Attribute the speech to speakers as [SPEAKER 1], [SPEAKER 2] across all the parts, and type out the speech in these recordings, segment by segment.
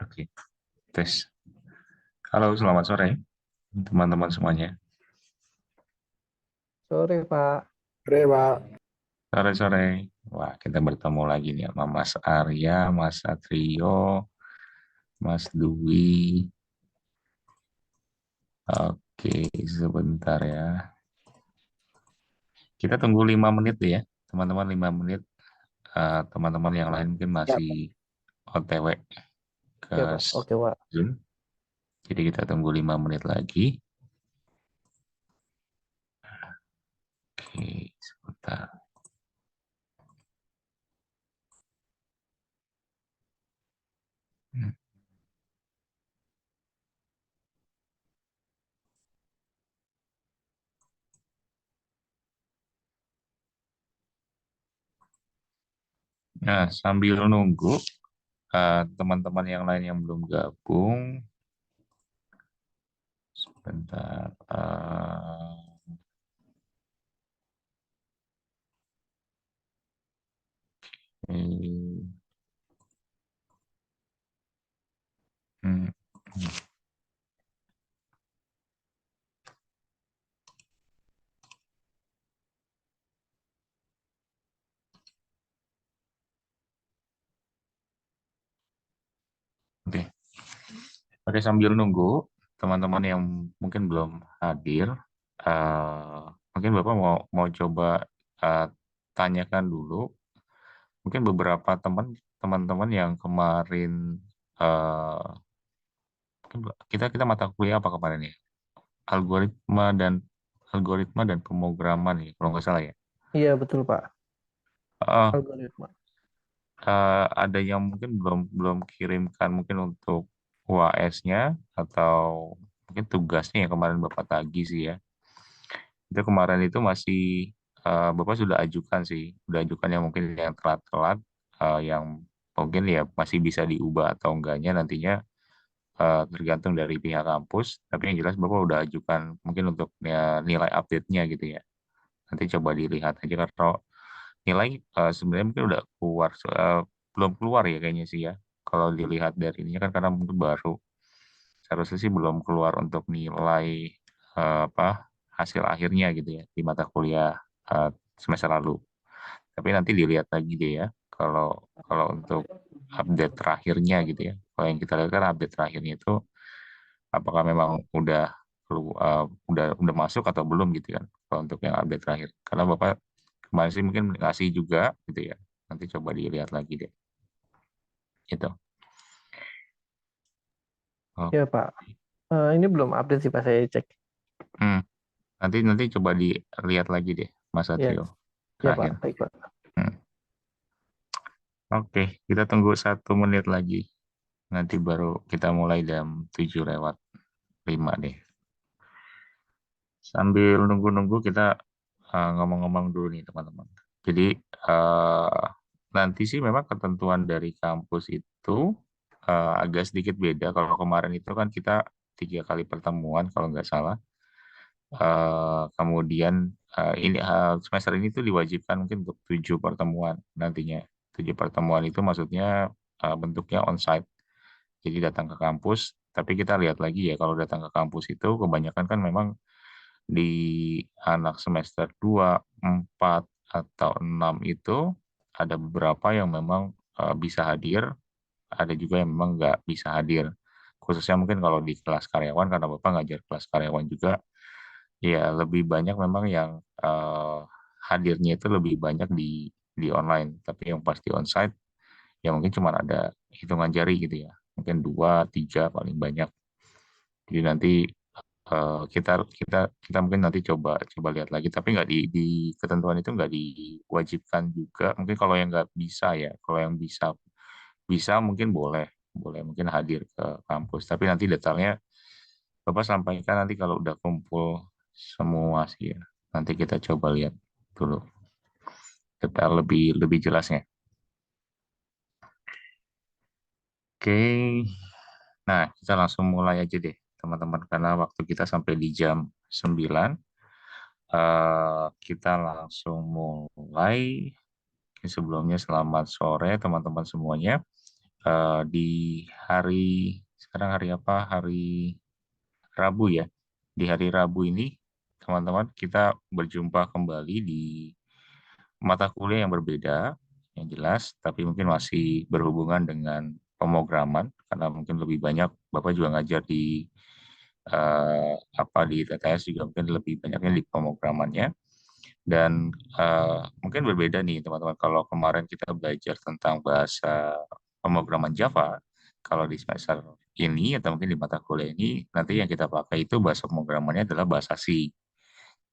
[SPEAKER 1] Oke, tes. Halo, selamat sore teman-teman semuanya.
[SPEAKER 2] Sore, Pak.
[SPEAKER 3] Sore, Pak.
[SPEAKER 1] Sore-sore. Wah, kita bertemu lagi nih sama Mas Arya, Mas Satrio, Mas Dwi. Oke, sebentar ya. Kita tunggu 5 menit deh ya, teman-teman 5 menit. Teman-teman yang lain mungkin
[SPEAKER 2] Ya,
[SPEAKER 1] masih
[SPEAKER 2] Pak.
[SPEAKER 1] OTW ke
[SPEAKER 2] Ya, Pak. Oke, Pak.
[SPEAKER 1] Zoom. Jadi kita tunggu 5 menit lagi. Oke, sebentar. Nah, sambil nunggu teman-teman yang lain yang belum gabung, sebentar. Eh, hmm, Oke, Oke, sambil nunggu teman-teman yang mungkin belum hadir, eh, mungkin Bapak mau mau coba eh, tanyakan dulu, mungkin beberapa teman-teman yang kemarin eh, mungkin kita kita mata kuliah apa kemarin ya? Algoritma dan pemrograman ya, kalau nggak salah ya.
[SPEAKER 2] Iya, betul, Pak.
[SPEAKER 1] Eh,
[SPEAKER 2] Algoritma.
[SPEAKER 1] ada yang mungkin belum belum kirimkan mungkin untuk UAS-nya atau mungkin tugasnya yang kemarin Bapak tagih sih ya. Itu kemarin itu masih Bapak sudah ajukan sih, sudah ajukan yang mungkin yang telat-telat, yang mungkin ya masih bisa diubah atau enggaknya nantinya tergantung dari pihak kampus. Tapi yang jelas Bapak udah ajukan mungkin untuk ya, nilai update-nya gitu ya. Nanti coba dilihat aja kalau nilai sebenarnya mungkin udah keluar, belum keluar ya kayaknya sih ya. Kalau dilihat dari ini kan karena mungkin baru, seharusnya sih belum keluar untuk nilai apa hasil akhirnya gitu ya di mata kuliah eh, semester lalu. Tapi nanti dilihat lagi deh ya. Kalau kalau untuk update terakhirnya gitu ya. Kalau yang kita lihat kan update terakhirnya itu apakah memang udah masuk atau belum gitu kan. Kalau untuk yang update terakhir. Karena Bapak kemarin sih mungkin ngasih juga gitu ya. Nanti coba dilihat lagi deh. Gitu. Oh,
[SPEAKER 2] Ya, Pak. Ini belum update sih, Pak. Saya cek.
[SPEAKER 1] hmm. Nanti coba dilihat lagi deh, Mas
[SPEAKER 2] Ya,
[SPEAKER 1] Satrio.
[SPEAKER 2] ya, Pak.
[SPEAKER 1] Terakhir.
[SPEAKER 2] Baik, Pak.
[SPEAKER 1] Hmm. Oke, kita tunggu 1 menit lagi. Nanti baru kita mulai jam 7:05 deh. Sambil nunggu-nunggu kita ngomong-ngomong dulu nih teman-teman. Jadi eh, nanti sih memang ketentuan dari kampus itu agak sedikit beda. Kalau kemarin itu kan kita 3 kali pertemuan kalau nggak salah. Kemudian ini semester ini tuh diwajibkan mungkin untuk 7 pertemuan nantinya. 7 pertemuan itu maksudnya bentuknya onsite. Jadi datang ke kampus. Tapi kita lihat lagi ya kalau datang ke kampus itu kebanyakan kan memang di anak semester 2, 4, atau 6 itu ada beberapa yang memang bisa hadir, ada juga yang memang nggak bisa hadir. Khususnya mungkin kalau di kelas karyawan, karena Bapak ngajar kelas karyawan juga, ya lebih banyak memang yang hadirnya itu lebih banyak di online. Tapi yang pasti onsite, ya mungkin cuma ada hitungan jari gitu ya. Mungkin 2, 3 paling banyak. Jadi nanti kita kita kita mungkin nanti coba coba lihat lagi tapi nggak di ketentuan itu nggak diwajibkan juga mungkin kalau yang nggak bisa ya kalau yang bisa bisa mungkin boleh boleh mungkin hadir ke kampus tapi nanti detailnya Bapak sampaikan nanti kalau udah kumpul semua sih ya nanti kita coba lihat dulu detail lebih lebih jelasnya. Oke, nah kita langsung mulai aja deh teman-teman karena waktu kita sampai di jam 9. Kita langsung mulai. Sebelumnya selamat sore teman-teman semuanya. di hari sekarang hari apa? Hari Rabu ya. Di hari Rabu ini, teman-teman, kita berjumpa kembali di mata kuliah yang berbeda, yang jelas, tapi mungkin masih berhubungan dengan pemrograman, karena mungkin lebih banyak Bapak juga ngajar di di TTS juga mungkin lebih banyaknya di pemrogramannya. Dan mungkin berbeda nih teman-teman, kalau kemarin kita belajar tentang bahasa pemrograman Java, kalau di semester ini atau mungkin di mata kuliah ini, nanti yang kita pakai itu bahasa pemrogramannya adalah bahasa C.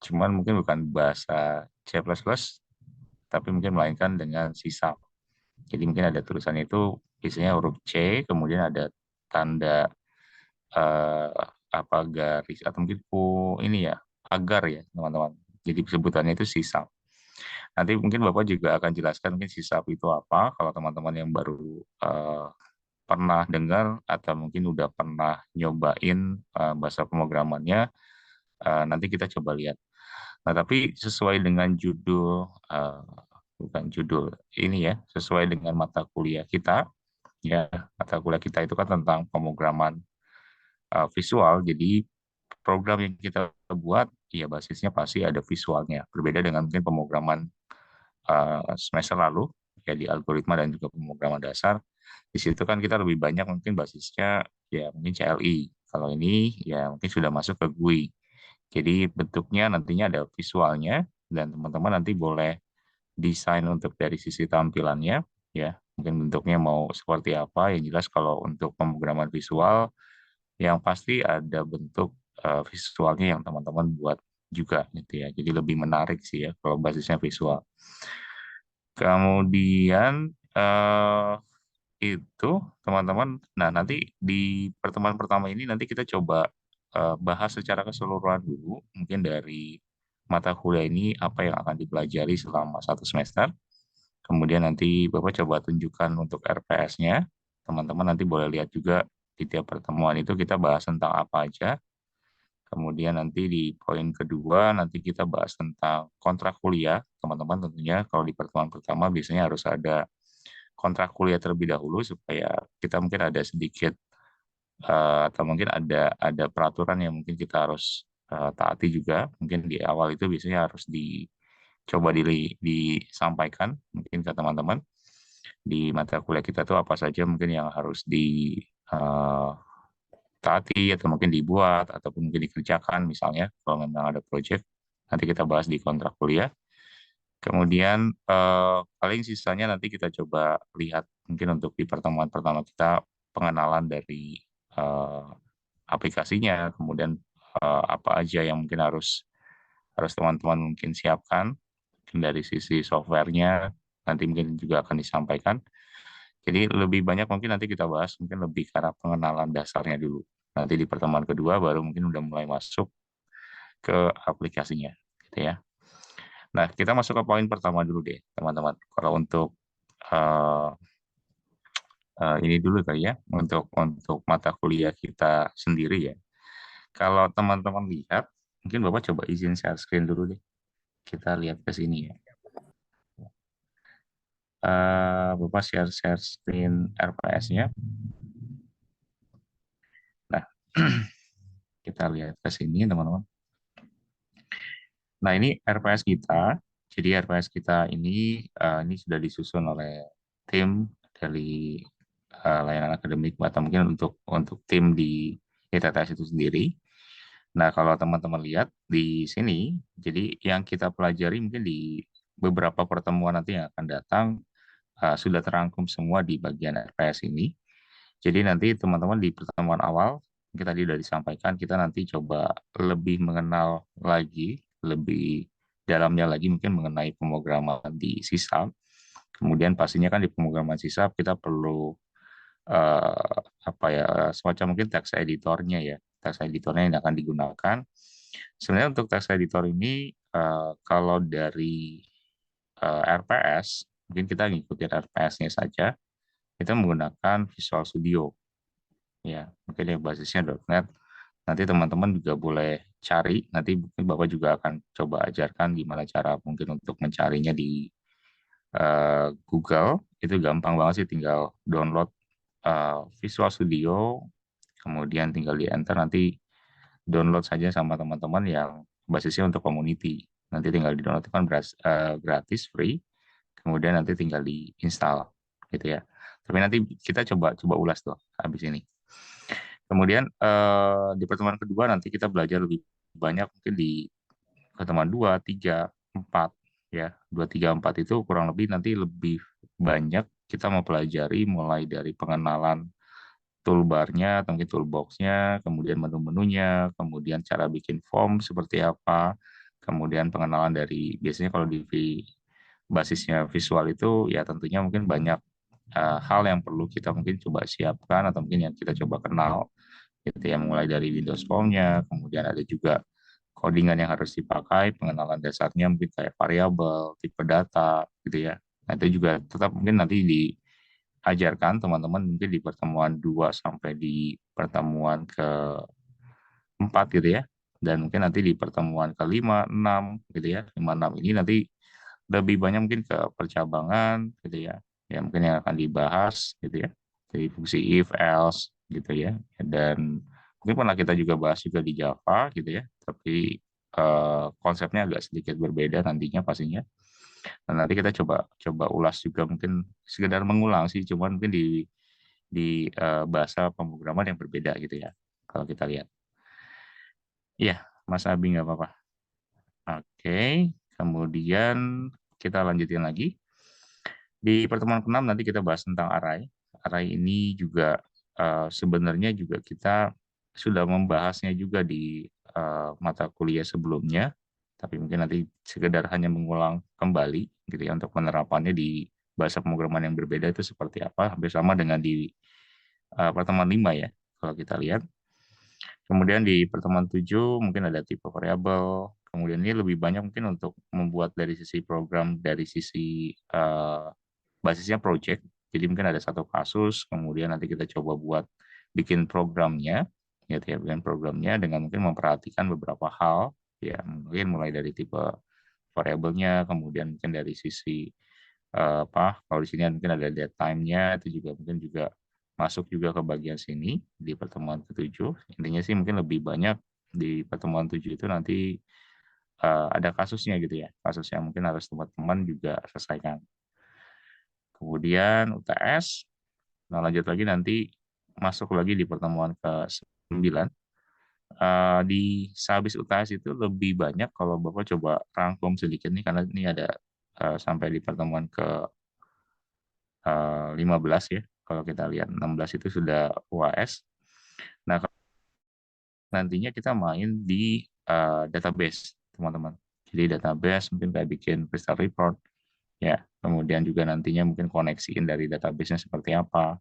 [SPEAKER 1] Cuman mungkin bukan bahasa C++, tapi mungkin melainkan dengan C Sharp. Jadi mungkin ada tulisannya itu biasanya huruf C, kemudian ada tanda eh, garis atau mungkin ini ya agar ya teman-teman. Jadi sebutannya itu C Sharp. Nanti mungkin Bapak juga akan jelaskan mungkin C Sharp itu apa kalau teman-teman yang baru pernah dengar atau mungkin udah pernah nyobain bahasa pemrogramannya, nanti kita coba lihat. Nah, tapi sesuai dengan judul, bukan judul ini ya, sesuai dengan mata kuliah kita, ya, mata kuliah kita itu kan tentang pemrograman visual, jadi program yang kita buat, ya basisnya pasti ada visualnya, berbeda dengan mungkin pemrograman semester lalu, ya di algoritma dan juga pemrograman dasar, di situ kan kita lebih banyak mungkin basisnya, ya mungkin CLI, kalau ini ya mungkin sudah masuk ke GUI. Jadi bentuknya nantinya ada visualnya dan teman-teman nanti boleh desain untuk dari sisi tampilannya ya. Mungkin bentuknya mau seperti apa. Yang jelas kalau untuk pemrograman visual yang pasti ada bentuk visualnya yang teman-teman buat juga gitu ya. Jadi lebih menarik sih ya kalau basisnya visual. Kemudian itu teman-teman. Nah, nanti di pertemuan pertama ini nanti kita coba bahas secara keseluruhan dulu, mungkin dari mata kuliah ini apa yang akan dipelajari selama 1 semester. Kemudian nanti Bapak coba tunjukkan untuk RPS-nya. Teman-teman nanti boleh lihat juga di tiap pertemuan itu kita bahas tentang apa aja. Kemudian nanti di poin kedua nanti kita bahas tentang kontrak kuliah. Teman-teman tentunya kalau di pertemuan pertama biasanya harus ada kontrak kuliah terlebih dahulu supaya kita mungkin ada sedikit atau mungkin ada peraturan yang mungkin kita harus taati juga. Mungkin di awal itu biasanya harus dicoba disampaikan mungkin ke teman-teman di mata kuliah kita tuh apa saja mungkin yang harus ditaati atau mungkin dibuat ataupun mungkin dikerjakan misalnya kalau memang ada project nanti kita bahas di kontrak kuliah. Kemudian paling sisanya nanti kita coba lihat mungkin untuk di pertemuan pertama kita pengenalan dari eh, aplikasinya, kemudian apa aja yang mungkin harus harus teman-teman mungkin siapkan mungkin dari sisi softwarenya nanti mungkin juga akan disampaikan. Jadi lebih banyak mungkin nanti kita bahas mungkin lebih karena pengenalan dasarnya dulu. Nanti di pertemuan kedua baru mungkin udah mulai masuk ke aplikasinya, gitu ya. Nah, kita masuk ke poin pertama dulu deh, teman-teman. Kalau untuk eh, ini dulu kali ya, untuk mata kuliah kita sendiri ya. Kalau teman-teman lihat, mungkin Bapak coba izin share screen dulu deh. Kita lihat ke sini ya. Bapak share screen RPS-nya. Nah, kita lihat ke sini, teman-teman. Nah, ini RPS kita. Jadi RPS kita ini sudah disusun oleh tim dari layanan akademik atau mungkin untuk tim di ITTS itu sendiri. Nah, kalau teman-teman lihat di sini, jadi yang kita pelajari mungkin di beberapa pertemuan nanti yang akan datang sudah terangkum semua di bagian RPS ini. Jadi nanti teman-teman di pertemuan awal kita tadi sudah disampaikan, kita nanti coba lebih mengenal lagi, lebih dalamnya lagi mungkin mengenai pemrograman di C Sharp. Kemudian pastinya kan di pemrograman C Sharp kita perlu semacam mungkin text editornya ya, text editornya yang akan digunakan. Sebenarnya untuk text editor ini kalau dari RPS mungkin kita ngikutin RPS-nya saja, kita menggunakan Visual Studio ya, mungkin yang basisnya .NET. Nanti teman-teman juga boleh cari, nanti mungkin Bapak juga akan coba ajarkan gimana cara mungkin untuk mencarinya di Google. Itu gampang banget sih, tinggal download Visual Studio, kemudian tinggal di enter, nanti download saja sama teman-teman yang basisnya untuk community. Nanti tinggal di download, kan gratis, free, kemudian nanti tinggal diinstal gitu ya. Tapi nanti kita coba coba ulas tuh habis ini. Kemudian di pertemuan kedua nanti kita belajar lebih banyak mungkin di pertemuan 2, 3, 4 ya. 2, 3, 4 itu kurang lebih nanti lebih banyak kita mempelajari mulai dari pengenalan toolbar-nya atau mungkin toolbox-nya, kemudian menu-menunya, kemudian cara bikin form seperti apa, kemudian pengenalan dari biasanya kalau di basisnya visual itu ya tentunya mungkin banyak hal yang perlu kita mungkin coba siapkan atau mungkin yang kita coba kenal gitu ya, mulai dari Windows Form-nya, kemudian ada juga codingan yang harus dipakai, pengenalan dasarnya mungkin kayak variabel, tipe data gitu ya. Nah, itu juga tetap mungkin nanti diajarkan teman-teman mungkin di pertemuan 2 sampai di pertemuan ke-4 gitu ya. Dan mungkin nanti di pertemuan ke-5, 6 gitu ya. 5, 6 ini nanti lebih banyak mungkin ke percabangan gitu ya. Ya mungkin yang akan dibahas gitu ya. Jadi fungsi if, else gitu ya. Dan mungkin pernah kita juga bahas juga di Java gitu ya. Tapi konsepnya agak sedikit berbeda nantinya pastinya. Dan nanti kita coba coba ulas juga mungkin sekedar mengulang sih, cuman mungkin di bahasa pemrograman yang berbeda gitu ya. Kalau kita lihat. Iya, Mas Abi nggak apa-apa. Oke, kemudian kita lanjutin lagi. Di pertemuan ke-6 nanti kita bahas tentang array. Array ini juga sebenarnya juga kita sudah membahasnya juga di mata kuliah sebelumnya, tapi mungkin nanti sekedar hanya mengulang kembali gitu ya untuk penerapannya di bahasa pemrograman yang berbeda itu seperti apa, hampir sama dengan di pertemuan 5 ya, kalau kita lihat. Kemudian di pertemuan 7 mungkin ada tipe variabel. Kemudian ini lebih banyak mungkin untuk membuat dari sisi program, dari sisi basisnya project. Jadi mungkin ada satu kasus, kemudian nanti kita coba buat bikin programnya, gitu ya, bikin programnya dengan mungkin memperhatikan beberapa hal, ya mungkin mulai dari tipe variabelnya, kemudian mungkin dari sisi apa, kalau di sini mungkin ada date time-nya, itu juga mungkin juga masuk juga ke bagian sini di pertemuan ke-7. Intinya sih mungkin lebih banyak di pertemuan 7 itu nanti ada kasusnya gitu ya, kasus yang mungkin harus teman-teman juga selesaikan. Kemudian UTS, nah lanjut lagi nanti masuk lagi di pertemuan ke-9. Di sehabis UTS itu lebih banyak kalau Bapak coba rangkum sedikit nih, karena ini ada sampai di pertemuan ke-15 ya. Kalau kita lihat 16 itu sudah UAS. Nah, nantinya kita main di database, teman-teman. Jadi database mungkin kayak bikin crystal report, ya. Kemudian juga nantinya mungkin koneksiin dari database-nya seperti apa.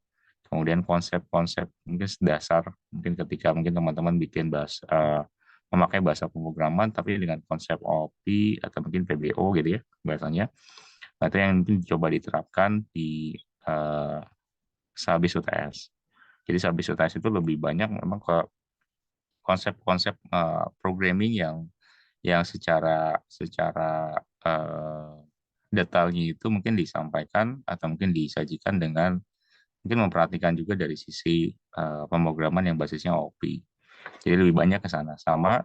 [SPEAKER 1] Kemudian konsep-konsep mungkin dasar, mungkin ketika mungkin teman-teman bikin memakai bahasa pemrograman tapi dengan konsep OOP atau mungkin PBO gitu ya bahasanya. Nah, itu yang mungkin coba diterapkan di uh, sehabis UTS. Jadi sehabis UTS itu lebih banyak memang ke konsep-konsep programming yang secara secara detailnya itu mungkin disampaikan atau mungkin disajikan dengan mungkin memperhatikan juga dari sisi pemrograman yang basisnya OOP. Jadi lebih banyak ke sana. Sama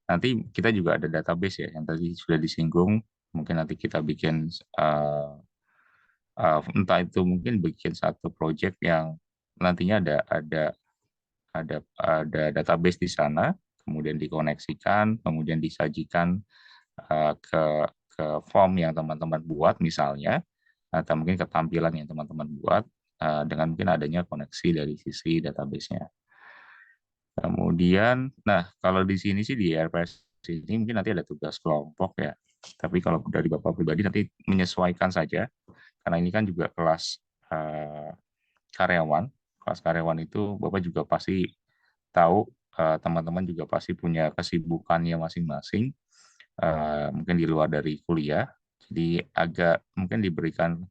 [SPEAKER 1] nanti kita juga ada database ya yang tadi sudah disinggung. Mungkin nanti kita bikin entah itu mungkin bikin satu project yang nantinya ada database di sana, kemudian dikoneksikan, kemudian disajikan ke form yang teman-teman buat misalnya, atau mungkin ketampilan yang teman-teman buat dengan mungkin adanya koneksi dari sisi database-nya. Kemudian, nah kalau di sini sih di RPS ini mungkin nanti ada tugas kelompok ya. Tapi kalau dari Bapak pribadi nanti menyesuaikan saja, karena ini kan juga kelas karyawan. Kelas karyawan itu Bapak juga pasti tahu, teman-teman juga pasti punya kesibukannya masing-masing, mungkin di luar dari kuliah. Jadi agak mungkin diberikan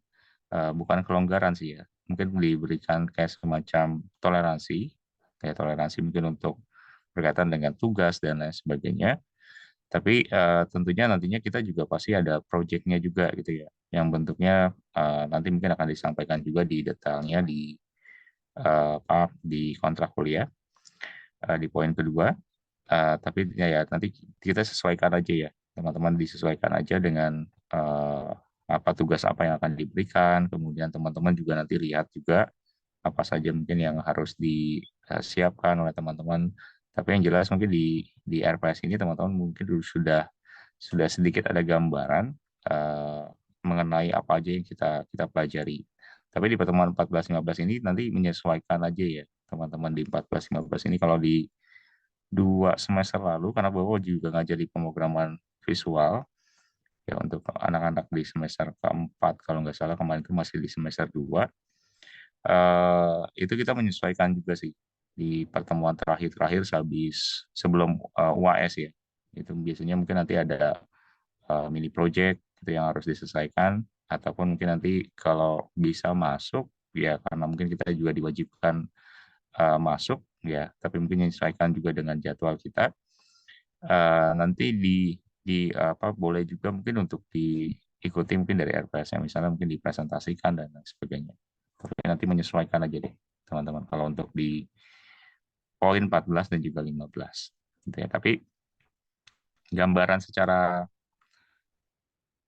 [SPEAKER 1] bukan kelonggaran sih ya, mungkin diberikan kayak semacam toleransi, kayak toleransi mungkin untuk berkaitan dengan tugas dan lain sebagainya. Tapi tentunya nantinya kita juga pasti ada proyeknya juga gitu ya, yang bentuknya nanti mungkin akan disampaikan juga di detailnya di apa di kontrak kuliah di poin kedua. Tapi ya nanti kita sesuaikan aja ya, teman-teman disesuaikan aja dengan apa tugas apa yang akan diberikan. Kemudian teman-teman juga nanti lihat juga apa saja mungkin yang harus disiapkan oleh teman-teman. Tapi yang jelas mungkin di RPS ini teman-teman mungkin dulu sudah sedikit ada gambaran eh, mengenai apa aja yang kita kita pelajari. Tapi di pertemuan 14-15 ini nanti menyesuaikan aja ya teman-teman di 14-15 ini. Kalau di 2 semester lalu karena Bapak juga ngajari pemrograman visual ya untuk anak-anak di semester keempat, kalau nggak salah kemarin itu masih di semester 2. Itu kita menyesuaikan juga sih di pertemuan terakhir-terakhir sehabis sebelum UAS ya. Itu biasanya mungkin nanti ada mini project itu yang harus diselesaikan, ataupun mungkin nanti kalau bisa masuk ya karena mungkin kita juga diwajibkan masuk ya, tapi mungkin menyesuaikan juga dengan jadwal kita. Nanti apa boleh juga mungkin untuk diikuti mungkin dari RPS-nya, misalnya mungkin dipresentasikan dan lain sebagainya. Tapi nanti menyesuaikan aja deh teman-teman kalau untuk di poin 14 dan juga 15 gitu ya. Tapi gambaran secara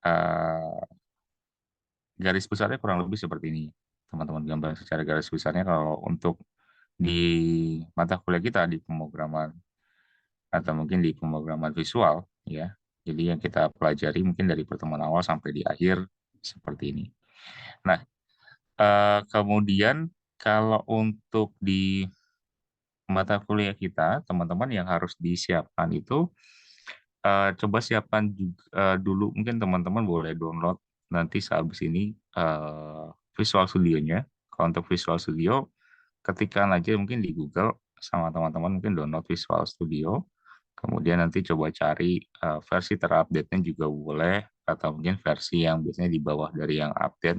[SPEAKER 1] uh, garis besarnya kurang lebih seperti ini teman-teman. Gambaran secara garis besarnya kalau untuk di mata kuliah kita di pemrograman atau mungkin di pemrograman visual ya. Jadi yang kita pelajari mungkin dari pertemuan awal sampai di akhir seperti ini. Nah, kemudian kalau untuk di mata kuliah kita, teman-teman yang harus disiapkan itu coba siapkan juga, dulu mungkin teman-teman boleh download nanti sehabis ini Visual Studio-nya. Kalau untuk Visual Studio, ketikkan aja mungkin di Google sama teman-teman mungkin download Visual Studio. Kemudian nanti coba cari versi terupdate-nya juga boleh, atau mungkin versi yang biasanya di bawah dari yang update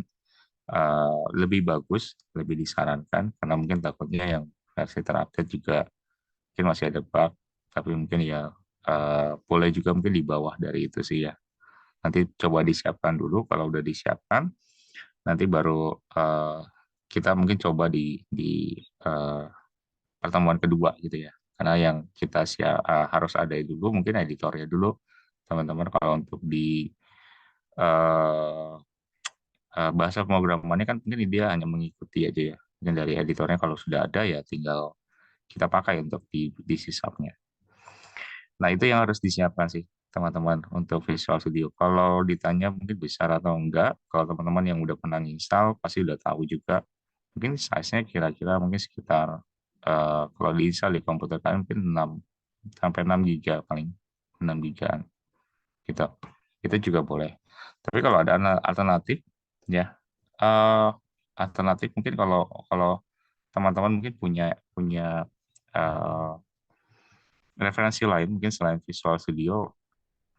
[SPEAKER 1] lebih bagus, lebih disarankan, karena mungkin takutnya yang versi terupdate juga mungkin masih ada bug, tapi mungkin ya boleh juga mungkin di bawah dari itu sih ya. Nanti coba disiapkan dulu, kalau udah disiapkan, nanti baru kita mungkin coba di eh, pertemuan kedua gitu ya. Karena yang kita harus ada dulu mungkin editornya dulu teman-teman. Kalau untuk di eh, bahasa pemrogramannya kan mungkin dia hanya mengikuti aja ya. Mungkin dari editornya kalau sudah ada ya tinggal kita pakai untuk di sisapnya. Nah itu yang harus disiapkan sih teman-teman untuk Visual Studio. Kalau ditanya mungkin besar atau enggak, kalau teman-teman yang udah pernah install pasti udah tahu juga. Mungkin size-nya kira-kira mungkin sekitar kalau diinstal di komputer kalian mungkin 6 sampai 6 giga paling 6 gigaan gitu. Itu juga boleh. Tapi kalau ada alternatif ya eh alternatif mungkin kalau kalau teman-teman mungkin punya punya eh, referensi lain mungkin selain Visual Studio,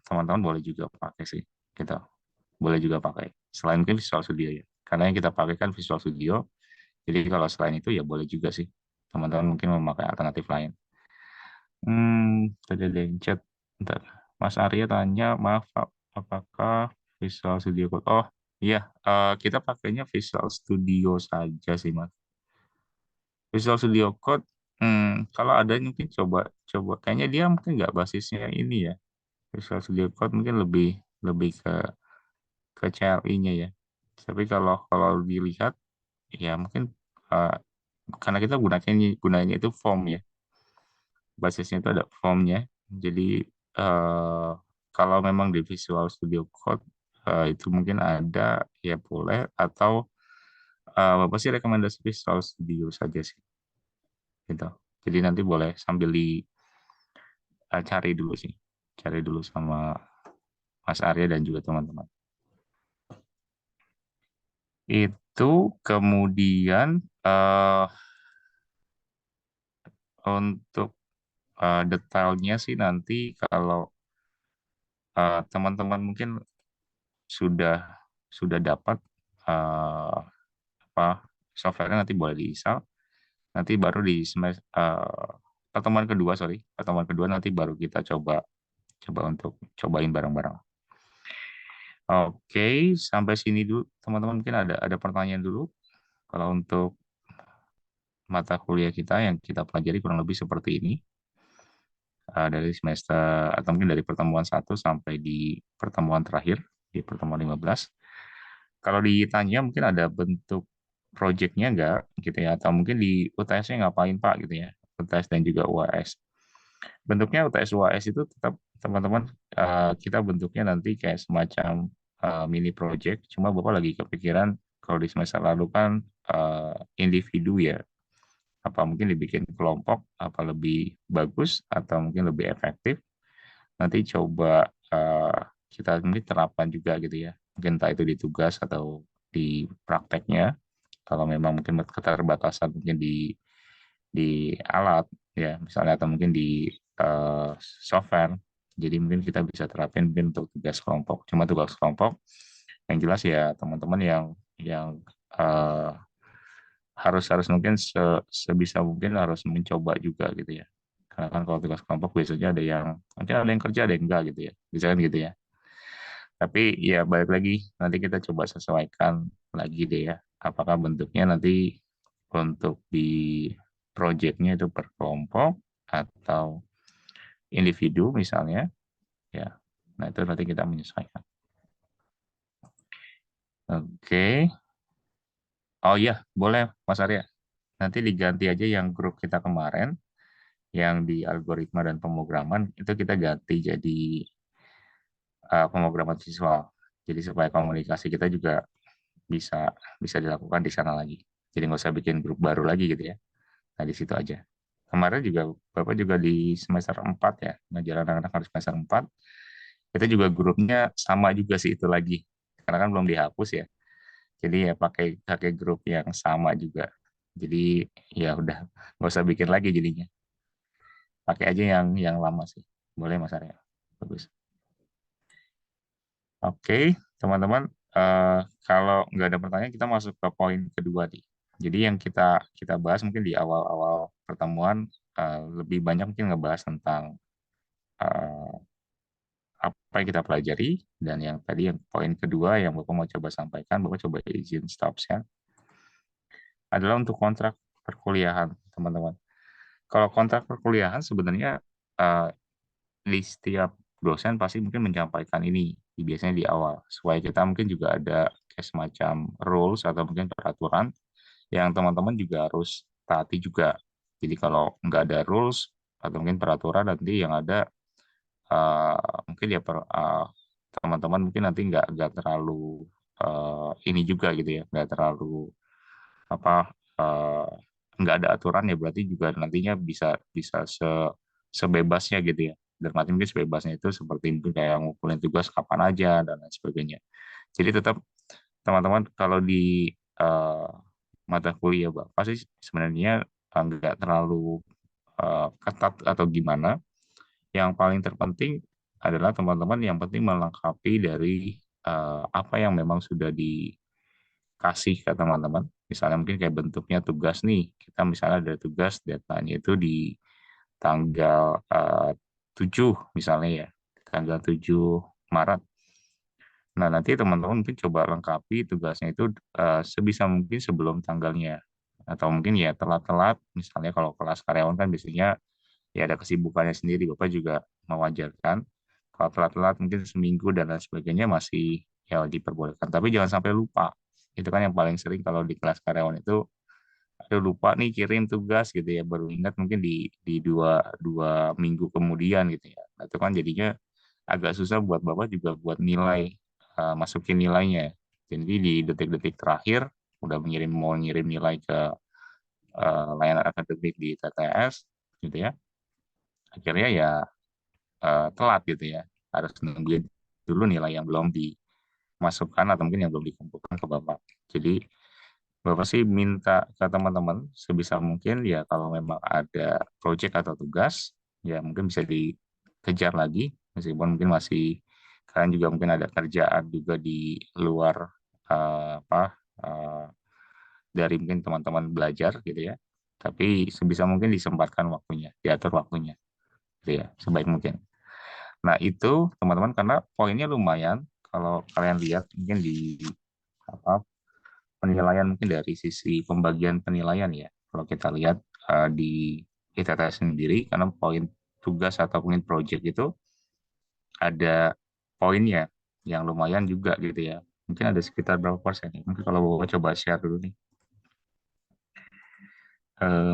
[SPEAKER 1] teman-teman boleh juga pakai sih gitu. Boleh juga pakai selain mungkin Visual Studio ya. Karena yang kita pakai kan Visual Studio. Jadi kalau selain itu ya boleh juga sih. Teman-teman mungkin memakai alternatif lain. Tadi ada yang chat. Bentar. Mas Arya tanya, maaf Pak, apakah Visual Studio Code? Oh iya, kita pakainya Visual Studio saja sih Mas. Visual Studio Code, kalau ada mungkin coba coba. Kayaknya dia mungkin nggak basisnya ini ya. Visual Studio Code mungkin lebih lebih ke CLI-nya ya. Tapi kalau kalau dilihat ya mungkin eh, karena kita gunanya itu form ya. Basisnya itu ada formnya. Jadi eh, kalau memang di Visual Studio Code itu mungkin ada ya boleh, atau Bapak sih rekomendasi Visual Studio saja sih gitu. Jadi nanti boleh sambil dicari dulu sih. Cari dulu sama Mas Arya dan juga teman-teman. Itu kemudian eh untuk detailnya sih nanti kalau teman-teman mungkin sudah sudah dapat eh, apa software nanti boleh diinstal. Nanti baru di pertemuan kedua, sorry, pertemuan kedua nanti baru kita coba coba untuk cobain bareng-bareng. Oke, sampai sini dulu teman-teman, mungkin ada pertanyaan dulu kalau untuk mata kuliah kita yang kita pelajari kurang lebih seperti ini, dari semester atau mungkin dari pertemuan 1 sampai di pertemuan terakhir, di pertemuan 15. Kalau ditanya mungkin ada bentuk proyeknya enggak gitu ya, atau mungkin di UTS-nya ngapain Pak gitu ya, UTS dan juga UAS. Bentuknya UTS UAS itu tetap teman-teman, kita bentuknya nanti kayak semacam mini project, cuma Bapak lagi kepikiran kalau di semester lalu kan individu ya, apa mungkin dibikin kelompok, apa lebih bagus atau mungkin lebih efektif, nanti coba kita mungkin terapkan juga gitu ya, mungkin entah itu di tugas atau di prakteknya, kalau memang mungkin keterbatasan mungkin di alat ya misalnya atau mungkin di software, jadi mungkin kita bisa terapin mungkin untuk tugas kelompok, cuma tugas kelompok yang jelas ya teman-teman yang eh, harus harus mungkin sebisa mungkin harus mencoba juga gitu ya, karena kan kalau tugas kelompok biasanya ada yang mungkin ada yang kerja ada yang enggak gitu ya, bisa kan gitu ya. Tapi ya balik lagi, nanti kita coba sesuaikan lagi deh ya, apakah bentuknya nanti untuk di projectnya itu per kelompok atau individu misalnya ya. Nah itu nanti kita menyesuaikan. Oke. Oh iya boleh Mas Arya, nanti diganti aja yang grup kita kemarin yang di algoritma dan pemrograman itu kita ganti jadi pemrograman visual. Jadi supaya komunikasi kita juga bisa bisa dilakukan di sana lagi. Jadi nggak usah bikin grup baru lagi gitu ya. Nah di situ aja. Kemarin juga Bapak juga di semester 4 ya, ngajar anak-anak harus semester 4. Kita juga grupnya sama juga sih itu lagi. Karena kan belum dihapus ya. Jadi ya pakai pakai grup yang sama juga. Jadi ya udah nggak usah bikin lagi jadinya. Pakai aja yang lama sih. Boleh Mas Arya. Bagus. Oke, teman-teman, eh, kalau nggak ada pertanyaan, kita masuk ke poin kedua nih. Jadi yang kita kita bahas mungkin di awal-awal pertemuan lebih banyak mungkin ngebahas tentang eh, apa yang kita pelajari, dan yang tadi yang poin kedua yang Bapak mau coba sampaikan, Bapak coba izin stop share, adalah untuk kontrak perkuliahan, teman-teman. Kalau kontrak perkuliahan sebenarnya eh, di setiap dosen pasti mungkin menyampaikan ini biasanya di awal supaya kita mungkin juga ada kayak semacam rules atau mungkin peraturan yang teman-teman juga harus taati juga. Jadi kalau nggak ada rules atau mungkin peraturan nanti yang ada mungkin ya teman-teman mungkin nanti nggak terlalu ini juga gitu ya, nggak terlalu apa eh, nggak ada aturan ya berarti juga nantinya bisa bisa sebebasnya gitu ya, dan nanti mungkin sebebasnya itu seperti mungkin kayak ngumpulin tugas kapan aja dan lain sebagainya. Jadi tetap teman-teman kalau di eh, mata kuliah Bapak sih sebenarnya nggak terlalu ketat atau gimana. Yang paling terpenting adalah teman-teman yang penting melengkapi dari apa yang memang sudah dikasih ke teman-teman. Misalnya mungkin kayak bentuknya tugas nih, kita misalnya ada tugas deadline itu di tanggal 7 misalnya ya, tanggal 7 Maret. Nah, nanti teman-teman mungkin coba lengkapi tugasnya itu sebisa mungkin sebelum tanggalnya. Atau mungkin ya telat-telat, misalnya kalau kelas karyawan kan biasanya ya ada kesibukannya sendiri, Bapak juga mewajarkan. Kalau telat-telat mungkin seminggu dan lain sebagainya masih ya diperbolehkan. Tapi jangan sampai lupa. Itu kan yang paling sering kalau di kelas karyawan itu, aduh lupa nih kirim tugas gitu ya, baru ingat mungkin di dua minggu kemudian gitu ya. Nah, itu kan jadinya agak susah buat Bapak juga buat nilai, masukin nilainya. Jadi di detik-detik terakhir udah mau ngirim nilai ke layanan akademik di TTS gitu ya. Akhirnya ya telat gitu ya. Harus nungguin dulu nilai yang belum dimasukkan atau mungkin yang belum dikumpulkan ke Bapak. Jadi Bapak sih minta ke teman-teman sebisa mungkin ya kalau memang ada project atau tugas ya mungkin bisa dikejar lagi, meskipun mungkin masih kalian juga mungkin ada kerjaan juga di luar apa eh, dari mungkin teman-teman belajar gitu ya. Tapi sebisa mungkin disempatkan waktunya, diatur waktunya gitu ya, sebaik mungkin. Nah, itu teman-teman karena poinnya lumayan kalau kalian lihat mungkin di apa penilaian mungkin dari sisi pembagian penilaian ya. Kalau kita lihat di ITTS sendiri, karena poin tugas atau poin project itu ada poinnya yang lumayan juga gitu ya. Mungkin ada sekitar berapa persen ya? Mungkin kalau Bapak coba share dulu nih.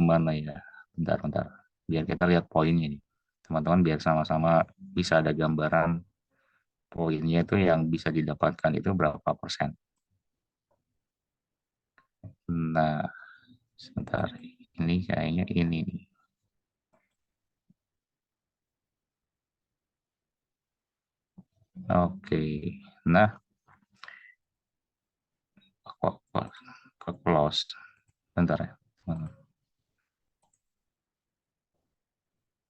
[SPEAKER 1] Mana ya? Bentar-bentar. Biar kita lihat poinnya nih. Teman-teman biar sama-sama bisa ada gambaran poinnya itu yang bisa didapatkan itu berapa persen. Nah, sebentar. Ini kayaknya ini nih. Oke. Nah, kok close. Bentar ya.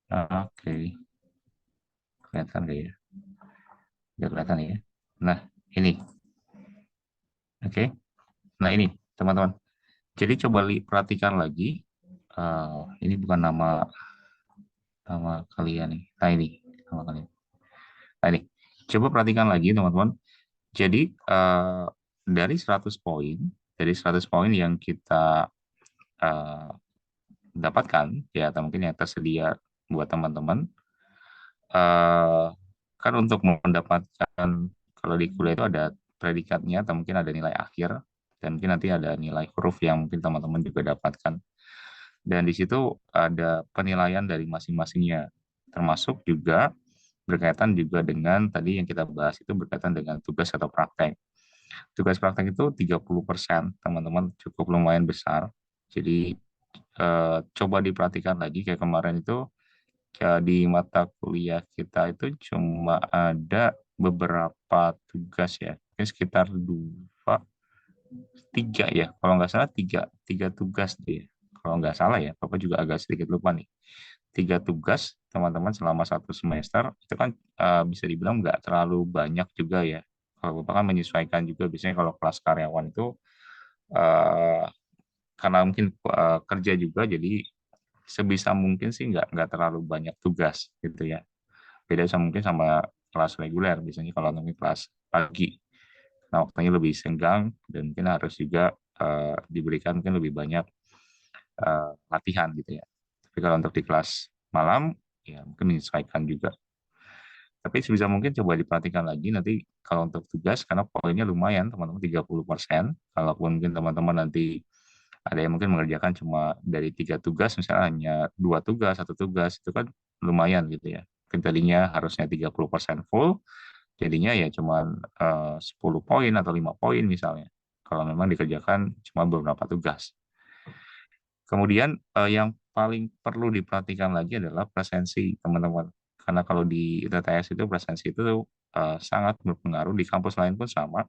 [SPEAKER 1] Oke. Kelihatan nggak ya? Nggak kelihatan ya. Nah, ini. Oke. Nah, ini, teman-teman. Jadi coba perhatikan lagi. Ini bukan nama nama kalian nih. Nah, ini nama kalian. Nah, ini. Coba perhatikan lagi, teman-teman. Jadi, dari 100 poin, dari 100 poin yang kita eh, dapatkan, ya, atau mungkin yang tersedia buat teman-teman, eh, kan untuk mendapatkan, kalau di kuliah itu ada predikatnya, atau mungkin ada nilai akhir, dan mungkin nanti ada nilai huruf yang mungkin teman-teman juga dapatkan. Dan di situ ada penilaian dari masing-masingnya, termasuk juga berkaitan juga dengan tadi yang kita bahas itu berkaitan dengan tugas atau praktek. Tugas praktek itu 30%, teman-teman, cukup lumayan besar. Jadi coba diperhatikan lagi kayak kemarin itu di mata kuliah kita itu cuma ada beberapa tugas ya, mungkin sekitar dua, tiga ya, kalau nggak salah tiga tugas deh. Kalau nggak salah ya, Bapak juga agak sedikit lupa nih. Tiga tugas teman-teman selama satu semester itu kan bisa dibilang nggak terlalu banyak juga ya. Kalau Bapak kan menyesuaikan juga biasanya kalau kelas karyawan itu eh, karena mungkin kerja juga jadi sebisa mungkin sih nggak terlalu banyak tugas gitu ya. Beda sama mungkin sama kelas reguler, biasanya kalau mungkin kelas pagi. Nah, waktunya lebih senggang dan mungkin harus juga diberikan mungkin lebih banyak latihan gitu ya. Tapi kalau untuk di kelas malam, ya mungkin menyesuaikan juga. Tapi sebisa mungkin coba diperhatikan lagi nanti kalau untuk tugas, karena poinnya lumayan teman-teman 30%. Kalaupun mungkin teman-teman nanti ada yang mungkin mengerjakan cuma dari tiga tugas, misalnya hanya dua tugas, satu tugas, itu kan lumayan gitu ya. Mungkin tadinya harusnya 30% full, jadinya ya cuma 10 poin atau 5 poin misalnya. Kalau memang dikerjakan cuma beberapa tugas. Kemudian yang paling perlu diperhatikan lagi adalah presensi, teman-teman. Karena kalau di ITTS itu presensi itu sangat berpengaruh, di kampus lain pun sama.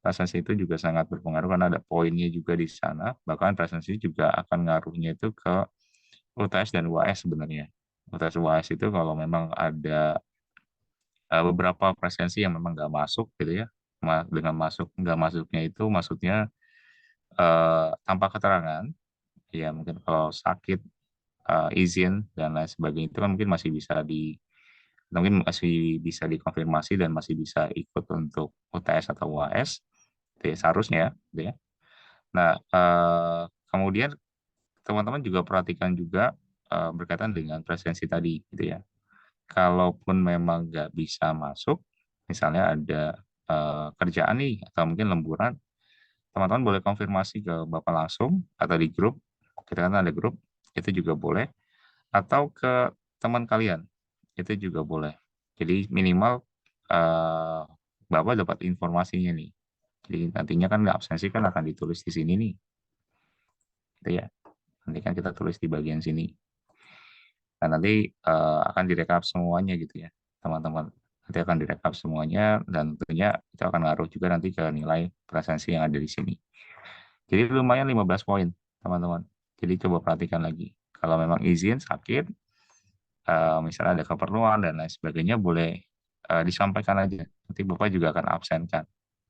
[SPEAKER 1] Presensi itu juga sangat berpengaruh karena ada poinnya juga di sana. Bahkan presensi juga akan ngaruhnya itu ke UTS dan UAS sebenarnya. UTS UAS itu kalau memang ada beberapa presensi yang memang nggak masuk gitu ya. Dengan masuk nggak masuknya itu maksudnya tanpa keterangan. Ya mungkin kalau sakit, izin dan lain sebagainya itu kan mungkin masih bisa mungkin masih bisa dikonfirmasi dan masih bisa ikut untuk UTS atau UAS, itu ya, seharusnya gitu ya. Nah, kemudian teman-teman juga perhatikan juga berkaitan dengan presensi tadi gitu ya. Kalaupun memang nggak bisa masuk, misalnya ada kerjaan nih atau mungkin lemburan, teman-teman boleh konfirmasi ke Bapak langsung atau di grup, kita kan ada grup, itu juga boleh, atau ke teman kalian, itu juga boleh. Jadi minimal eh, Bapak dapat informasinya nih. Jadi nantinya kan absensi kan akan ditulis di sini nih, gitu ya. Nanti kan kita tulis di bagian sini. Nah, nanti akan direkap semuanya gitu ya, teman-teman. Nanti akan direkap semuanya dan tentunya itu akan ngaruh juga nanti ke nilai presensi yang ada di sini. Jadi lumayan 15 poin, teman-teman. Jadi coba perhatikan lagi. Kalau memang izin, sakit, misalnya ada keperluan dan lain sebagainya, boleh disampaikan aja. Nanti Bapak juga akan absenkan.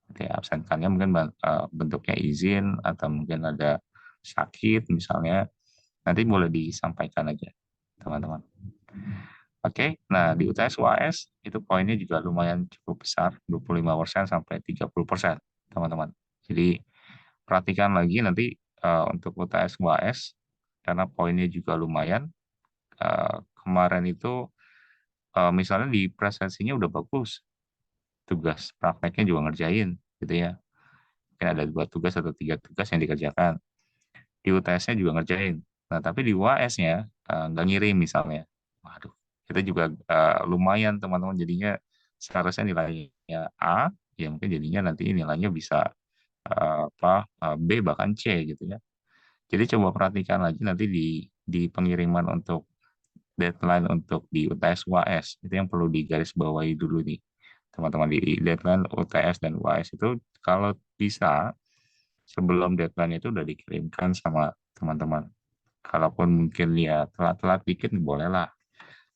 [SPEAKER 1] Nanti absenkannya mungkin bentuknya izin atau mungkin ada sakit misalnya, nanti boleh disampaikan aja, teman-teman. Oke, nah di UTS UAS itu poinnya juga lumayan cukup besar, 25% sampai 30%, teman-teman. Jadi perhatikan lagi nanti untuk UTS UAS karena poinnya juga lumayan. Kemarin itu misalnya di presentasinya udah bagus, tugas prakteknya juga ngerjain gitu ya. Mungkin ada 2 tugas atau 3 tugas yang dikerjakan. Di UTS-nya juga ngerjain. Nah, tapi di UAS-nya nggak ngirim misalnya. Waduh, kita juga lumayan teman-teman, jadinya seharusnya nilainya A, ya mungkin jadinya nanti nilainya bisa B bahkan C gitu ya. Jadi coba perhatikan lagi nanti di pengiriman untuk deadline untuk di UTS UAS itu yang perlu digarisbawahi dulu nih teman-teman. Di deadline UTS dan UAS itu kalau bisa sebelum deadline itu udah dikirimkan sama teman-teman. Kalaupun mungkin ya telat-telat dikit boleh lah.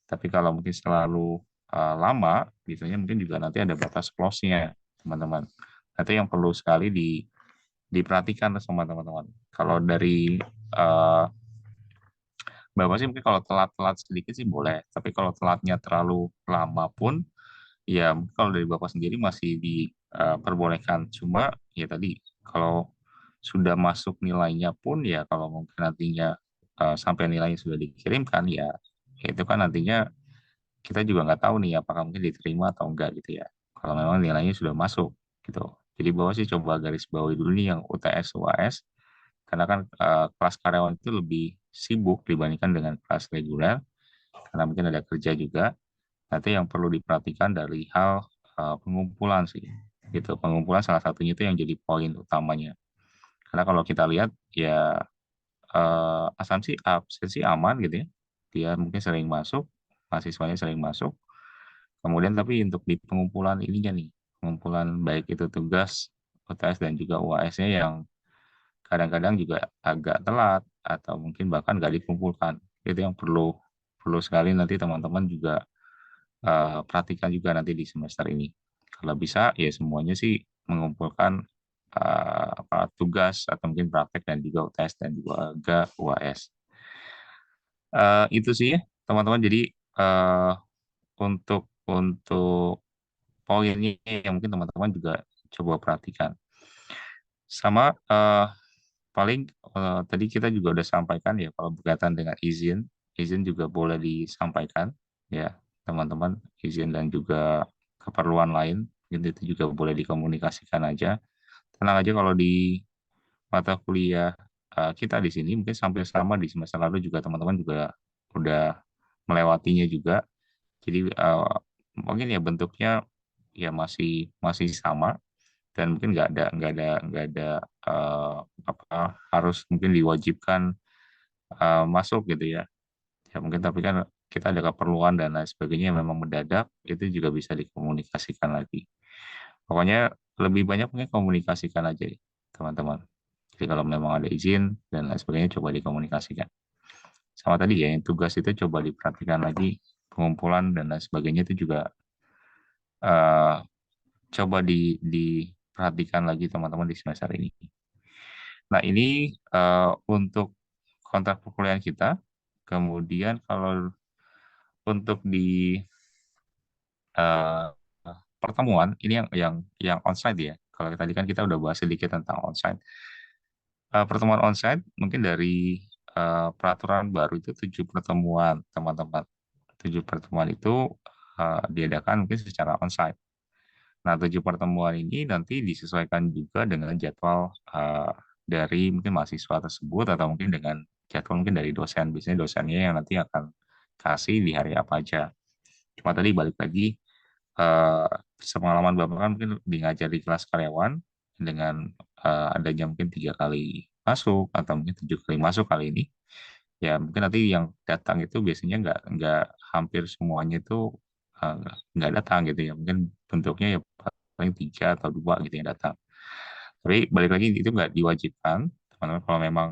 [SPEAKER 1] Tapi kalau mungkin selalu lama, biasanya mungkin juga nanti ada batas close-nya, teman-teman. Nanti yang perlu sekali diperhatikan sama teman-teman. Kalau dari uh, Bapak sih mungkin kalau telat-telat sedikit sih boleh. Tapi kalau telatnya terlalu lama pun, ya mungkin kalau dari Bapak sendiri masih diperbolehkan. Cuma ya tadi, kalau sudah masuk nilainya pun ya kalau mungkin nantinya sampai nilainya sudah dikirimkan ya itu kan nantinya kita juga nggak tahu nih apakah mungkin diterima atau enggak gitu ya. Kalau memang nilainya sudah masuk gitu. Jadi bawah sih coba garis bawahi dulu nih yang UTS UAS karena kan kelas karyawan itu lebih sibuk dibandingkan dengan kelas reguler karena mungkin ada kerja juga. Nanti yang perlu diperhatikan dari hal pengumpulan sih gitu. Pengumpulan salah satunya itu yang jadi poin utamanya. Karena kalau kita lihat ya asumsi absensi aman gitu ya. Dia mungkin sering masuk, mahasiswanya sering masuk. Kemudian tapi untuk di pengumpulan ininya nih, pengumpulan baik itu tugas, UTS dan juga UAS-nya yang kadang-kadang juga agak telat atau mungkin bahkan nggak dikumpulkan. Itu yang perlu perlu sekali nanti teman-teman juga perhatikan juga nanti di semester ini. Kalau bisa ya semuanya sih mengumpulkan tugas atau mungkin praktek dan juga UTS dan juga UAS. Itu sih ya teman-teman. Jadi eh, untuk poinnya yang mungkin teman-teman juga coba perhatikan. Sama paling tadi kita juga udah sampaikan ya kalau berkaitan dengan izin, izin juga boleh disampaikan ya teman-teman, izin dan juga keperluan lain itu juga boleh dikomunikasikan aja. Tenang aja kalau di mata kuliah kita di sini mungkin sampai sama di semester lalu juga teman-teman juga udah melewatinya juga. Jadi mungkin ya bentuknya ya masih masih sama dan mungkin nggak ada eh, apa harus mungkin diwajibkan masuk gitu ya. Ya mungkin tapi kan kita ada keperluan dan lain sebagainya yang memang mendadak itu juga bisa dikomunikasikan lagi. Pokoknya lebih banyak mungkin komunikasikan aja ya, teman-teman. Jadi kalau memang ada izin dan lain sebagainya coba dikomunikasikan. Sama tadi ya yang tugas itu coba diperhatikan lagi pengumpulan dan lain sebagainya itu juga eh, coba diperhatikan lagi teman-teman di semester ini. Nah, ini untuk kontrak perkuliahan kita. Kemudian kalau untuk di eh, pertemuan ini yang onsite ya. Kalau tadi kan kita udah bahas sedikit tentang onsite. Pertemuan onsite mungkin dari peraturan baru itu 7 pertemuan, teman-teman. 7 pertemuan itu diadakan mungkin secara onsite. Nah, 7 pertemuan ini nanti disesuaikan juga dengan jadwal dari mungkin mahasiswa tersebut atau mungkin dengan jadwal mungkin dari dosen. Biasanya dosennya yang nanti akan kasih di hari apa aja. Cuma tadi balik lagi, eh, sepengalaman Bapak kan mungkin di ngajar di kelas karyawan dengan adanya mungkin 3 kali masuk atau mungkin 7 kali masuk kali ini. Ya mungkin nanti yang datang itu biasanya nggak hampir semuanya itu eh, nggak datang gitu ya. Mungkin bentuknya ya paling 3 atau 2 gitu yang datang. Tapi balik lagi itu nggak diwajibkan. Teman-teman kalau memang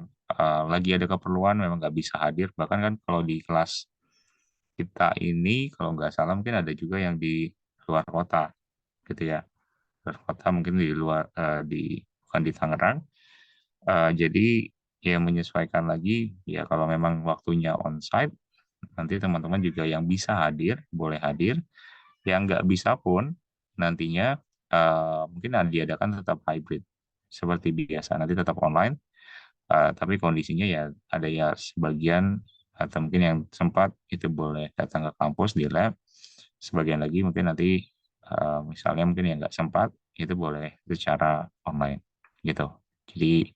[SPEAKER 1] lagi ada keperluan memang nggak bisa hadir. Bahkan kan kalau di kelas kita ini kalau nggak salah mungkin ada juga yang di luar kota gitu ya. Luar kota mungkin di luar bukan di Tangerang. Jadi ya menyesuaikan lagi ya kalau memang waktunya onsite nanti teman-teman juga yang bisa hadir boleh hadir, yang nggak bisa pun nantinya mungkin diadakan tetap hybrid seperti biasa, nanti tetap online Tapi kondisinya ya ada ya sebagian atau mungkin yang sempat itu boleh datang ke kampus di lab, sebagian lagi mungkin nanti misalnya mungkin yang nggak sempat itu boleh secara online gitu. Jadi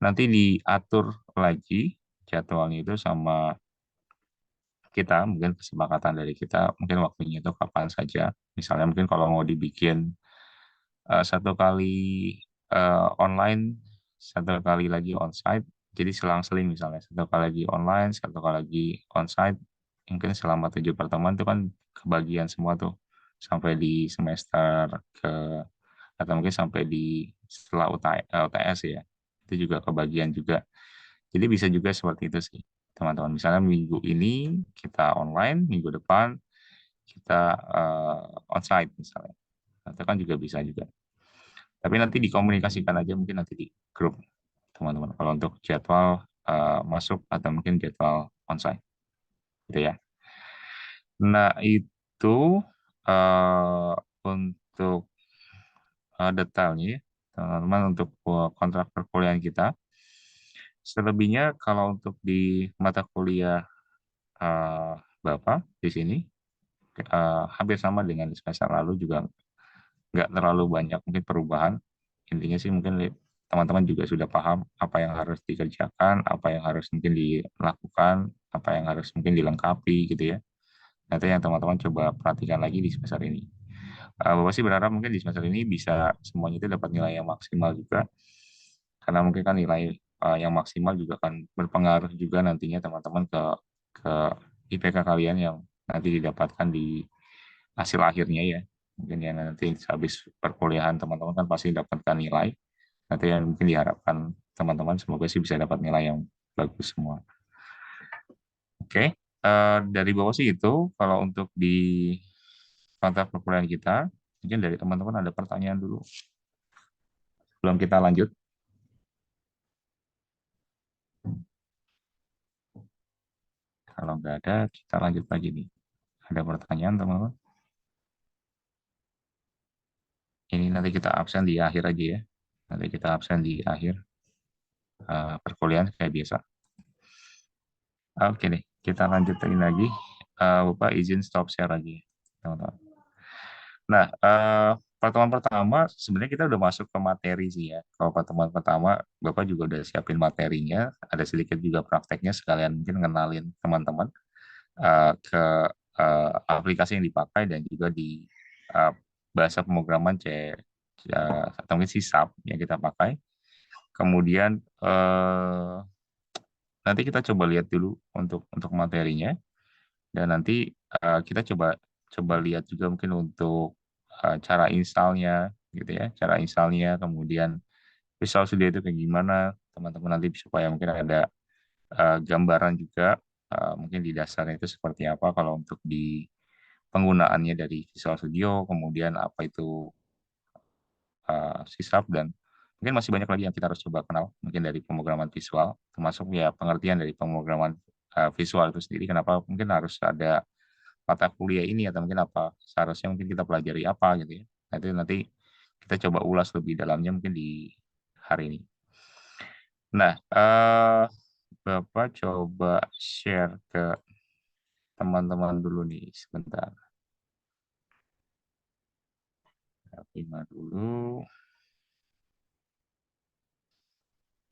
[SPEAKER 1] nanti diatur lagi jadwalnya itu sama kita, mungkin kesepakatan dari kita, mungkin waktunya itu kapan saja. Misalnya mungkin kalau mau dibikin satu kali online, satu kali lagi onsite, jadi selang-seling misalnya, satu kali lagi online, satu kali lagi onsite, mungkin selama 7 pertemuan itu kan kebagian semua tuh, sampai di semester ke, atau mungkin sampai di setelah UTS ya, itu juga kebagian juga. Jadi bisa juga seperti itu sih, teman-teman. Misalnya minggu ini kita online, minggu depan kita onsite misalnya. Itu kan juga bisa juga. Tapi nanti dikomunikasikan aja mungkin nanti di grup teman-teman. Kalau untuk jadwal masuk atau mungkin jadwal onsite, gitu ya. Nah itu eh, untuk detailnya ya, teman-teman untuk kontrak perkuliahan kita. Selebihnya kalau untuk di mata kuliah eh, Bapak di sini hampir sama dengan semester lalu juga nggak terlalu banyak mungkin perubahan. Intinya sih mungkin teman-teman juga sudah paham apa yang harus dikerjakan, apa yang harus mungkin dilakukan, apa yang harus mungkin dilengkapi gitu ya. Nanti yang teman-teman coba perhatikan lagi di semester ini. Bapak sih berharap mungkin di semester ini bisa semuanya itu dapat nilai yang maksimal juga, karena mungkin kan nilai yang maksimal juga akan berpengaruh juga nantinya teman-teman ke IPK kalian yang nanti didapatkan di hasil akhirnya ya. Mungkin yang nanti habis perkuliahan teman-teman kan pasti dapatkan nilai. Nanti yang mungkin diharapkan teman-teman semoga sih bisa dapat nilai yang bagus semua. Oke, dari bawah sih itu kalau untuk di kontrak perkuliahan kita, mungkin dari teman-teman ada pertanyaan dulu sebelum kita lanjut. Kalau nggak ada, kita lanjut lagi nih. Ada pertanyaan teman-teman? Ini nanti kita absen di akhir aja ya. Nanti kita absen di akhir perkuliahan kayak biasa. Oke deh, kita lanjutin lagi. Bapak izin stop share lagi, teman-teman. Nah, pertemuan pertama sebenarnya kita udah masuk ke materi sih ya. Kalau pertemuan pertama, Bapak juga udah siapin materinya, ada sedikit juga prakteknya sekalian mungkin ngenalin teman-teman ke aplikasi yang dipakai dan juga di eh, bahasa pemrograman atau mungkin C# yang kita pakai. Kemudian nanti kita coba lihat dulu untuk materinya dan nanti kita coba coba lihat juga mungkin untuk cara installnya gitu ya, cara installnya, kemudian Visual Studio itu kayak gimana, teman-teman nanti supaya mungkin ada gambaran juga mungkin di dasarnya itu seperti apa kalau untuk di penggunaannya dari Visual Studio, kemudian apa itu sisap, dan mungkin masih banyak lagi yang kita harus coba kenal mungkin dari pemrograman visual, termasuk ya pengertian dari pemrograman visual itu sendiri, kenapa mungkin harus ada mata kuliah ini atau mungkin apa seharusnya mungkin kita pelajari apa gitu ya. Nah, itu nanti kita coba ulas lebih dalamnya mungkin di hari ini. Nah, Bapak coba share ke teman-teman dulu nih sebentar. Terima dulu.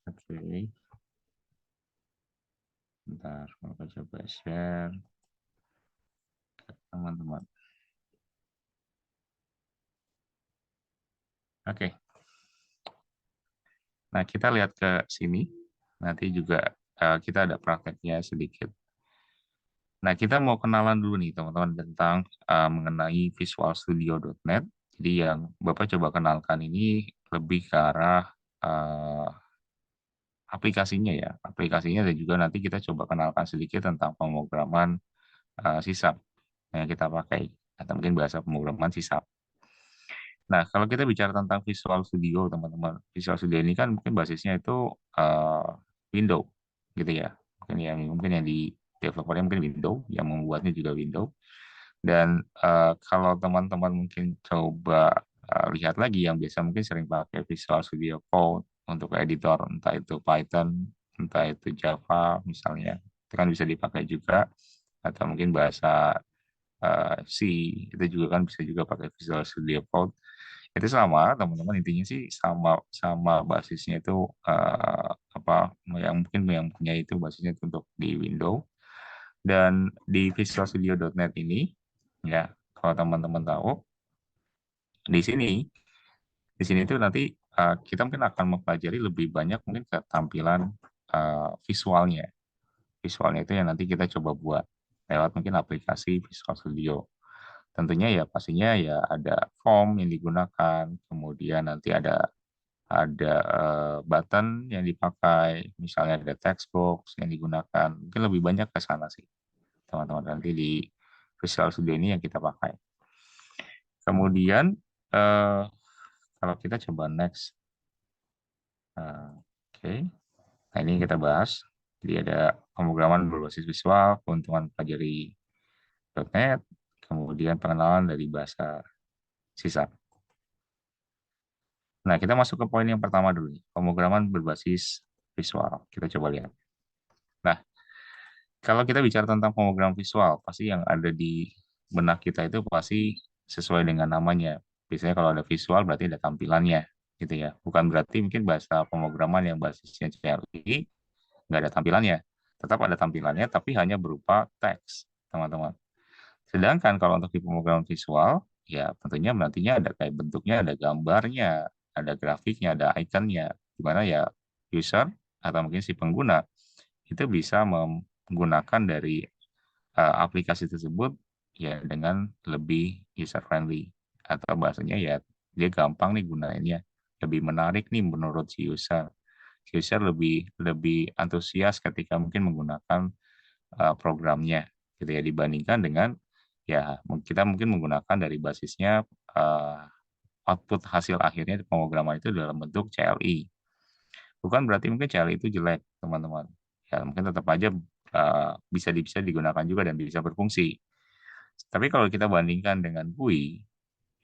[SPEAKER 1] Oke, bentar. Bapak coba share teman-teman. Oke, nah kita lihat ke sini. Nanti juga kita ada prakteknya sedikit. Nah, kita mau kenalan dulu nih teman-teman tentang mengenai visualstudio.net. Jadi yang Bapak coba kenalkan ini lebih ke arah eh, aplikasinya ya, aplikasinya dan juga nanti kita coba kenalkan sedikit tentang pemrograman sisap yang kita pakai atau mungkin bahasa pemrograman sisap. Nah, kalau kita bicara tentang Visual Studio, teman-teman, Visual Studio ini kan mungkin basisnya itu eh, Windows, gitu ya. Mungkin yang di developernya mungkin Windows, yang membuatnya juga Windows. Dan kalau teman-teman mungkin coba lihat lagi yang biasa mungkin sering pakai Visual Studio Code untuk editor, entah itu Python, entah itu Java misalnya, itu kan bisa dipakai juga, atau mungkin bahasa C, itu juga kan bisa juga pakai Visual Studio Code. Itu sama, teman-teman, intinya sih sama sama basisnya itu apa yang mungkin yang punya itu basisnya itu untuk di Windows. Dan di visualstudio.net ini, ya, kalau teman-teman tahu, di sini di sini tuh nanti kita mungkin akan mempelajari lebih banyak mungkin ketampilan visualnya. Visualnya itu yang nanti kita coba buat lewat mungkin aplikasi Visual Studio. Tentunya ya pastinya ya ada form yang digunakan, kemudian nanti ada button yang dipakai, misalnya ada text box yang digunakan. Mungkin lebih banyak ke sana sih, teman-teman, nanti di Visual Studio ini yang kita pakai. Kemudian eh, kalau kita coba next, oke. Nah, ini kita bahas. Jadi ada pemrograman berbasis visual, keuntungan pelajari .NET, kemudian pengenalan dari bahasa C#. Nah, kita masuk ke poin yang pertama dulu nih, pemrograman berbasis visual. Kita coba lihat. Nah, kalau kita bicara tentang pemrograman visual, pasti yang ada di benak kita itu pasti sesuai dengan namanya. Biasanya kalau ada visual berarti ada tampilannya, gitu ya. Bukan berarti mungkin bahasa pemrograman yang basisnya CLI nggak ada tampilannya. Tetap ada tampilannya, tapi hanya berupa teks, teman-teman. Sedangkan kalau untuk di pemrograman visual, ya tentunya nantinya ada kayak bentuknya, ada gambarnya, ada grafiknya, ada ikonnya, di mana ya user atau mungkin si pengguna itu bisa menggunakan dari aplikasi tersebut ya dengan lebih user friendly, atau bahasanya ya dia gampang nih gunainnya, lebih menarik nih menurut si user. Si user lebih lebih antusias ketika mungkin menggunakan programnya gitu ya, dibandingkan dengan ya kita mungkin menggunakan dari basisnya uh, output hasil akhirnya pemrograman itu dalam bentuk CLI. Bukan berarti mungkin CLI itu jelek, teman-teman. Ya mungkin tetap aja bisa digunakan juga dan bisa berfungsi. Tapi kalau kita bandingkan dengan GUI,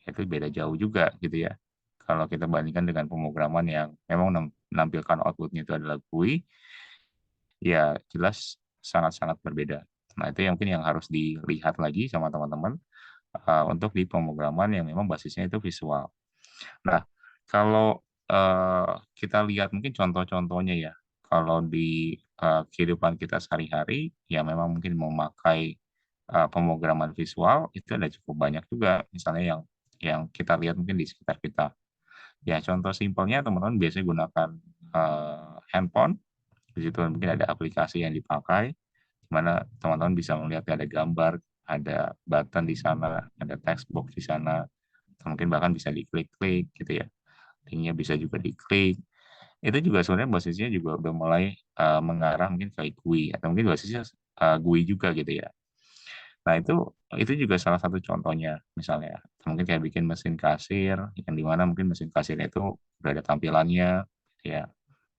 [SPEAKER 1] itu beda jauh juga gitu ya. Kalau kita bandingkan dengan pemrograman yang memang menampilkan outputnya itu adalah GUI, ya jelas sangat-sangat berbeda. Nah, itu yang mungkin yang harus dilihat lagi sama teman-teman untuk di pemrograman yang memang basisnya itu visual. Nah, kalau kita lihat mungkin contoh-contohnya ya, kalau di kehidupan kita sehari-hari, ya memang mungkin memakai pemrograman visual itu ada cukup banyak juga, misalnya yang kita lihat mungkin di sekitar kita. Ya, contoh simpelnya teman-teman biasanya gunakan handphone, di situ mungkin ada aplikasi yang dipakai, di mana teman-teman bisa melihat ada gambar, ada button di sana, ada text box di sana, atau mungkin bahkan bisa diklik-klik gitu ya. Linknya bisa juga diklik. Itu juga sebenarnya basisnya juga udah mulai mengarah mungkin ke GUI, atau mungkin basisnya GUI juga gitu ya. Nah, itu juga salah satu contohnya misalnya. Mungkin kayak bikin mesin kasir, yang dimana mungkin mesin kasirnya itu udah ada tampilannya, ya.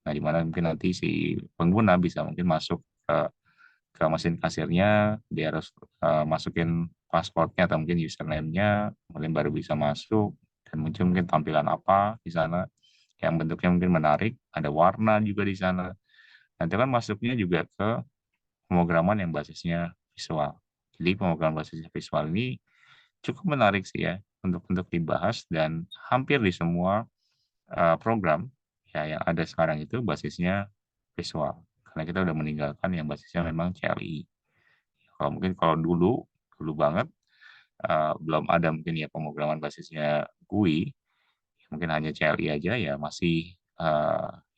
[SPEAKER 1] Nah, dimana mungkin nanti si pengguna bisa mungkin masuk ke mesin kasirnya, dia harus masukin passwordnya atau mungkin username-nya, kemudian baru bisa masuk, dan muncul mungkin tampilan apa di sana yang bentuknya mungkin menarik, ada warna juga di sana. Nanti kan masuknya juga ke pemrograman yang basisnya visual. Jadi pemrograman basis visual ini cukup menarik sih ya untuk dibahas, dan hampir di semua program ya yang ada sekarang itu basisnya visual. Karena kita udah meninggalkan yang basisnya memang CLI. Kalau dulu dulu banget belum ada mungkin ya pemrograman basisnya GUI, mungkin hanya CLI aja ya masih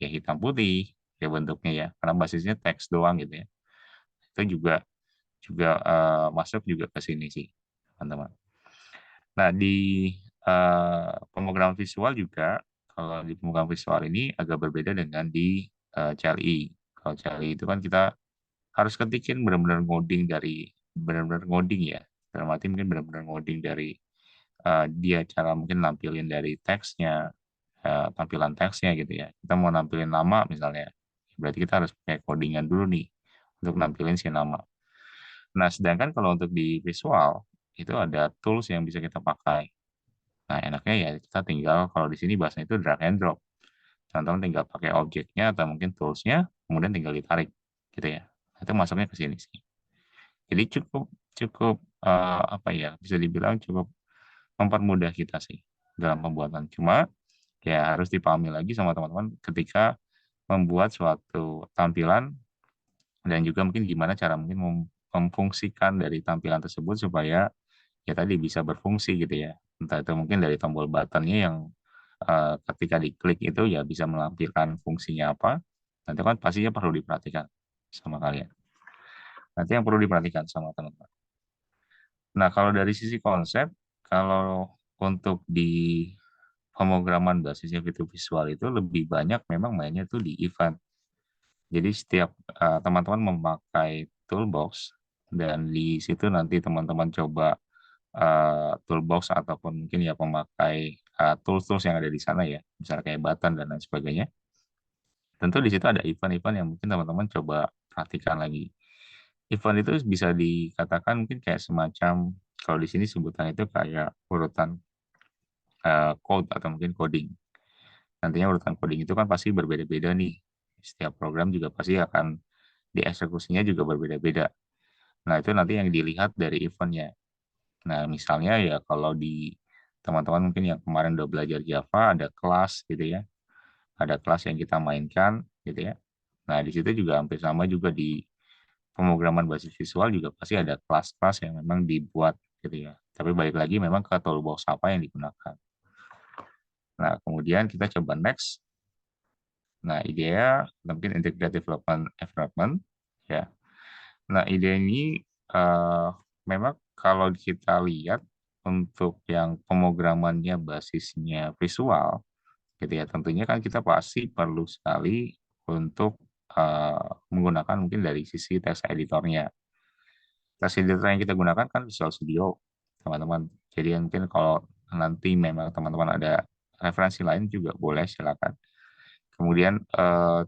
[SPEAKER 1] ya hitam putih ya bentuknya ya, karena basisnya teks doang gitu ya. Itu juga juga masuk juga ke sini sih, teman-teman. Nah, di pemrograman visual juga, kalau di pemrograman visual ini agak berbeda dengan di CLI. Kalau CLI itu kan kita harus ketikin benar-benar ngoding dari benar-benar ngoding ya. Dalam arti mungkin benar-benar ngoding dari dia cara mungkin nampilin dari teksnya, tampilan teksnya gitu ya. Kita mau nampilin nama misalnya, berarti kita harus pakai codingan dulu nih untuk nampilin si nama. Nah, sedangkan kalau untuk di visual, itu ada tools yang bisa kita pakai. Nah, enaknya ya kita tinggal, kalau di sini bahasanya itu drag and drop. Teman-teman tinggal pakai objeknya atau mungkin toolsnya, kemudian tinggal ditarik, gitu ya. Itu masuknya ke sini sih. Jadi cukup cukup apa ya, bisa dibilang cukup mempermudah kita sih dalam pembuatan. Cuma ya harus dipahami lagi sama teman-teman ketika membuat suatu tampilan dan juga mungkin gimana cara mungkin memfungsikan dari tampilan tersebut supaya ya tadi bisa berfungsi gitu ya. Entah itu mungkin dari tombol buttonnya yang ketika diklik itu ya bisa melampirkan fungsinya apa. Nanti kan pastinya perlu diperhatikan sama kalian. Nanti yang perlu diperhatikan sama teman-teman. Nah, kalau dari sisi konsep, kalau untuk di pemrograman basisnya fitur visual itu lebih banyak memang mainnya tuh di event. Jadi setiap teman-teman memakai toolbox dan di situ nanti teman-teman coba toolbox ataupun mungkin ya pemakai tools-tools yang ada di sana ya, misalnya kayak button dan lain sebagainya. Tentu di situ ada event-event yang mungkin teman-teman coba perhatikan lagi. Event itu bisa dikatakan mungkin kayak semacam kalau di sini sebutan itu kayak urutan code atau mungkin coding. Nantinya urutan coding itu kan pasti berbeda-beda nih. Setiap program juga pasti akan dieksekusinya juga berbeda-beda. Nah, itu nanti yang dilihat dari eventnya. Nah, misalnya ya kalau di teman-teman mungkin yang kemarin udah belajar Java, ada kelas gitu ya. Ada kelas yang kita mainkan gitu ya. Nah, di situ juga hampir sama juga di pemrograman basis visual juga pasti ada kelas-kelas yang memang dibuat gitu ya. Tapi balik lagi memang ke toolbox apa yang digunakan. Nah, kemudian kita coba next. Nah, IDEA mungkin Integrated Development Environment ya. Nah, ide ini eh, memang kalau kita lihat untuk yang pemrogramannya basisnya visual, gitu ya, tentunya kan kita pasti perlu sekali untuk menggunakan mungkin dari sisi text editornya. Text editor yang kita gunakan kan Visual Studio, teman-teman. Jadi mungkin kalau nanti memang teman-teman ada referensi lain juga boleh silakan. Kemudian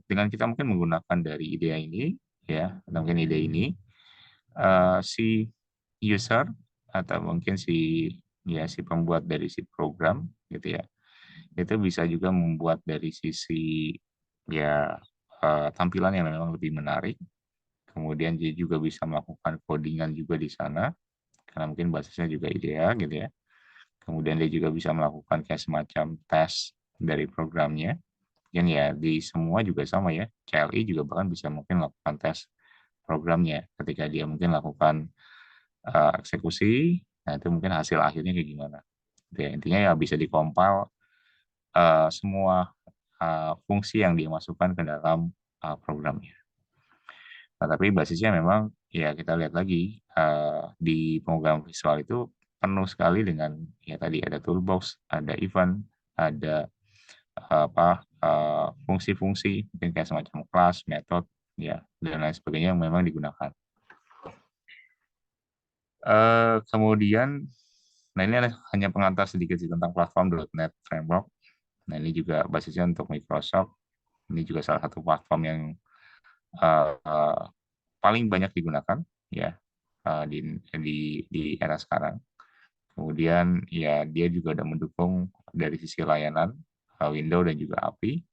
[SPEAKER 1] dengan kita mungkin menggunakan dari ide ini, ya, atau mungkin ide ini, si user atau mungkin si ya si pembuat dari si program gitu ya itu bisa juga membuat dari sisi ya tampilan yang memang lebih menarik, kemudian dia juga bisa melakukan codingan juga di sana karena mungkin basisnya juga IDEA gitu ya, kemudian dia juga bisa melakukan kayak semacam tes dari programnya. Dan ya di semua juga sama ya, CLI juga bahkan bisa mungkin melakukan tes programnya ketika dia mungkin lakukan eksekusi, nah itu mungkin hasil akhirnya kayak gimana. Ya, intinya ya bisa dikompil semua fungsi yang dimasukkan ke dalam programnya. Nah, tapi basisnya memang ya kita lihat lagi di pemrograman visual itu penuh sekali dengan ya tadi ada toolbox, ada event, ada apa fungsi-fungsi mungkin kayak semacam kelas, metode, ya dan lain sebagainya yang memang digunakan. Kemudian, nah ini hanya pengantar sedikit sih tentang platform .NET Framework. Nah ini juga basisnya untuk Microsoft. Ini juga salah satu platform yang uh, paling banyak digunakan ya di era sekarang. Kemudian ya dia juga ada mendukung dari sisi layanan Windows dan juga API.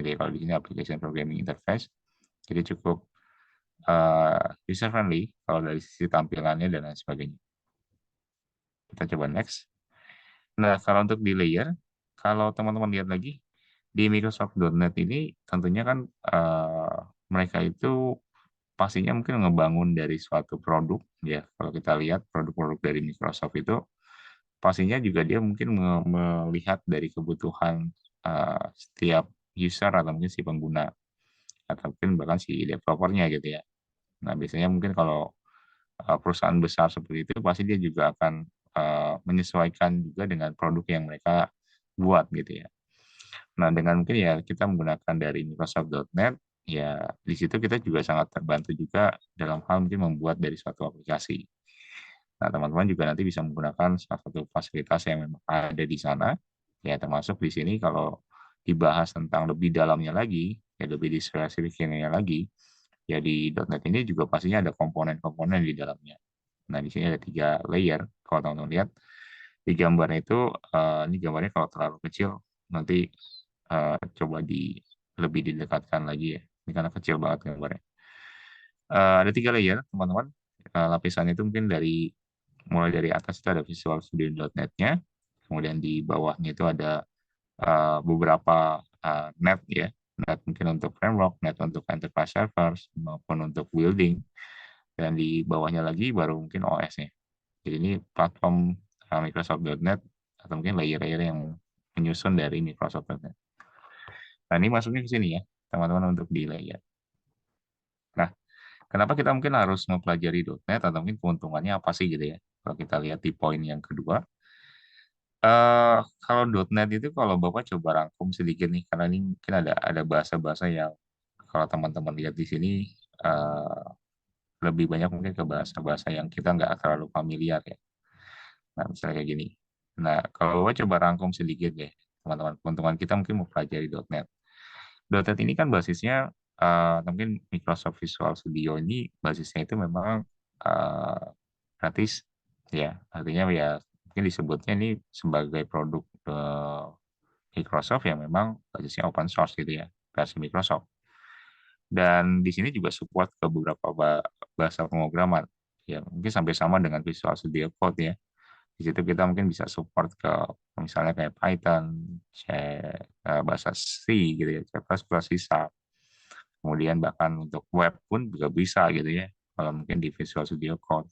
[SPEAKER 1] Jadi kalau di sini Application Programming Interface, jadi cukup user friendly kalau dari sisi tampilannya dan lain sebagainya. Kita coba next. Nah, kalau untuk di layer, kalau teman-teman lihat lagi di Microsoft.NET ini tentunya kan mereka itu pastinya mungkin ngebangun dari suatu produk ya. Kalau kita lihat produk-produk dari Microsoft itu pastinya juga dia mungkin melihat dari kebutuhan setiap user atau mungkin si pengguna atau mungkin bahkan si developernya gitu ya. Nah, biasanya mungkin kalau perusahaan besar seperti itu pasti dia juga akan menyesuaikan juga dengan produk yang mereka buat gitu ya. Nah, dengan mungkin ya kita menggunakan dari Microsoft.NET, ya di situ kita juga sangat terbantu juga dalam hal mungkin membuat dari suatu aplikasi. Nah, teman-teman juga nanti bisa menggunakan salah satu fasilitas yang memang ada di sana, ya termasuk di sini kalau dibahas tentang lebih dalamnya lagi, ya lebih dispesifikasinya lagi, ya di .NET ini juga pastinya ada komponen-komponen di dalamnya. Nah, di sini ada 3 layer. Kalau teman-teman lihat di gambarnya itu, ini gambarnya kalau terlalu kecil nanti coba lebih didekatkan lagi ya. Ini karena kecil banget gambarnya. Ada 3 layer, teman-teman. Lapisan itu mungkin mulai dari atas itu ada Visual Studio.net-nya, kemudian di bawahnya itu ada beberapa net ya, net mungkin untuk framework, net untuk enterprise servers, maupun untuk building, dan di bawahnya lagi baru mungkin OS-nya. Jadi ini platform Microsoft.net atau mungkin layer-layer yang menyusun dari Microsoft.net. Nah, ini masuknya ke sini ya, teman-teman, untuk di layer. Nah, kenapa kita mungkin harus mempelajari .NET atau mungkin keuntungannya apa sih gitu ya? Kalau kita lihat di poin yang kedua, kalau .NET itu kalau Bapak coba rangkum sedikit nih, karena ini mungkin ada bahasa-bahasa yang kalau teman-teman lihat di sini eh, lebih banyak mungkin ke bahasa-bahasa yang kita nggak terlalu familiar ya. Nah, misalnya kayak gini. Nah, kalau Bapak coba rangkum sedikit deh, teman-teman, keuntungan kita mungkin mempelajari .NET. .NET ini kan basisnya mungkin Microsoft Visual Studio ini basisnya itu memang eh, gratis ya, artinya ya mungkin disebutnya ini sebagai produk Microsoft yang memang basisnya open source gitu ya, versi Microsoft. Dan di sini juga support ke beberapa bahasa pemrograman ya, mungkin sampai sama dengan Visual Studio Code ya. Di situ kita mungkin bisa support ke misalnya kayak Python, C, bahasa C gitu ya, C++, C Sharp. Kemudian bahkan untuk web pun juga bisa gitu ya, kalau mungkin di Visual Studio Code.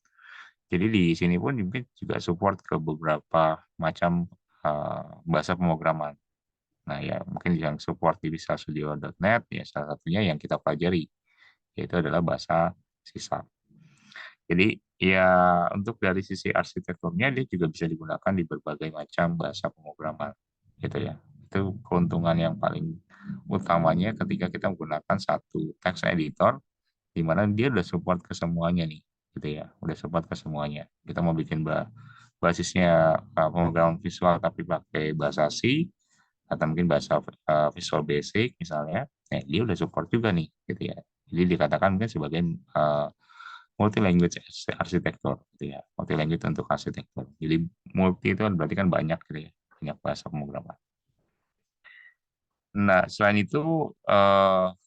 [SPEAKER 1] Jadi di sini pun mungkin juga support ke beberapa macam bahasa pemrograman. Nah ya mungkin yang support di Visual Studio.net ya salah satunya yang kita pelajari, yaitu adalah bahasa C Sharp. Jadi ya untuk dari sisi arsitekturnya dia juga bisa digunakan di berbagai macam bahasa pemrograman gitu ya. Itu keuntungan yang paling utamanya ketika kita menggunakan satu text editor di mana dia udah support ke semuanya nih gitu ya. Udah support ke semuanya. Kita mau bikin basisnya pemrograman visual tapi pakai bahasa C atau mungkin bahasa Visual Basic misalnya, dia udah support juga nih gitu ya. Jadi dikatakan mungkin sebagai uh, multi language arsitektur gitu ya, multi language untuk arsitektur. Jadi multi itu kan berarti kan banyak gitu ya, banyak bahasa pemrograman. Nah selain itu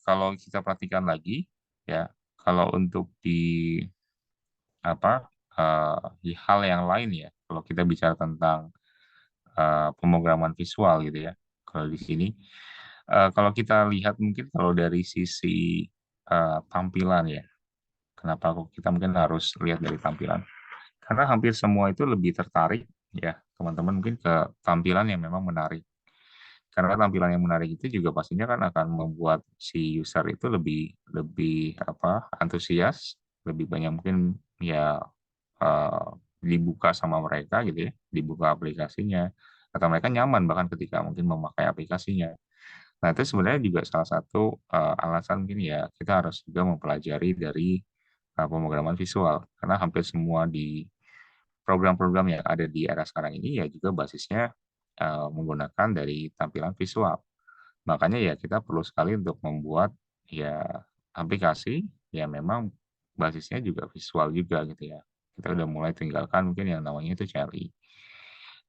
[SPEAKER 1] kalau kita perhatikan lagi ya, kalau untuk apa di hal yang lain ya, kalau kita bicara tentang pemrograman visual gitu ya, kalau di sini kalau kita lihat mungkin kalau dari sisi tampilan ya, kenapa kok kita mungkin harus lihat dari tampilan? Karena hampir semua itu lebih tertarik ya, teman-teman mungkin ke tampilan yang memang menarik. Karena tampilan yang menarik itu juga pastinya kan akan membuat si user itu lebih lebih apa antusias, lebih banyak mungkin ya eh, dibuka sama mereka gitu ya, dibuka aplikasinya atau mereka nyaman bahkan ketika mungkin memakai aplikasinya. Nah, itu sebenarnya juga salah satu alasan mungkin ya kita harus juga mempelajari dari pemrograman visual karena hampir semua di program-program yang ada di era sekarang ini ya juga basisnya menggunakan dari tampilan visual. Makanya ya kita perlu sekali untuk membuat ya aplikasi yang memang basisnya juga visual juga gitu ya. Kita udah mulai tinggalkan mungkin yang namanya itu CLI.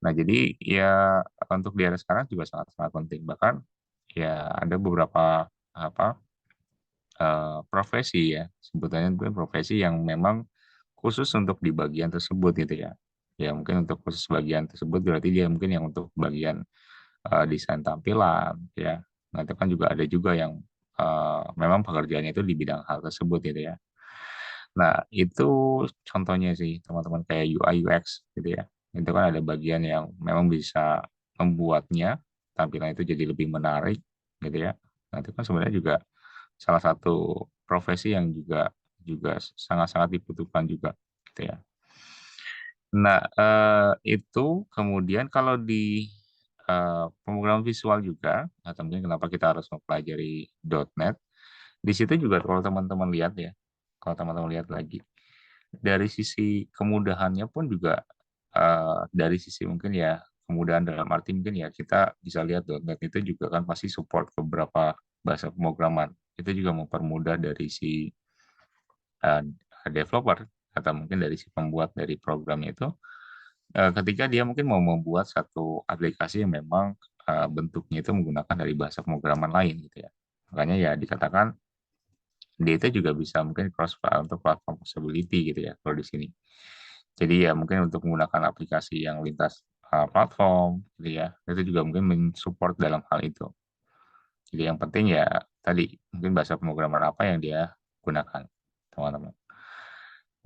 [SPEAKER 1] Nah, jadi ya untuk di era sekarang juga sangat-sangat penting. Bahkan ya ada beberapa apa profesi ya, sebutannya mungkin profesi yang memang khusus untuk di bagian tersebut gitu ya. Ya mungkin untuk khusus bagian tersebut berarti dia mungkin yang untuk bagian desain tampilan ya. Nah, itu kan juga ada juga yang memang pekerjaannya itu di bidang hal tersebut gitu ya. Nah, itu contohnya sih teman-teman kayak UI UX gitu ya. Itu kan ada bagian yang memang bisa membuatnya tampilan itu jadi lebih menarik gitu ya. Nah, itu kan sebenarnya juga salah satu profesi yang juga juga sangat-sangat dibutuhkan juga gitu ya. Nah, itu kemudian kalau di pemrograman visual juga, atau mungkin kenapa kita harus mempelajari .NET, di situ juga kalau teman-teman lihat ya, kalau teman-teman lihat lagi, dari sisi kemudahannya pun juga dari sisi mungkin ya kemudahan dalam arti mungkin ya kita bisa lihat .NET itu juga kan pasti support ke beberapa bahasa pemrograman. Itu juga mempermudah dari si uh, developer atau mungkin dari si pembuat dari program itu ketika dia mungkin mau membuat satu aplikasi yang memang bentuknya itu menggunakan dari bahasa pemrograman lain gitu ya. Makanya ya dikatakan dia itu juga bisa mungkin untuk platform usability gitu ya kalau di sini. Jadi ya mungkin untuk menggunakan aplikasi yang lintas platform gitu ya, itu juga mungkin mensupport dalam hal itu. Jadi yang penting ya tadi mungkin bahasa pemrograman apa yang dia gunakan, teman-teman.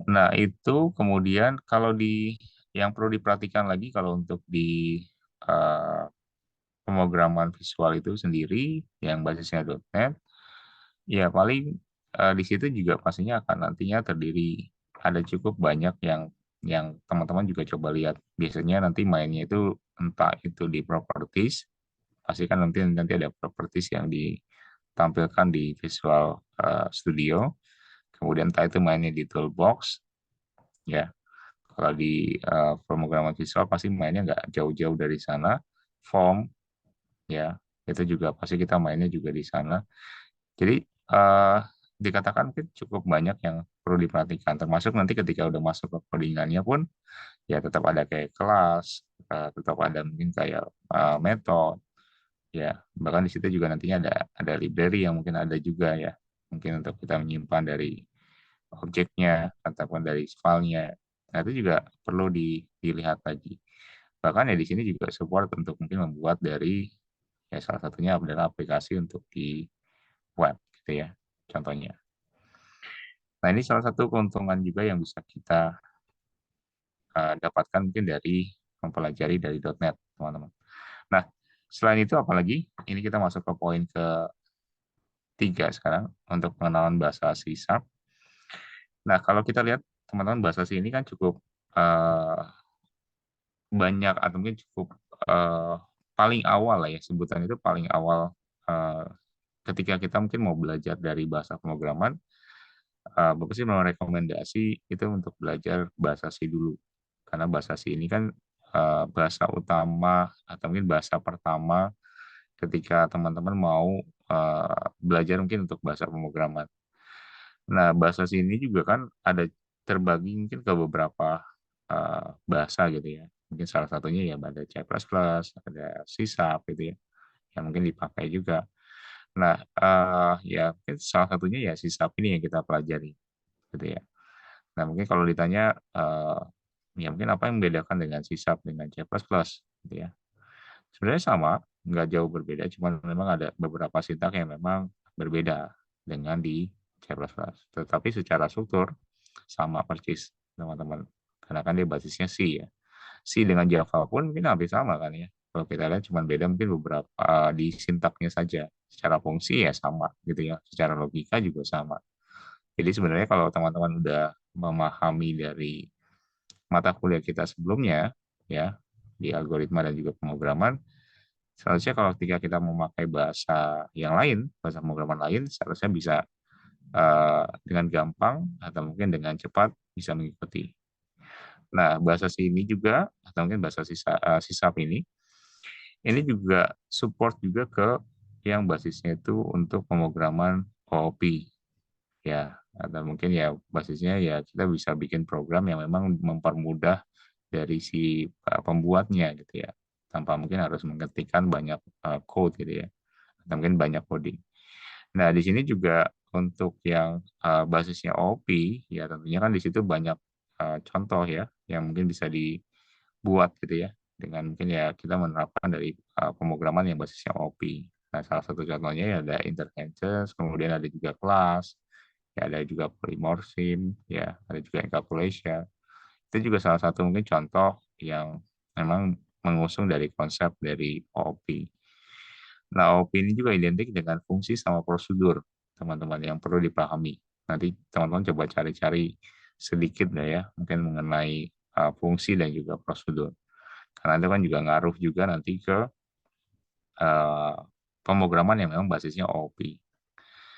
[SPEAKER 1] Nah, itu kemudian kalau di yang perlu diperhatikan lagi kalau untuk di eh, pemrograman visual itu sendiri yang basisnya .NET, ya paling di situ juga pastinya akan nantinya terdiri ada cukup banyak yang teman-teman juga coba lihat. Biasanya nanti mainnya itu entah itu di properties, pasti kan nanti nanti ada properties yang ditampilkan di Visual Studio. Kemudian entah itu mainnya di toolbox, ya. Kalau di pemrograman visual pasti mainnya nggak jauh-jauh dari sana. Form, ya, itu juga pasti kita mainnya juga di sana. Jadi dikatakan mungkin cukup banyak yang perlu diperhatikan. Termasuk nanti ketika udah masuk ke codingannya pun, ya tetap ada kayak kelas, tetap ada mungkin kayak metode, ya. Bahkan di situ juga nantinya ada library yang mungkin ada juga ya. Mungkin untuk kita menyimpan dari objeknya ataupun dari filenya. Nah, itu juga perlu dilihat lagi. Bahkan ya di sini juga support untuk mungkin membuat dari ya salah satunya adalah aplikasi untuk di web gitu ya, contohnya. Nah, ini salah satu keuntungan juga yang bisa kita dapatkan mungkin dari mempelajari dari .NET, teman-teman. Nah, selain itu apalagi? Ini kita masuk ke poin ketiga sekarang untuk pengenalan bahasa C#. Nah, kalau kita lihat teman-teman bahasa C ini kan cukup eh, banyak atau mungkin cukup eh, paling awal lah ya sebutan itu paling awal eh, ketika kita mungkin mau belajar dari bahasa pemrograman, Bapak sih merekomendasi itu untuk belajar bahasa C dulu. Karena bahasa C ini kan bahasa utama atau mungkin bahasa pertama ketika teman-teman mau belajar mungkin untuk bahasa pemrograman. Nah, bahasa C ini juga kan ada terbagi mungkin ke beberapa bahasa gitu ya. Mungkin salah satunya ya ada C++, ada C# gitu ya, yang mungkin dipakai juga. Nah, ya mungkin salah satunya ya C# ini yang kita pelajari gitu ya. Nah, mungkin kalau ditanya ya mungkin apa yang membedakan dengan C# dengan C++ gitu ya. Sebenarnya sama, nggak jauh berbeda, cuma memang ada beberapa sintak yang memang berbeda dengan di C++. Tetapi secara struktur sama persis, teman-teman. Karena kan dia basisnya C ya. C dengan Java pun mungkin hampir sama kan ya. Kalau kita lihat cuma beda mungkin beberapa di sintaknya saja. Secara fungsi ya sama gitu ya. Secara logika juga sama. Jadi sebenarnya kalau teman-teman udah memahami dari mata kuliah kita sebelumnya, ya, di algoritma dan juga pemrograman, seharusnya kalau ketika kita memakai bahasa yang lain, bahasa pemrograman lain, seharusnya bisa dengan gampang atau mungkin dengan cepat bisa mengikuti. Nah, bahasa C ini juga, atau mungkin bahasa C# ini juga support juga ke yang basisnya itu untuk pemrograman OOP, ya, atau mungkin ya basisnya ya kita bisa bikin program yang memang mempermudah dari si pembuatnya gitu ya, tanpa mungkin harus mengetikkan banyak code gitu ya, atau mungkin banyak coding. Nah, di sini juga untuk yang basisnya OOP, ya tentunya kan di situ banyak contoh ya, yang mungkin bisa dibuat gitu ya, dengan mungkin ya kita menerapkan dari pemrograman yang basisnya OOP. Nah, salah satu contohnya ya ada interfaces, kemudian ada juga kelas, ya ada juga polymorphism, ya ada juga encapsulation. Itu juga salah satu mungkin contoh yang memang mengusung dari konsep dari OOP. Nah, OOP ini juga identik dengan fungsi sama prosedur, teman-teman, yang perlu dipahami. Nanti teman-teman coba cari-cari sedikit lah ya, mungkin mengenai fungsi dan juga prosedur. Karena itu kan juga ngaruh juga nanti ke uh, pemrograman yang memang basisnya OOP.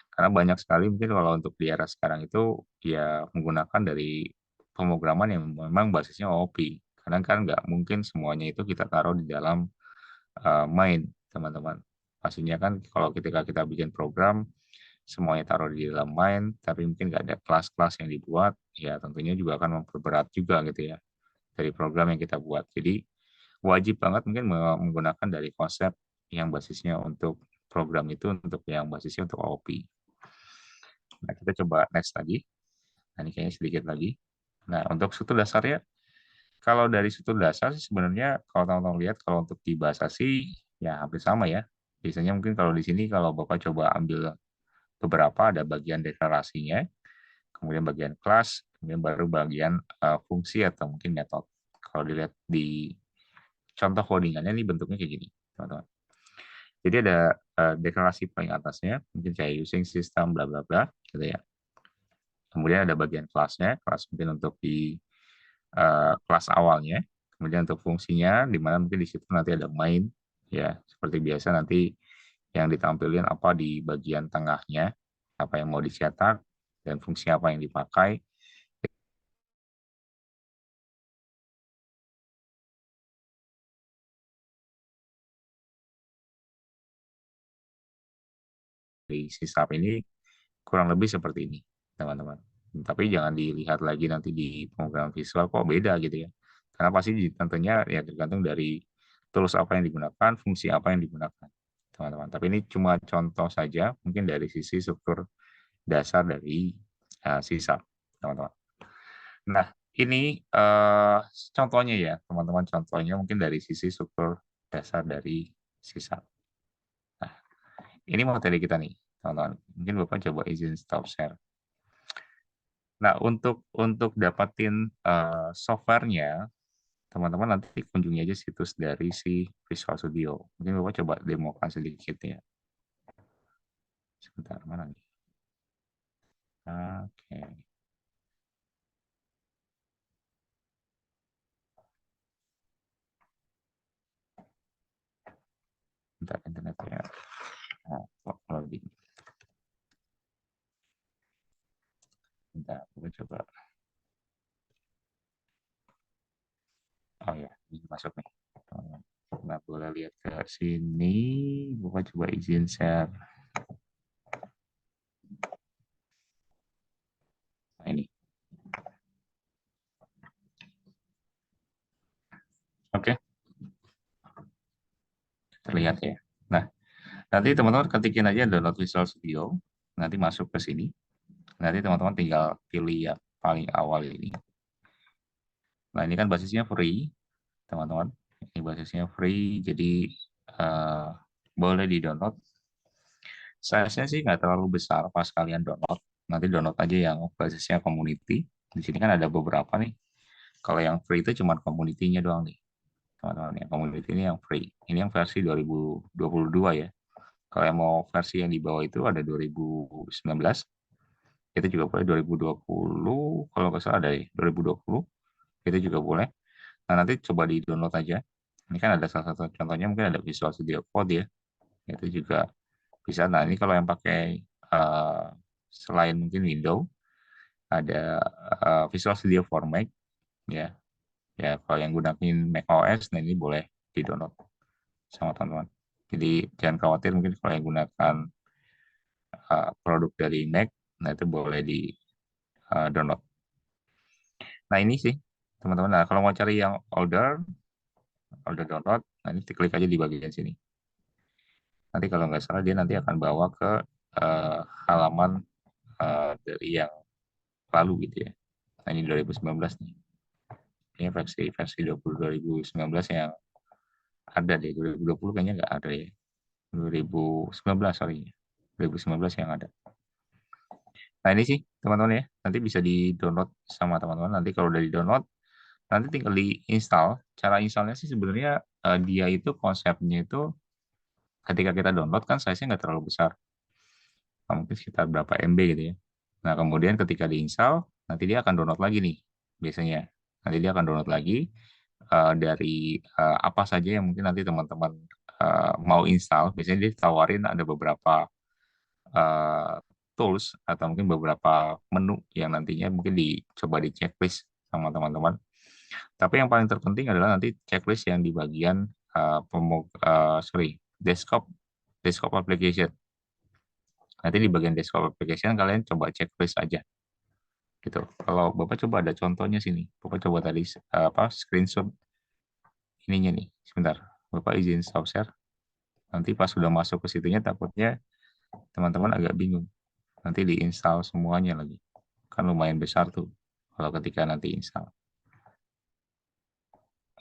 [SPEAKER 1] Karena banyak sekali mungkin kalau untuk di era sekarang itu ya menggunakan dari pemrograman yang memang basisnya OOP. Karena kan nggak mungkin semuanya itu kita taruh di dalam main, teman-teman. Pastinya kan kalau ketika kita bikin program, semuanya taruh di dalam main, tapi mungkin nggak ada kelas-kelas yang dibuat, ya tentunya juga akan memperberat juga gitu ya, dari program yang kita buat. Jadi wajib banget mungkin menggunakan dari konsep OOP. Karena banyak sekali mungkin kalau untuk di era sekarang itu ya menggunakan dari pemrograman yang memang basisnya OOP. Karena kan nggak mungkin semuanya itu kita taruh di dalam main, tapi mungkin nggak ada kelas-kelas yang dibuat, ya tentunya juga akan memperberat juga gitu ya, dari program yang kita buat. Jadi wajib banget mungkin yang basisnya untuk program itu, untuk yang basisnya untuk OOP. Nah, kita coba next lagi. Nah, ini kayaknya sedikit lagi. Nah, untuk struktur dasarnya, kalau dari struktur dasar sih sebenarnya kalau teman-teman lihat, kalau untuk di bahasa sih ya hampir sama ya. Biasanya mungkin kalau di sini kalau Bapak coba ambil beberapa, ada bagian deklarasinya, kemudian bagian kelas, kemudian baru bagian fungsi atau mungkin metode. Kalau dilihat di contoh codingannya ini bentuknya kayak gini, teman-teman. Jadi ada deklarasi paling atasnya, mungkin kayak using system bla bla bla, gitu ya. Kemudian ada bagian kelasnya, kelas mungkin untuk di kelas awalnya, kemudian untuk fungsinya, di mana mungkin di situ nanti ada main, ya seperti biasa nanti yang ditampilkan apa di bagian tengahnya, apa yang mau dicetak, dan fungsi apa yang dipakai. Di sisap ini kurang lebih seperti ini, teman-teman. Tapi jangan dilihat lagi nanti di pemrograman visual kok beda gitu ya. Karena pasti tentunya ya tergantung dari tools apa yang digunakan, fungsi apa yang digunakan, teman-teman. Tapi ini cuma contoh saja, mungkin dari sisi struktur dasar dari sisap, teman-teman. Nah, ini contohnya ya, teman-teman. Contohnya mungkin dari sisi struktur dasar dari sisap. Nah, ini materi kita nih, teman-teman. Mungkin Bapak coba izin stop share. Nah, untuk dapatin softwarenya, teman-teman nanti kunjungi aja situs dari si Visual Studio. Mungkin Bapak coba demokan sedikit ya. Sebentar, mana nih? Oke, bentar internet ya. Nah, loading. Bentar, Bapak coba. Oh ya, ini masuk nih. Teman-teman. Nah, boleh lihat ke sini. Bapak coba izin share. Nah, ini. Oke, terlihat ya. Nah, nanti teman-teman ketikin aja download Visual Studio. Nanti masuk ke sini. Nanti teman-teman tinggal pilih yang paling awal ini. Nah, ini kan basisnya free, teman-teman. Ini basisnya free, jadi boleh di-download. Size-nya sih nggak terlalu besar pas kalian download. Nanti download aja yang basisnya community. Di sini kan ada beberapa nih. Kalau yang free itu cuma community-nya doang nih, teman-teman. Yang community ini yang free. Ini yang versi 2022 ya. Kalau yang mau versi yang di bawah itu ada 2019. Itu juga boleh 2020. Kalau nggak salah ada ya, 2020. Itu juga boleh. Nah, nanti coba di-download aja. Ini kan ada salah satu contohnya, mungkin ada Visual Studio Code ya. Itu juga bisa. Nah, ini kalau yang pakai selain mungkin Windows, ada Visual Studio for Mac ya. Ya, kalau yang gunain Mac OS, nah ini boleh di-download sama teman-teman. Jadi jangan khawatir mungkin kalau yang gunakan produk dari Mac, nah itu boleh di-download. Nah, ini sih teman-teman. Nah, kalau mau cari yang older download, nah ini klik aja di bagian sini. Nanti kalau nggak salah dia nanti akan bawa ke halaman dari yang lalu gitu ya. Nah, ini 2019 nih. Ini versi 2019 yang ada deh. 2020 kayaknya nggak ada ya. 2019 sorry. 2019 yang ada. Nah, ini sih teman-teman ya. Nanti bisa di-download sama teman-teman. Nanti kalau udah di-download, nanti tinggal di-install. Cara installnya sih sebenarnya dia itu konsepnya itu ketika kita download kan size-nya nggak terlalu besar. Mungkin sekitar berapa MB gitu ya. Nah, kemudian ketika diinstal, nanti dia akan download lagi nih, biasanya. Nanti dia akan download lagi dari apa saja yang mungkin nanti teman-teman mau install. Biasanya dia tawarin ada beberapa uh, tools atau mungkin beberapa menu yang nantinya mungkin dicoba di checklist sama teman-teman. Tapi yang paling terpenting adalah nanti checklist yang di bagian desktop application. Nanti di bagian desktop application kalian coba checklist aja gitu. Kalau Bapak coba ada contohnya sini. Bapak coba tadi screenshot ininya nih. Sebentar. Bapak izin stop share. Nanti pas sudah masuk ke situnya takutnya teman-teman agak bingung. Nanti diinstal semuanya lagi. Kan lumayan besar tuh kalau ketika nanti install.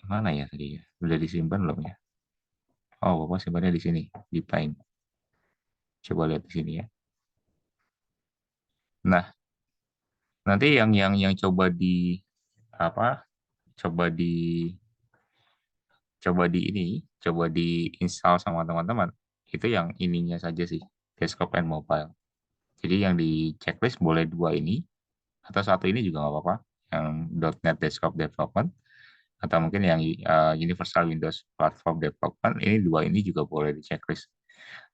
[SPEAKER 1] Mana ya tadi ya? Udah disimpan belum ya? Oh, Bapak simpannya di sini, di Paint. Coba lihat di sini ya. Nah, nanti yang coba di apa? Coba di coba di install sama teman-teman. Itu yang ininya saja sih, desktop and mobile. Jadi yang di checklist boleh dua ini atau satu ini juga nggak apa-apa. Yang .NET Desktop Development atau mungkin yang Universal Windows Platform Development, ini dua ini juga boleh di checklist.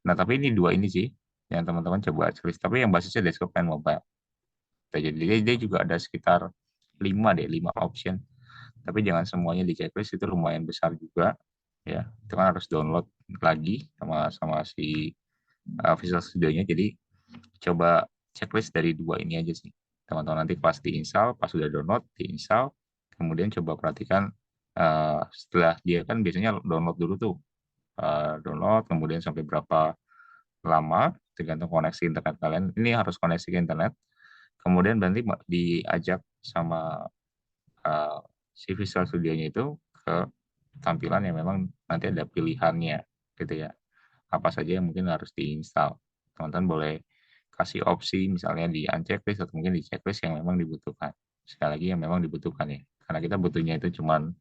[SPEAKER 1] Nah, tapi ini dua ini sih yang teman-teman coba checklist. Tapi yang basisnya desktop and mobile. Nah, jadi dia juga ada sekitar 5 option. Tapi jangan semuanya di checklist, itu lumayan besar juga. Ya, itu kan harus download lagi sama sama si Visual Studio-nya. Jadi coba checklist dari dua ini aja sih. Teman-teman nanti pas diinstal, pas sudah download, diinstal, kemudian coba perhatikan setelah dia kan biasanya download dulu tuh. Download, kemudian sampai berapa lama, tergantung koneksi internet kalian. Ini harus koneksi ke internet. Kemudian nanti diajak sama uh, si Visual Studio-nya itu ke tampilan yang memang nanti ada pilihannya gitu ya. Apa saja yang mungkin harus diinstal. Teman-teman boleh kasih opsi misalnya di unchecklist atau mungkin di checklist yang memang dibutuhkan. Sekali lagi yang memang dibutuhkan ya. Karena kita butuhnya itu cuman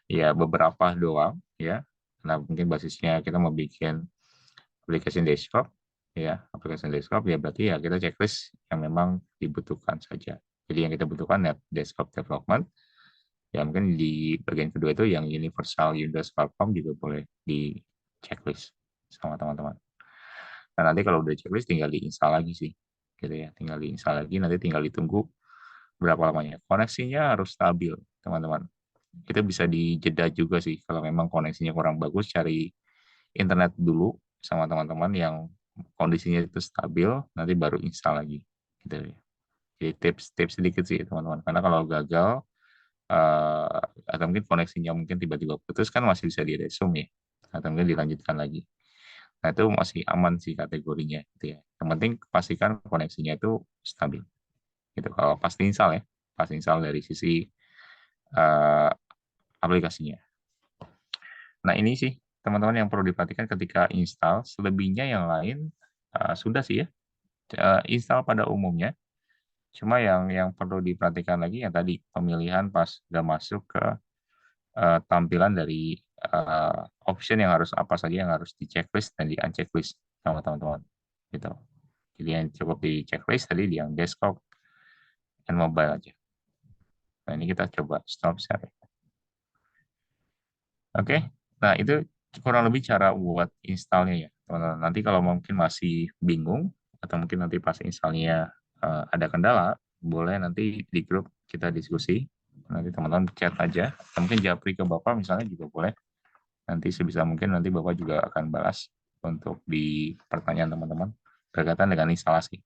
[SPEAKER 1] ya beberapa doang ya. Nah, mungkin basisnya kita mau bikin aplikasi desktop ya, aplikasi desktop ya berarti ya kita checklist yang memang dibutuhkan saja. Jadi yang kita butuhkan net desktop development. Ya mungkin di bagian kedua itu yang universal Windows platform juga boleh di checklist sama teman-teman. Nah, nanti kalau udah checklist tinggal diinstal lagi sih. Gitu ya, tinggal diinstal lagi, nanti tinggal ditunggu berapa lamanya. Koneksinya harus stabil, teman-teman. Kita bisa dijeda juga sih kalau memang koneksinya kurang bagus, cari internet dulu sama teman-teman yang kondisinya itu stabil, nanti baru install lagi. Gitu ya. Jadi tips-tips sedikit sih teman-teman. Karena kalau gagal atau mungkin koneksinya mungkin tiba-tiba putus kan masih bisa di resume ya. Atau mungkin dilanjutkan lagi. Nah, itu masih aman sih kategorinya gitu ya. Yang penting pastikan koneksinya itu stabil. Gitu. Kalau pasti install ya, pasti install dari sisi uh, aplikasinya. Nah, ini sih teman-teman yang perlu diperhatikan ketika install. Selebihnya yang lain sudah sih ya. Install pada umumnya. Cuma yang perlu diperhatikan lagi yang tadi pemilihan pas udah masuk ke tampilan dari option yang harus apa saja yang harus di checklist dan di unchecklist sama teman-teman gitu. Jadi yang cukup di checklist tadi di yang desktop dan mobile aja. Nah, ini kita coba stop share. Oke, nah itu kurang lebih cara buat installnya ya teman-teman. Nanti kalau mungkin masih bingung atau mungkin nanti pas installnya ada kendala, boleh nanti di grup kita diskusi. Nanti teman-teman chat aja, atau mungkin japri ke Bapak misalnya juga boleh. Nanti sebisa mungkin nanti Bapak juga akan balas untuk di pertanyaan teman-teman berkaitan dengan instalasi.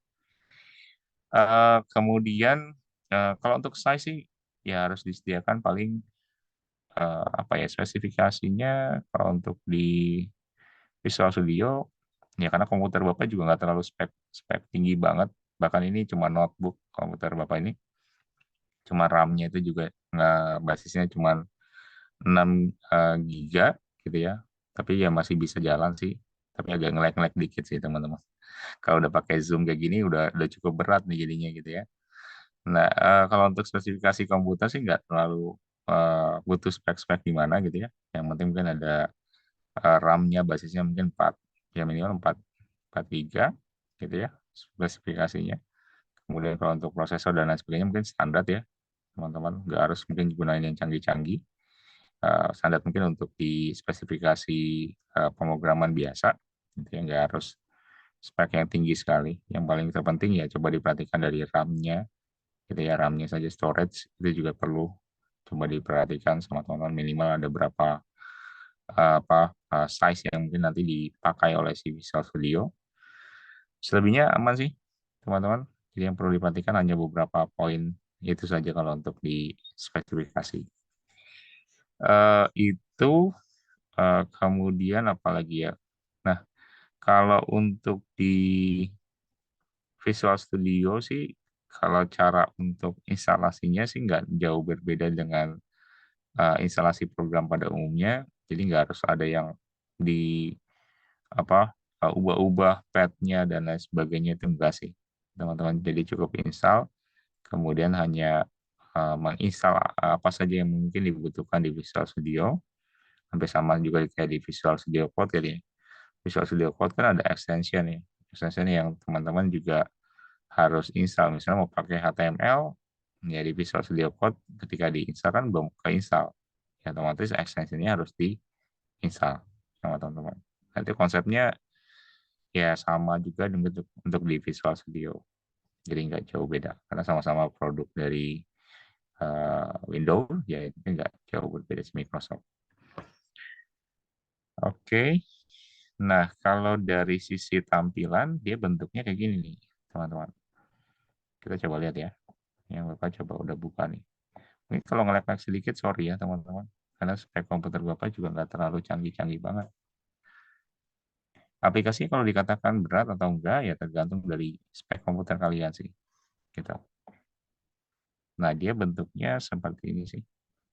[SPEAKER 1] Kemudian kalau untuk size sih ya harus disediakan paling apa ya spesifikasinya kalau untuk di Visual Studio ya karena komputer Bapak juga nggak terlalu spek spek tinggi banget, bahkan ini cuma notebook komputer Bapak ini cuma RAM-nya itu juga nggak basisnya cuma 6 giga gitu ya, tapi ya masih bisa jalan sih, tapi agak ngelek-ngelek dikit sih teman-teman. Kalau udah pakai Zoom kayak gini udah cukup berat nih jadinya gitu ya. Nah, kalau untuk spesifikasi komputer sih nggak terlalu butuh spek-spek gimana gitu ya. Yang penting mungkin ada RAM-nya basisnya mungkin 4, ya minimal 4 giga gitu ya spesifikasinya. Kemudian kalau untuk prosesor dan lain sebagainya mungkin standar ya teman-teman, nggak harus mungkin gunain yang canggih-canggih. Standar mungkin untuk di spesifikasi pemrograman biasa, gitu ya, nggak harus spek yang tinggi sekali. Yang paling terpenting ya coba diperhatikan dari RAM-nya, gitu ya, RAM-nya saja storage itu juga perlu coba diperhatikan sama teman-teman minimal ada berapa size yang mungkin nanti dipakai oleh si Visual Studio. Selebihnya aman sih teman-teman. Jadi yang perlu diperhatikan hanya beberapa poin itu saja kalau untuk di spesifikasi. Itu kemudian apalagi ya. Nah, Kalau untuk di Visual Studio sih, kalau cara untuk instalasinya sih nggak jauh berbeda dengan instalasi program pada umumnya. Jadi nggak harus ada yang di apa ubah-ubah path-nya dan lain sebagainya itu enggak sih, teman-teman. Jadi cukup install, kemudian hanya menginstal apa saja yang mungkin dibutuhkan di Visual Studio. Hampir sama juga kayak di Visual Studio Code jadi Visual Studio Code kan ada extension ya. Extension yang teman-teman juga harus install. Misalnya mau pakai HTML, ya di Visual Studio Code ketika diinstal kan belum keinstall. Ya otomatis extensionnya harus diinstal sama teman-teman. Nanti konsepnya ya sama juga untuk di Visual Studio. Jadi nggak jauh beda karena sama-sama produk dari Windows, ya itu nggak jauh berbeda sama Microsoft. Oke, nah kalau dari sisi tampilan dia bentuknya kayak gini nih, teman-teman. Kita coba lihat ya. Yang Bapak coba udah buka nih. Ini kalau nge-lag sedikit, sorry ya teman-teman. Karena spek komputer Bapak juga nggak terlalu canggih-canggih banget. Aplikasi kalau dikatakan berat atau enggak, ya tergantung dari spek komputer kalian sih. Gitu. Nah, dia bentuknya seperti ini sih,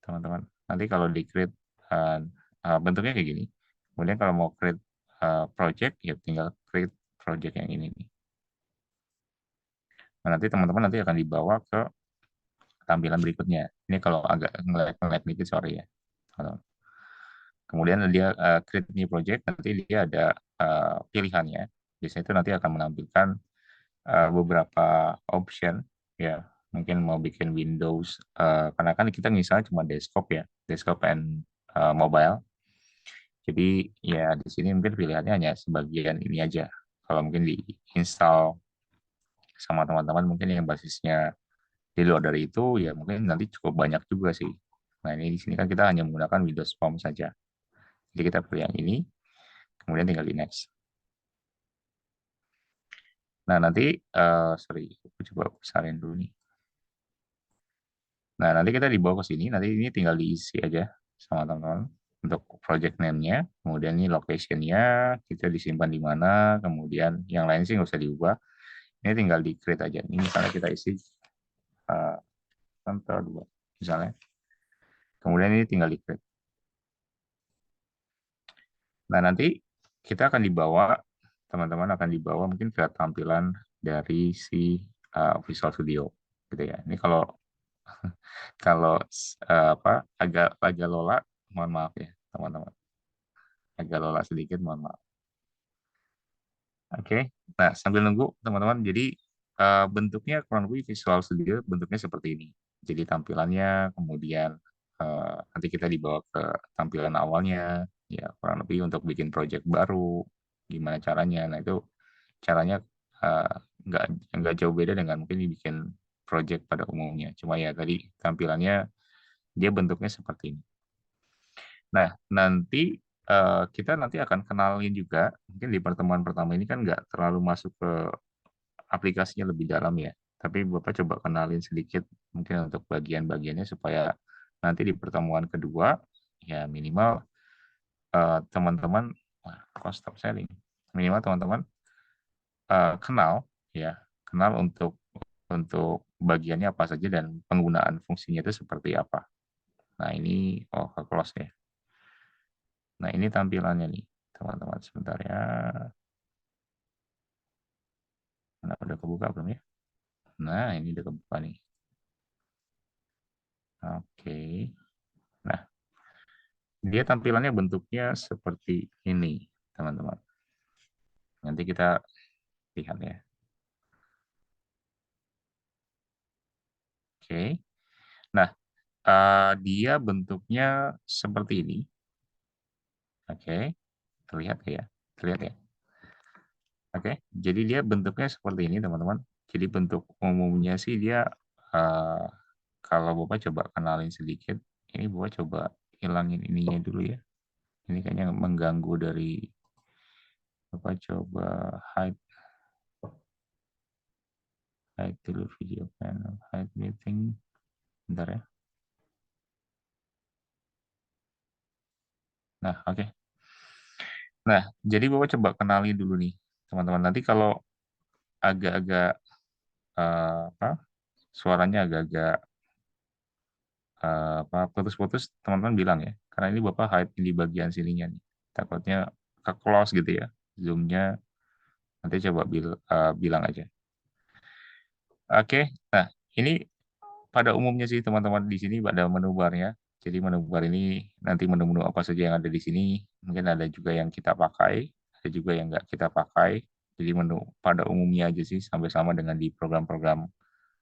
[SPEAKER 1] teman-teman. Nanti kalau di-create, bentuknya kayak gini. Kemudian kalau mau create project, ya tinggal create project yang ini nih. Nah, nanti teman-teman nanti akan dibawa ke tampilan berikutnya. Ini kalau agak nge-lag dikit, sorry ya. Kemudian dia create new project, nanti dia ada pilihannya. Biasanya itu nanti akan menampilkan beberapa option, ya. Mungkin mau bikin Windows, karena kan kita misalnya cuma desktop ya, desktop and mobile. Jadi ya di sini mungkin pilihannya hanya sebagian ini aja. Kalau mungkin di install sama teman-teman mungkin yang basisnya di luar dari itu ya mungkin nanti cukup banyak juga sih. Nah ini di sini kan kita hanya menggunakan Windows Form saja. Jadi kita pilih yang ini, kemudian tinggal di next. Nah nanti, sorry, aku coba besarin dulu nih. Nah nanti kita dibawa ke sini, nanti ini tinggal diisi aja sama teman-teman untuk project name-nya, kemudian ini location-nya, kita disimpan di mana, kemudian yang lain sih nggak usah diubah. Ini tinggal di create aja. Ini misalnya kita isi uh, contoh 2, misalnya. Kemudian ini tinggal di create. Nah, nanti kita akan dibawa, teman-teman akan dibawa mungkin ke tampilan dari si Visual Studio, gitu ya. Ini kalau kalau apa agak agak lola, mohon maaf ya, teman-teman. Agak lola sedikit, mohon maaf. Oke, nah sambil nunggu teman-teman, jadi bentuknya kurang lebih Visual Studio bentuknya seperti ini. Jadi tampilannya, kemudian nanti kita dibawa ke tampilan awalnya, ya kurang lebih untuk bikin project baru, gimana caranya. Nah itu caranya eh, nggak nggak jauh beda dengan mungkin dibikin project pada umumnya. Cuma ya tadi tampilannya dia bentuknya seperti ini. Nah, nanti kita nanti akan kenalin juga, mungkin di pertemuan pertama ini kan nggak terlalu masuk ke aplikasinya lebih dalam ya, tapi Bapak coba kenalin sedikit mungkin untuk bagian-bagiannya supaya nanti di pertemuan kedua, ya minimal teman-teman, wah, kok stop sharing? Minimal teman-teman kenal, ya, kenal untuk bagiannya apa saja dan penggunaan fungsinya itu seperti apa. Nah ini, oh ke close ya. Nah ini tampilannya nih, teman-teman sebentar ya. Nah, udah kebuka belum ya? Nah, ini udah kebuka nih. Oke. Nah, dia tampilannya bentuknya seperti ini, teman-teman. Nanti kita lihat ya. Oke. Nah, dia bentuknya seperti ini. Oke. Terlihat ya? Terlihat ya? Oke. Jadi dia bentuknya seperti ini, teman-teman. Jadi bentuk umumnya sih dia, eh, kalau Bapak coba kenalin sedikit, ini Bapak coba hilangin ininya dulu ya. Ini kayaknya mengganggu dari Bapak coba hide hide dulu video panel, hide meeting. Bentar ya. Nah, oke. Nah, jadi Bapak coba kenali dulu nih, teman-teman. Nanti kalau agak-agak apa suaranya agak-agak apa putus-putus, teman-teman bilang ya. Karena ini Bapak hide di bagian sininya nih. Takutnya ke close gitu ya. Zoom-nya nanti coba bilang aja. Oke. Nah, ini pada umumnya sih teman-teman di sini ada menu barnya. Jadi menu bar ini nanti menu-menu apa saja yang ada di sini. Mungkin ada juga yang kita pakai, ada juga yang nggak kita pakai. Jadi menu pada umumnya aja sih sampai sama dengan di program-program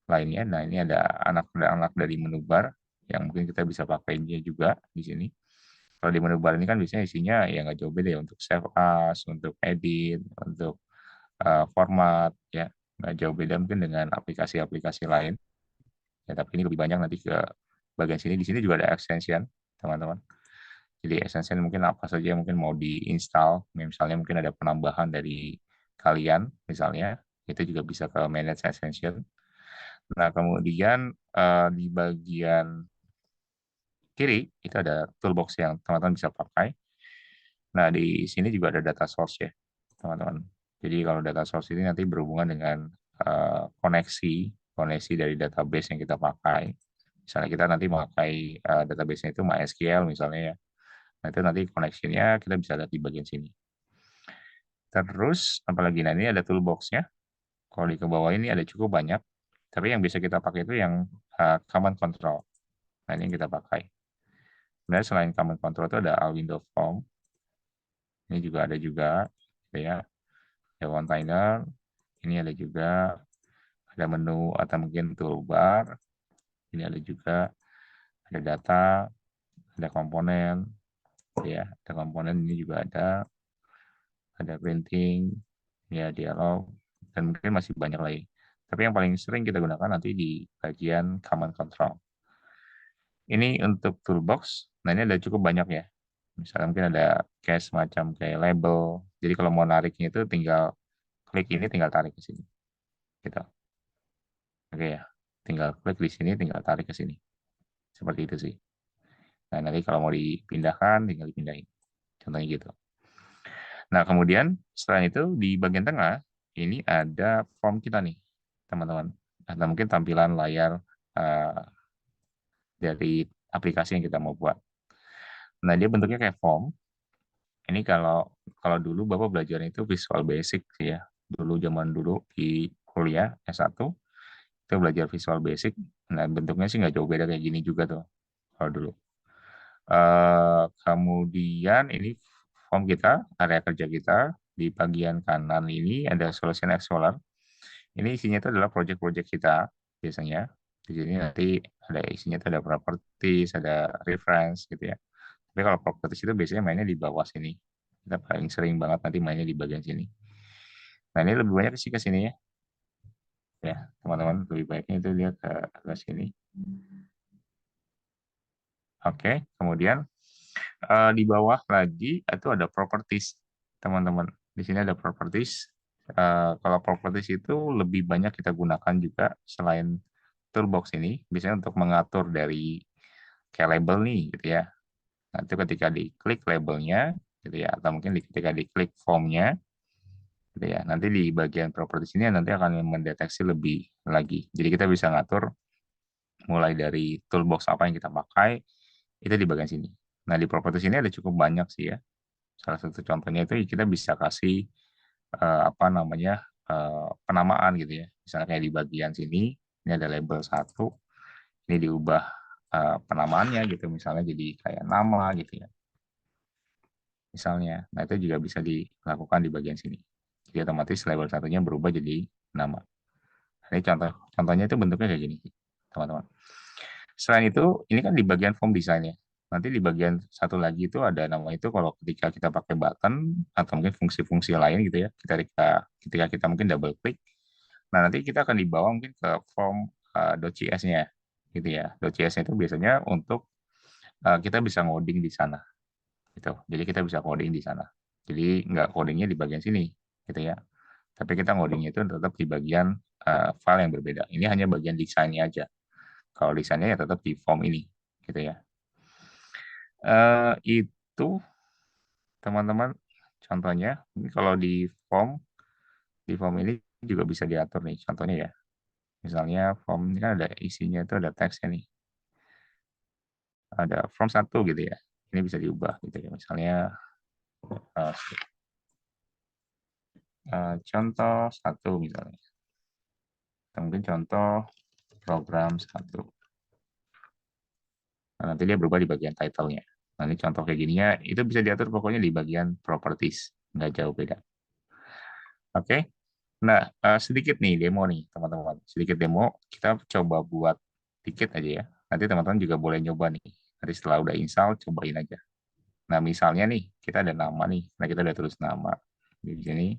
[SPEAKER 1] lainnya. Nah, ini ada anak-anak dari menu bar yang mungkin kita bisa pakainya juga di sini. Kalau di menu bar ini kan biasanya isinya ya nggak jauh beda ya untuk save as, untuk edit, untuk format ya nggak jauh beda mungkin dengan aplikasi-aplikasi lain. Ya, tapi ini lebih banyak nanti ke bagian sini. Di sini juga ada extension, teman-teman. Jadi extension mungkin apa saja yang mungkin mau diinstal, misalnya mungkin ada penambahan dari kalian, misalnya, itu juga bisa ke manage extension. Nah, kemudian di bagian kiri itu ada toolbox yang teman-teman bisa pakai. Nah, di sini juga ada data source ya, teman-teman. Jadi kalau data source ini nanti berhubungan dengan koneksi, koneksi dari database yang kita pakai. Misalnya kita nanti memakai database-nya itu MySQL misalnya ya. Nah, itu nanti koneksinya kita bisa lihat di bagian sini. Terus, apalagi, nah ini ada toolbox-nya. Kalau di ke bawah ini ada cukup banyak. Tapi yang bisa kita pakai itu yang command control. Nah, ini yang kita pakai. Sebenarnya selain command control itu ada window form. Ini juga ada juga, gitu ya. Ada container. Ini ada juga, ada menu atau mungkin toolbar. Ini ada juga, ada data, ada komponen, ya. Ada komponen ini juga ada printing, ya dialog, dan mungkin masih banyak lagi. Tapi yang paling sering kita gunakan nanti di bagian command control. Ini untuk toolbox, nah ini ada cukup banyak ya. Misalnya mungkin ada kayak semacam kayak label. Jadi kalau mau nariknya itu tinggal klik ini, tinggal tarik ke sini. Gitu. Oke ya. Tinggal klik di sini, tinggal tarik ke sini. Seperti itu sih. Nah, nanti kalau mau dipindahkan, tinggal dipindahin. Contohnya gitu. Nah, kemudian setelah itu di bagian tengah, ini ada form kita nih, teman-teman. Atau mungkin tampilan layar uh, dari aplikasi yang kita mau buat. Nah, dia bentuknya kayak form. Ini kalau kalau dulu Bapak belajar itu Visual Basic sih ya. Dulu zaman dulu di kuliah S1, itu belajar Visual Basic. Nah, bentuknya sih nggak jauh beda kayak gini juga tuh, kalau dulu. Kemudian ini form kita, area kerja kita. Di bagian kanan ini ada Solution Explorer. Ini isinya itu adalah project-project kita biasanya. Di sini nanti ada isinya itu ada properties, ada reference gitu ya. Tapi kalau properties itu biasanya mainnya di bawah sini. Kita paling sering banget nanti mainnya di bagian sini. Nah, ini lebih banyak sih ke sini ya. Ya, teman-teman lebih baiknya itu lihat ke sini. Oke, kemudian di bawah lagi itu ada properties, teman-teman. Di sini ada properties. Kalau properties itu lebih banyak kita gunakan juga selain toolbox ini, biasanya untuk mengatur dari kayak label nih, gitu ya. Nanti ketika diklik labelnya, gitu ya, atau mungkin ketika diklik formnya, gitu ya. Nanti di bagian properties ini nanti akan mendeteksi lebih lagi. Jadi kita bisa ngatur mulai dari toolbox apa yang kita pakai, itu di bagian sini. Nah, di properties ini ada cukup banyak sih ya. Salah satu contohnya itu kita bisa kasih apa namanya penamaan gitu ya. Misalnya kayak di bagian sini ini ada label satu, ini diubah penamaannya gitu, misalnya jadi kayak nama gitu ya. Misalnya, nah itu juga bisa dilakukan di bagian sini. Jadi otomatis label satunya berubah jadi nama. Nah, ini contohnya itu bentuknya kayak gini, teman-teman. Selain itu, ini kan di bagian form design ya. Nanti di bagian satu lagi itu ada nama itu kalau ketika kita pakai button atau mungkin fungsi-fungsi lain gitu ya. Ketika kita mungkin double klik, nah nanti kita akan dibawa mungkin ke form .cs-nya gitu ya. .cs-nya itu biasanya untuk kita bisa ngoding di sana gitu. Jadi kita bisa coding di sana. Jadi nggak codingnya di bagian sini gitu ya. Tapi kita ngodingnya itu tetap di bagian file yang berbeda. Ini hanya bagian desainnya aja. Kalau desainnya ya tetap di form ini gitu ya. Itu teman-teman contohnya, ini kalau di form ini juga bisa diatur nih, contohnya ya. Misalnya form ini kan ada isinya itu ada teksnya nih, ada form satu gitu ya. Ini bisa diubah gitu ya. Misalnya eh, contoh satu misalnya. Atau mungkin contoh program satu. Nah, nanti dia berubah di bagian title-nya. Nanti contoh kayak gininya, itu bisa diatur pokoknya di bagian properties. Nggak jauh beda. Oke. Nah, sedikit nih demo nih, teman-teman. Sedikit demo, kita coba buat dikit aja ya. Nanti teman-teman juga boleh nyoba nih. Nanti setelah udah install, cobain aja. Nah, misalnya nih, kita ada nama nih. Nah, kita udah tulis nama di sini.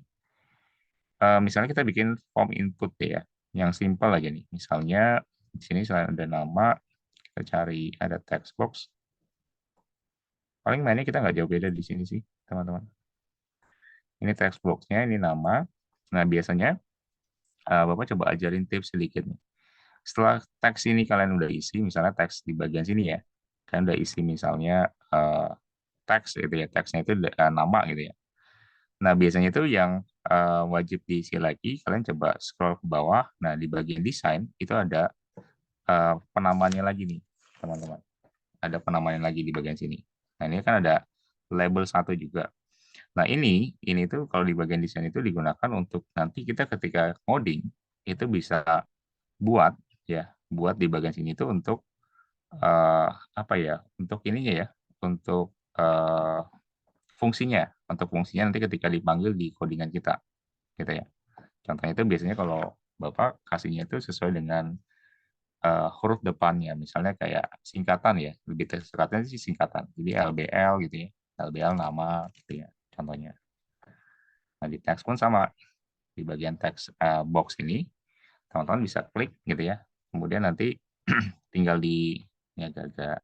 [SPEAKER 1] Misalnya kita bikin form input ya, yang simpel aja nih. Misalnya di sini selain ada nama, kita cari ada text box. Paling mainnya kita nggak jauh beda di sini sih, teman-teman. Ini text box-nya, ini nama. Nah, biasanya Bapak coba ajarin tips sedikit nih. Setelah teks ini kalian udah isi, misalnya teks di bagian sini ya, kalian udah isi misalnya teks gitu ya, teksnya itu nama gitu ya. Nah, biasanya itu yang wajib diisi lagi, kalian coba scroll ke bawah. Nah, di bagian desain itu ada penamanya lagi nih, teman-teman. Ada penamanya lagi di bagian sini. Nah, ini kan ada label satu juga. Nah, ini tuh kalau di bagian desain itu digunakan untuk nanti kita ketika coding itu bisa buat ya, buat di bagian sini tuh untuk apa ya? Untuk ininya ya, untuk fungsinya, untuk fungsinya nanti ketika dipanggil di codingan kita, gitu ya. Contohnya itu biasanya kalau Bapak kasihnya itu sesuai dengan huruf depannya, misalnya kayak singkatan ya, lebih tepatnya sih singkatan. Jadi LBL gitu ya, LBL nama gitu ya, contohnya. Nah, di teks pun sama, di bagian teks box ini, teman-teman bisa klik gitu ya. Kemudian nanti tinggal di, ini agak-agak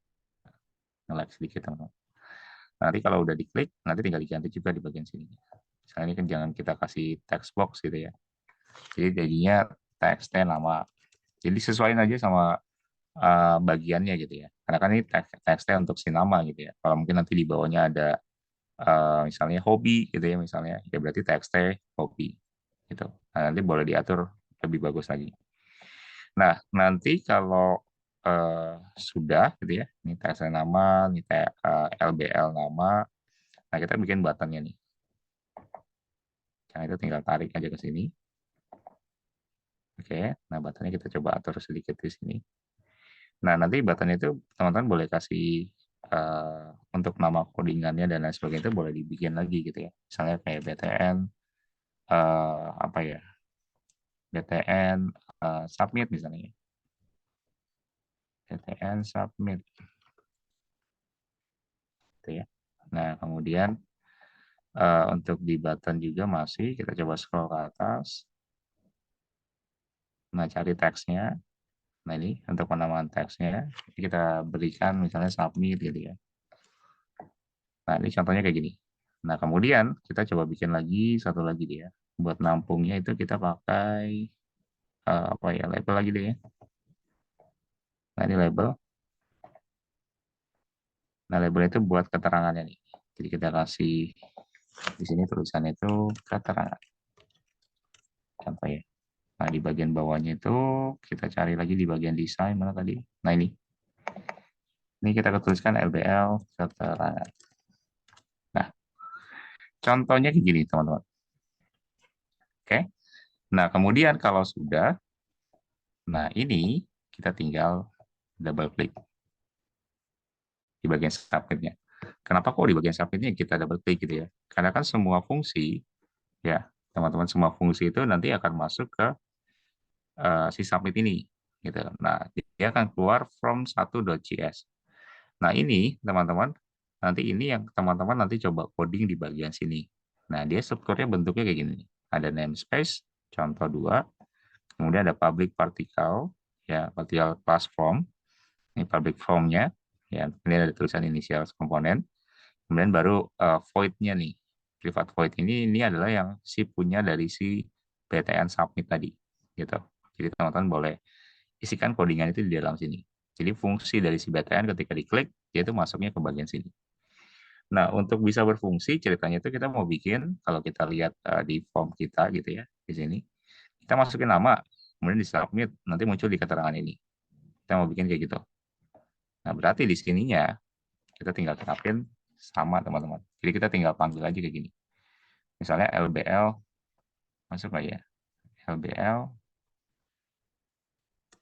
[SPEAKER 1] nge-lag sedikit teman-teman. Nanti kalau udah diklik, nanti tinggal diganti juga di bagian sini. Misalnya ini kan jangan kita kasih text box gitu ya. Jadi jadinya teksnya nama. Jadi sesuaiin aja sama bagiannya gitu ya. Karena kan ini teksnya untuk si nama gitu ya. Kalau mungkin nanti di bawahnya ada misalnya hobi gitu ya misalnya, ya berarti teksnya hobi gitu. Nah, nanti boleh diatur lebih bagus lagi. Nah, nanti kalau sudah gitu ya, ini teksnya nama, ini LBL nama, nah kita bikin buttonnya nih. Nah, itu tinggal tarik aja ke sini. Oke, nah buttonnya kita coba atur sedikit di sini. Nah, nanti button itu teman-teman boleh kasih untuk nama codingannya dan lain sebagainya itu boleh dibikin lagi gitu ya. Misalnya kayak BTN, apa ya, BTN submit misalnya. BTN submit. Gitu ya. Nah, kemudian untuk di button juga masih, kita coba scroll ke atas. Nah, cari teksnya. Nah, ini untuk penamaan teksnya, kita berikan misalnya submit gitu ya. Nah, ini contohnya kayak gini. Nah, kemudian kita coba bikin lagi satu lagi dia. Buat nampungnya itu kita pakai apa ya, label lagi deh ya. Nah, ini label. Nah, label itu buat keterangannya nih. Jadi kita kasih di sini tulisannya itu keterangan. Contoh ya. Nah, di bagian bawahnya itu kita cari lagi di bagian desain mana tadi. Nah, ini kita tuliskan LBL keterangan. Nah, contohnya kayak gini, teman-teman. Oke. Nah, kemudian kalau sudah, nah ini kita tinggal double klik di bagian submit-nya. Kenapa kok di bagian submit-nya kita double klik gitu ya? Karena kan semua fungsi, ya, teman-teman, semua fungsi itu nanti akan masuk ke si submit ini. Gitu. Nah, dia akan keluar from 1.js. Nah, ini teman-teman, nanti ini yang teman-teman nanti coba coding di bagian sini. Nah, dia strukturnya bentuknya kayak gini. Ada namespace, contoh 2, kemudian ada public particle, ya, particle class form, ini public form-nya, ya, ini ada tulisan initial komponen, kemudian baru void-nya nih, private void ini adalah yang si punya dari si PTN submit tadi, gitu. Jadi teman-teman boleh isikan codingan itu di dalam sini. Jadi fungsi dari si BTN ketika diklik, dia itu masuknya ke bagian sini. Nah, untuk bisa berfungsi ceritanya itu kita mau bikin kalau kita lihat di form kita gitu ya di sini, kita masukin nama, kemudian di submit, nanti muncul di keterangan ini. Kita mau bikin kayak gitu. Nah, berarti di sininya kita tinggal terapin sama teman-teman. Jadi kita tinggal panggil aja kayak gini. Misalnya LBL, masuk lah ya. LBL,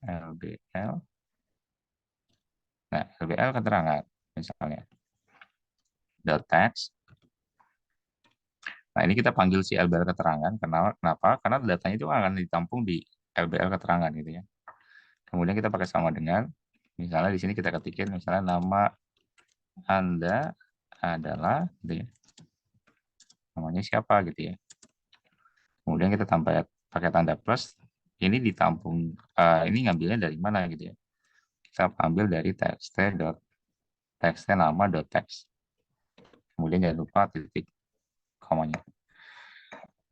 [SPEAKER 1] LBL. Nah, LBL keterangan misalnya. Dot text. Nah, ini kita panggil si LBL keterangan. Kenapa? Karena datanya itu akan ditampung di LBL keterangan gitu ya. Kemudian kita pakai sama dengan, misalnya di sini kita ketikin, misalnya nama Anda adalah, gitu ya, namanya siapa gitu ya. Kemudian kita tambah pakai tanda plus, ini ditampung, ini ngambilnya dari mana gitu ya. Kita ambil dari txt nama dot text. Kemudian jangan lupa titik komanya.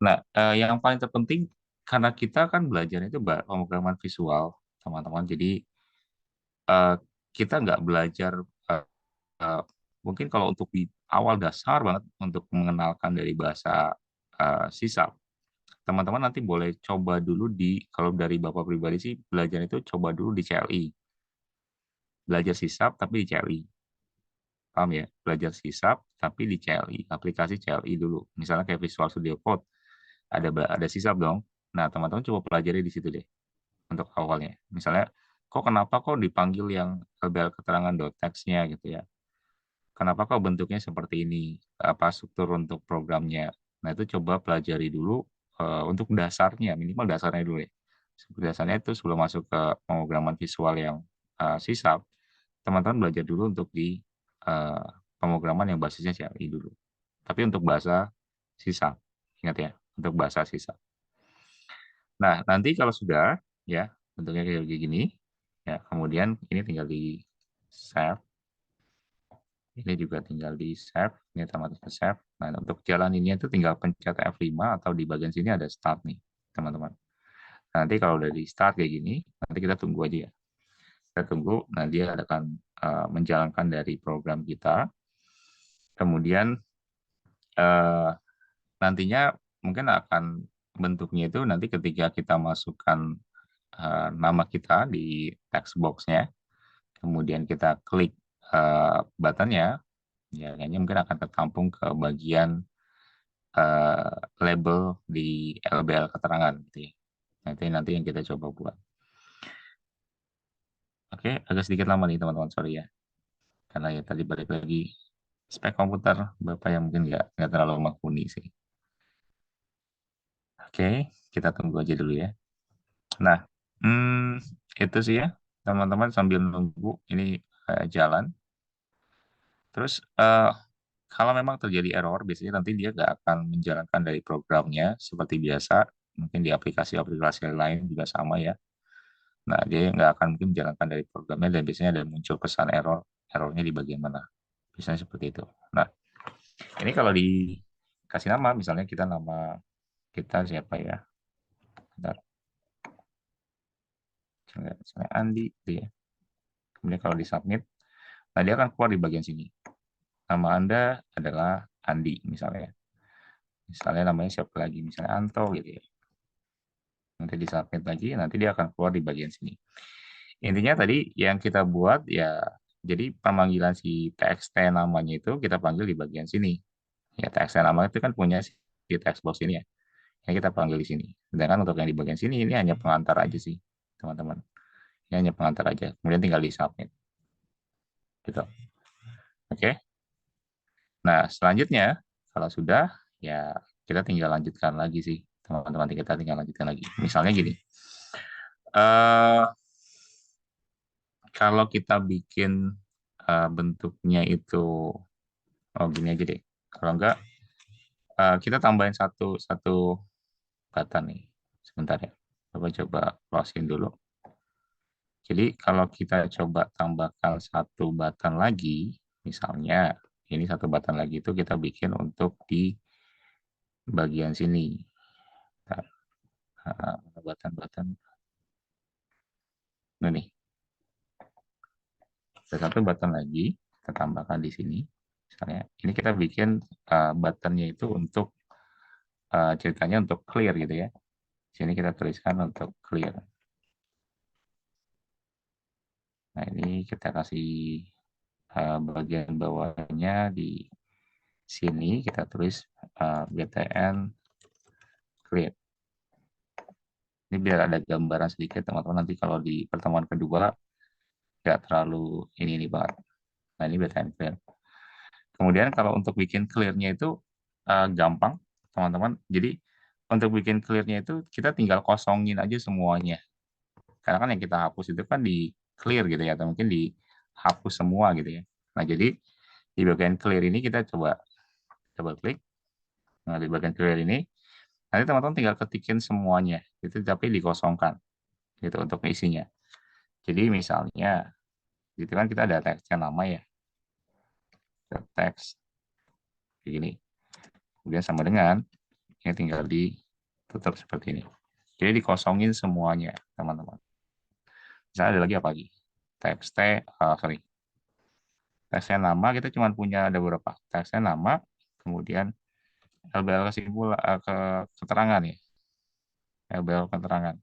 [SPEAKER 1] Nah, yang paling terpenting karena kita kan belajar itu pemrograman visual, teman-teman. Jadi eh, kita nggak belajar eh, eh, mungkin kalau untuk di awal dasar banget untuk mengenalkan dari bahasa C#, teman-teman nanti boleh coba dulu kalau dari Bapak pribadi sih belajar itu coba dulu di CLI. Belajar C# tapi di CLI. Paham ya? Belajar C# tapi di CLI, aplikasi CLI dulu. Misalnya kayak Visual Studio Code, ada C# dong. Nah, teman-teman coba pelajari di situ deh untuk awalnya. Misalnya, kenapa kok dipanggil yang LBL keterangan .text-nya gitu ya? Kenapa kok bentuknya seperti ini? Apa struktur untuk programnya? Nah, itu coba pelajari dulu untuk dasarnya, minimal dasarnya dulu ya. Dasarnya itu sebelum masuk ke pemrograman visual yang C#, teman-teman belajar dulu untuk di eh, pemrograman yang basisnya CLI dulu. Tapi untuk bahasa C#, ingat ya, untuk bahasa C#. Nah, nanti kalau sudah, ya, bentuknya kayak gini, ya, kemudian ini tinggal di save. Ini juga tinggal di save, ini otomatis ke save. Nah, untuk jalan ini itu tinggal pencet F5 atau di bagian sini ada start nih, teman-teman. Nanti kalau udah di start kayak gini, nanti kita tunggu aja ya. Kita tunggu, nah dia akan menjalankan dari program kita. Kemudian eh, nantinya mungkin akan bentuknya itu nanti ketika kita masukkan nama kita di text box-nya, kemudian kita klik buttonnya, ya kayaknya mungkin akan tertampung ke bagian label di LBL keterangan gitu ya. Nanti nanti yang kita coba buat. Oke, agak sedikit lama nih teman-teman, sorry ya. Karena ya tadi balik lagi spek komputer Bapak yang mungkin nggak terlalu mumpuni sih. Oke, kita tunggu aja dulu ya. Nah, itu sih ya teman-teman sambil nunggu ini jalan. Terus kalau memang terjadi error, biasanya nanti dia nggak akan menjalankan dari programnya seperti biasa. Mungkin di aplikasi-aplikasi lain juga sama ya. Nah, dia nggak akan mungkin menjalankan dari programnya dan biasanya ada muncul pesan error. Errornya di bagian mana? Biasanya seperti itu. Nah, ini kalau dikasih nama, misalnya nama kita siapa ya? Bentar, misalnya Andi, gitu ya. Kemudian kalau disubmit, nah dia akan keluar di bagian sini. Nama Anda adalah Andi, misalnya. Misalnya namanya siapa lagi? Misalnya Anto, gitu ya. Nanti disubmit lagi, nanti dia akan keluar di bagian sini. Intinya tadi yang kita buat ya, jadi pemanggilan si TXT namanya itu kita panggil di bagian sini. Ya TXT nama itu kan punya si text box ini ya, yang kita panggil di sini. Sedangkan untuk yang di bagian sini ini hanya pengantar aja sih, teman-teman. Ini hanya pengantar aja. Kemudian tinggal di submit. Gitu. Oke. Nah, selanjutnya kalau sudah ya kita tinggal lanjutkan lagi sih, teman-teman. Kita tinggal lanjutkan lagi. Misalnya gini. eh Kalau kita bikin bentuknya itu, oh gini aja deh. Kalau enggak, kita tambahin satu satu button nih. Sebentar ya. Coba closing dulu. Jadi kalau kita coba tambahkan satu button lagi, misalnya ini satu button lagi itu kita bikin untuk di bagian sini. Bentar, button-button. Ini nih, ada satu button lagi, kita tambahkan di sini. Misalnya, ini kita bikin buttonnya itu untuk ceritanya untuk clear gitu ya. Sini kita tuliskan untuk clear. Nah, ini kita kasih bagian bawahnya di sini kita tulis btn clear. Ini biar ada gambaran sedikit teman-teman, nanti kalau di pertemuan kedua nggak terlalu ini banget. Nah, ini btn clear. Kemudian kalau untuk bikin clear-nya itu gampang teman-teman. Jadi untuk bikin clear-nya itu kita tinggal kosongin aja semuanya. Karena kan yang kita hapus itu kan di clear gitu ya, atau mungkin dihapus semua gitu ya. Nah, jadi di bagian clear ini kita coba double klik. Nah, di bagian clear ini nanti teman-teman tinggal ketikin semuanya, itu tapi dikosongkan gitu untuk isinya. Jadi misalnya, gitu kan kita ada teksnya nama ya, teks kayak gini. Kemudian sama dengan yang tinggal ditutup seperti ini. Jadi dikosongin semuanya, teman-teman. Misalnya ada lagi apa lagi? Teks sorry. Teksnya nama kita cuma punya ada beberapa. Teksnya nama, kemudian LBL kesimpulan ke keterangan ya. LBL keterangan.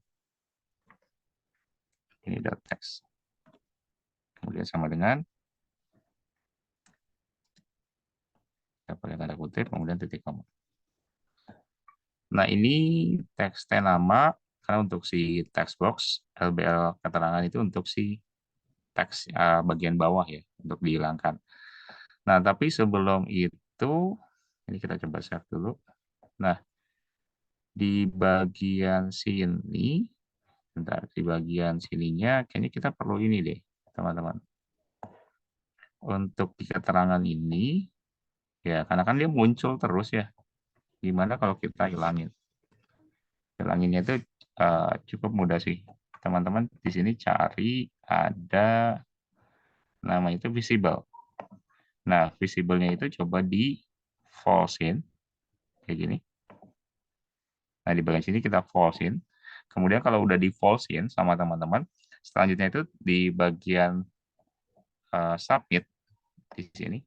[SPEAKER 1] Ini dot text. Kemudian sama dengan kita pakai tanda kutip, kemudian titik koma. Nah, ini teksnya nama, karena untuk si text box, LBL keterangan itu untuk si teks bagian bawah ya, untuk dihilangkan. Nah, tapi sebelum itu, ini kita coba save dulu. Nah, di bagian sini, bentar, di bagian sininya, kayaknya kita perlu ini deh, teman-teman. Untuk di keterangan ini, ya, karena kan dia muncul terus ya. Gimana kalau kita hilangin? Hilanginnya itu cukup mudah sih. Teman-teman di sini cari ada nama itu visible. Nah, visible-nya itu coba di false-in kayak gini. Nah, di bagian sini kita false-in. Kemudian kalau udah di false-in sama teman-teman, selanjutnya itu di bagian submit di sini.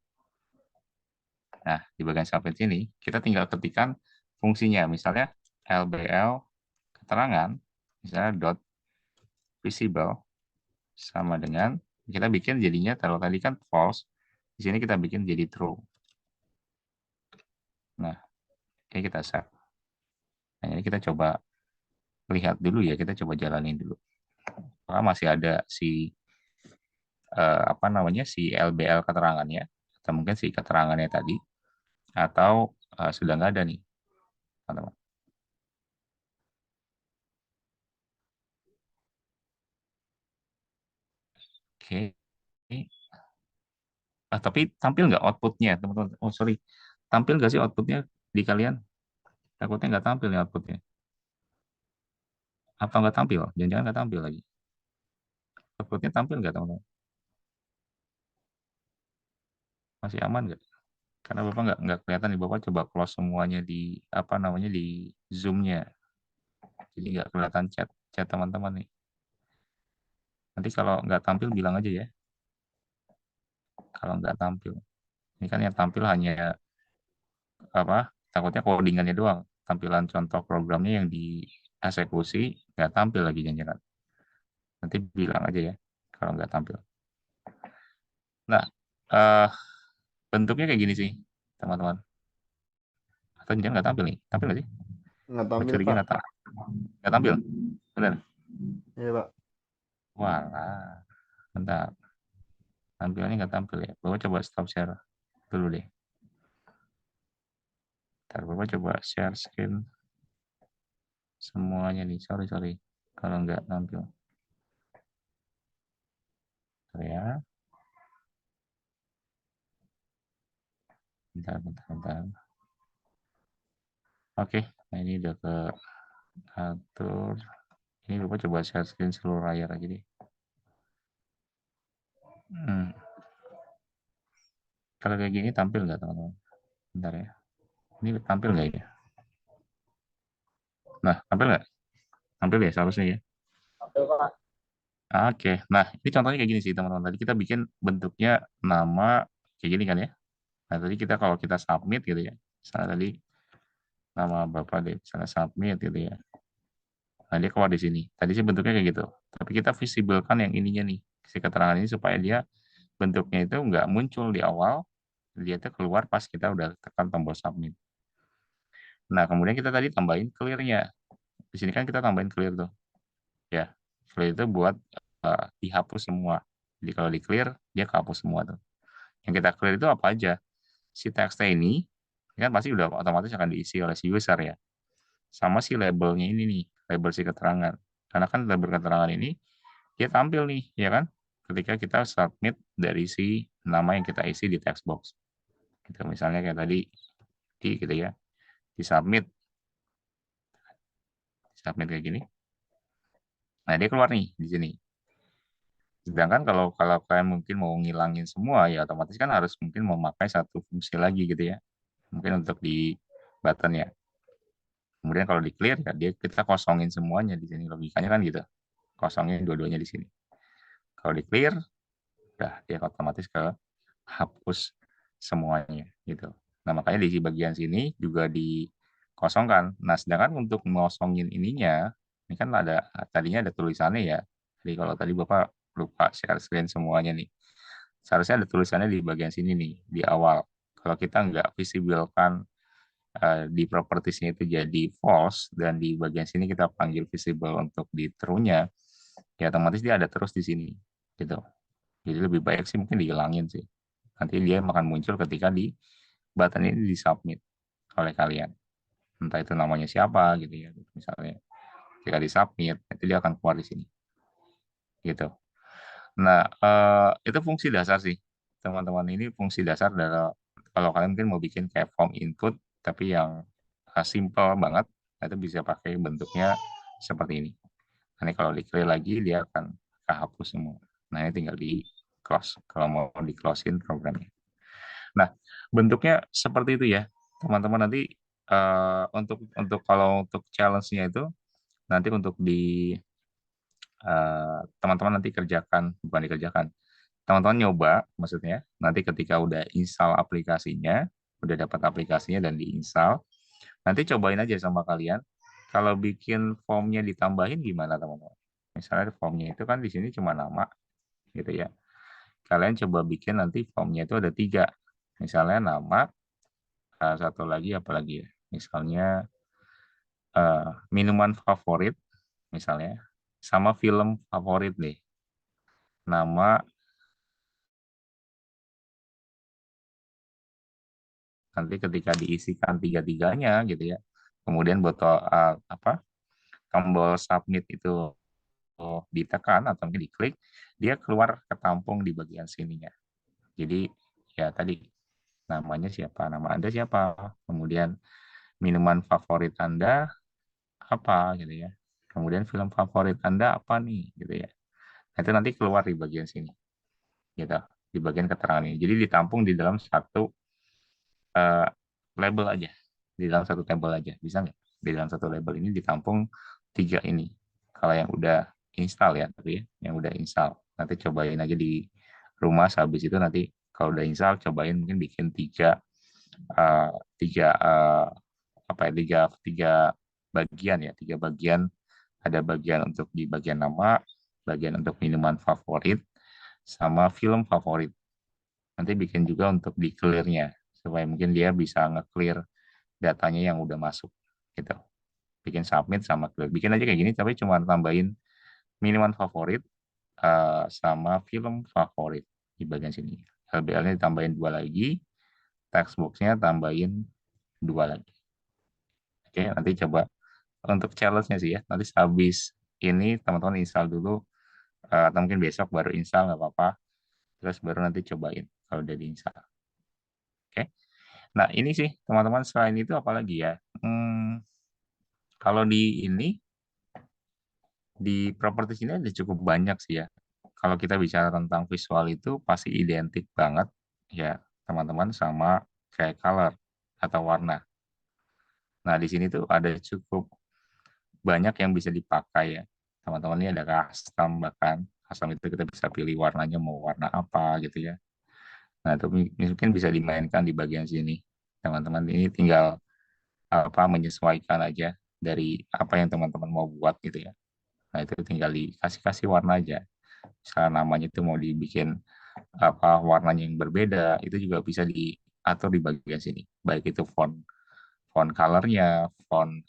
[SPEAKER 1] Nah, di bagian submit ini kita tinggal ketikkan fungsinya, misalnya LBL keterangan, misalnya dot visible sama dengan kita bikin jadinya kalau tadi kan false, di sini kita bikin jadi true. Nah, ini kita save. Nah, ini kita coba lihat dulu ya, kita coba jalanin dulu. Karena masih ada si apa namanya si LBL keterangannya, atau mungkin si keterangannya tadi, atau sudah nggak ada nih, teman-teman. Oke. Tapi tampil nggak outputnya, teman-teman? Oh, sorry. Tampil nggak sih outputnya di kalian? Takutnya nggak tampil nih outputnya. Apa nggak tampil? Jangan-jangan nggak tampil lagi. Outputnya tampil nggak, teman-teman? Masih aman nggak? Karena Bapak nggak kelihatan nih, Bapak coba close semuanya di apa namanya di Zoom-nya. Jadi nggak kelihatan chat chat teman-teman nih. Nanti kalau nggak tampil bilang aja ya. Kalau nggak tampil. Ini kan yang tampil hanya apa? Takutnya codingannya doang. Tampilan contoh programnya yang dieksekusi nggak tampil lagi jangan. Nanti bilang aja ya kalau nggak tampil. Nah, eh, bentuknya kayak gini sih, teman-teman. Atau jangan nggak tampil nih? Tampil nggak sih?
[SPEAKER 3] Nggak
[SPEAKER 1] Gue
[SPEAKER 3] tampil,
[SPEAKER 1] curiga
[SPEAKER 3] Pak.
[SPEAKER 1] nggak tampil. Benar?
[SPEAKER 3] Iya, Pak.
[SPEAKER 1] Walah, bentar. Tampilannya nggak tampil ya. Bapak coba stop share dulu deh. Ntar Bapak coba share screen semuanya nih. Sorry, sorry. Kalau nggak tampil. Bentar ya. Bentar, bentar, bentar. Oke, nah ini udah ke atur. Ini Bapak coba share screen seluruh layar aja deh. Hmm. Kalau kayak gini tampil nggak, teman-teman? Bentar ya. Ini tampil nggak ya? Nah, tampil nggak? Tampil ya seharusnya ya.
[SPEAKER 2] Betul, Pak.
[SPEAKER 1] Oke, nah ini contohnya kayak gini sih teman-teman. Tadi kita bikin bentuknya nama kayak gini kan ya. Nah, tadi kalau kita submit gitu ya, misalnya tadi nama Bapak deh, misalnya submit gitu ya. Nah, dia keluar di sini. Tadi sih bentuknya kayak gitu. Tapi kita visibelkan yang ininya nih, si keterangan ini supaya dia bentuknya itu nggak muncul di awal, dia itu keluar pas kita udah tekan tombol submit. Nah, kemudian kita tadi tambahin clear-nya. Di sini kan kita tambahin clear tuh. Ya, clear itu buat dihapus semua. Jadi kalau di clear, dia kehapus semua tuh. Yang kita clear itu apa aja? Si teksnya ini kan pasti udah otomatis akan diisi oleh si user ya. Sama si labelnya ini nih, label si keterangan. Karena kan label keterangan ini dia tampil nih, ya kan? Ketika kita submit dari si nama yang kita isi di text box. Gitu, misalnya kayak tadi, gitu ya, di submit kayak gini. Nah, dia keluar nih di sini. Sedangkan kalau kalau kalian mungkin mau ngilangin semua, ya otomatis kan harus mungkin memakai satu fungsi lagi gitu ya. Mungkin untuk di button ya. Kemudian kalau di clear ya dia kita kosongin semuanya di sini, logikanya kan gitu. Kosongin dua-duanya di sini. Kalau di clear, udah dia otomatis ke hapus semuanya gitu. Nah, makanya di bagian sini juga dikosongkan. Nah, sedangkan untuk ngosongin ininya, ini kan tadinya ada tulisannya ya. Jadi kalau tadi Bapak lupa share screen semuanya nih. Seharusnya ada tulisannya di bagian sini nih, di awal. Kalau kita nggak visibelkan di propertiesnya itu jadi false, dan di bagian sini kita panggil visible untuk di true-nya, ya otomatis dia ada terus di sini. Gitu. Jadi lebih baik sih mungkin dihilangin sih. Nanti dia akan muncul ketika di button ini disubmit oleh kalian. Entah itu namanya siapa gitu ya. Misalnya ketika disubmit, itu dia akan keluar di sini. Gitu. Nah, itu fungsi dasar sih. Teman-teman, ini fungsi dasar dari kalau kalian mungkin mau bikin kayak form input, tapi yang simple banget, itu bisa pakai bentuknya seperti ini. Nanti kalau di-clear lagi, dia akan kehapus semua. Nah, ini tinggal di close, kalau mau di-closein programnya. Nah, bentuknya seperti itu ya, teman-teman. Nanti untuk kalau untuk challenge-nya itu, nanti untuk di teman-teman nanti kerjakan, bukan dikerjakan, teman-teman nyoba, maksudnya nanti ketika udah install aplikasinya, udah dapat aplikasinya dan diinstal, nanti cobain aja sama kalian. Kalau bikin formnya ditambahin gimana teman-teman? Misalnya formnya itu kan di sini cuma nama, gitu ya. Kalian coba bikin nanti formnya itu ada 3. Misalnya nama, satu lagi apa lagi ya? Misalnya minuman favorit, misalnya, sama film favorit deh. Nama, nanti ketika diisikan tiga-tiganya gitu ya, kemudian botol tombol submit itu ditekan atau mungkin diklik, dia keluar ketampung di bagian sininya. Jadi ya tadi namanya siapa, nama Anda siapa, kemudian minuman favorit Anda apa gitu ya, kemudian film favorit Anda apa nih gitu ya. Nah, itu nanti keluar di bagian sini gitu, di bagian keterangan ini. Jadi ditampung di dalam satu eh, label aja, di dalam satu tabel aja, bisa nggak? Di dalam satu label ini ditampung 3 ini. Kalau yang udah install ya, tapi ya, yang udah install. Nanti cobain aja di rumah, habis itu nanti kalau udah install, cobain mungkin bikin eh, tiga apa ya, tiga bagian ya, 3 bagian. Ada bagian untuk di bagian nama, bagian untuk minuman favorit, sama film favorit. Nanti bikin juga untuk di clear-nya, supaya mungkin dia bisa nge-clear datanya yang udah masuk gitu. Bikin submit sama clear. Bikin aja kayak gini, tapi cuma tambahin minuman favorit sama film favorit di bagian sini. LBL-nya ditambahin 2 lagi, text box-nya tambahin 2 lagi. Oke, nanti coba untuk challenge-nya sih ya. Nanti habis ini teman-teman install dulu, atau mungkin besok baru install nggak apa-apa. Terus baru nanti cobain kalau udah diinstal. Oke. Nah, ini sih teman-teman, selain itu apalagi ya? Kalau di properti ini ada cukup banyak sih ya. Kalau kita bicara tentang visual itu pasti identik banget ya teman-teman sama kayak color atau warna. Nah, di sini tuh ada cukup banyak yang bisa dipakai ya. Teman-teman, ini ada custom, bahkan custom itu kita bisa pilih warnanya mau warna apa gitu ya. Nah, itu mungkin bisa dimainkan di bagian sini. Teman-teman ini tinggal menyesuaikan aja dari apa yang teman-teman mau buat gitu ya. Nah, itu tinggal dikasih warna aja. Misalnya namanya itu mau dibikin warnanya yang berbeda, itu juga bisa diatur di bagian sini. Baik itu font font colornya, font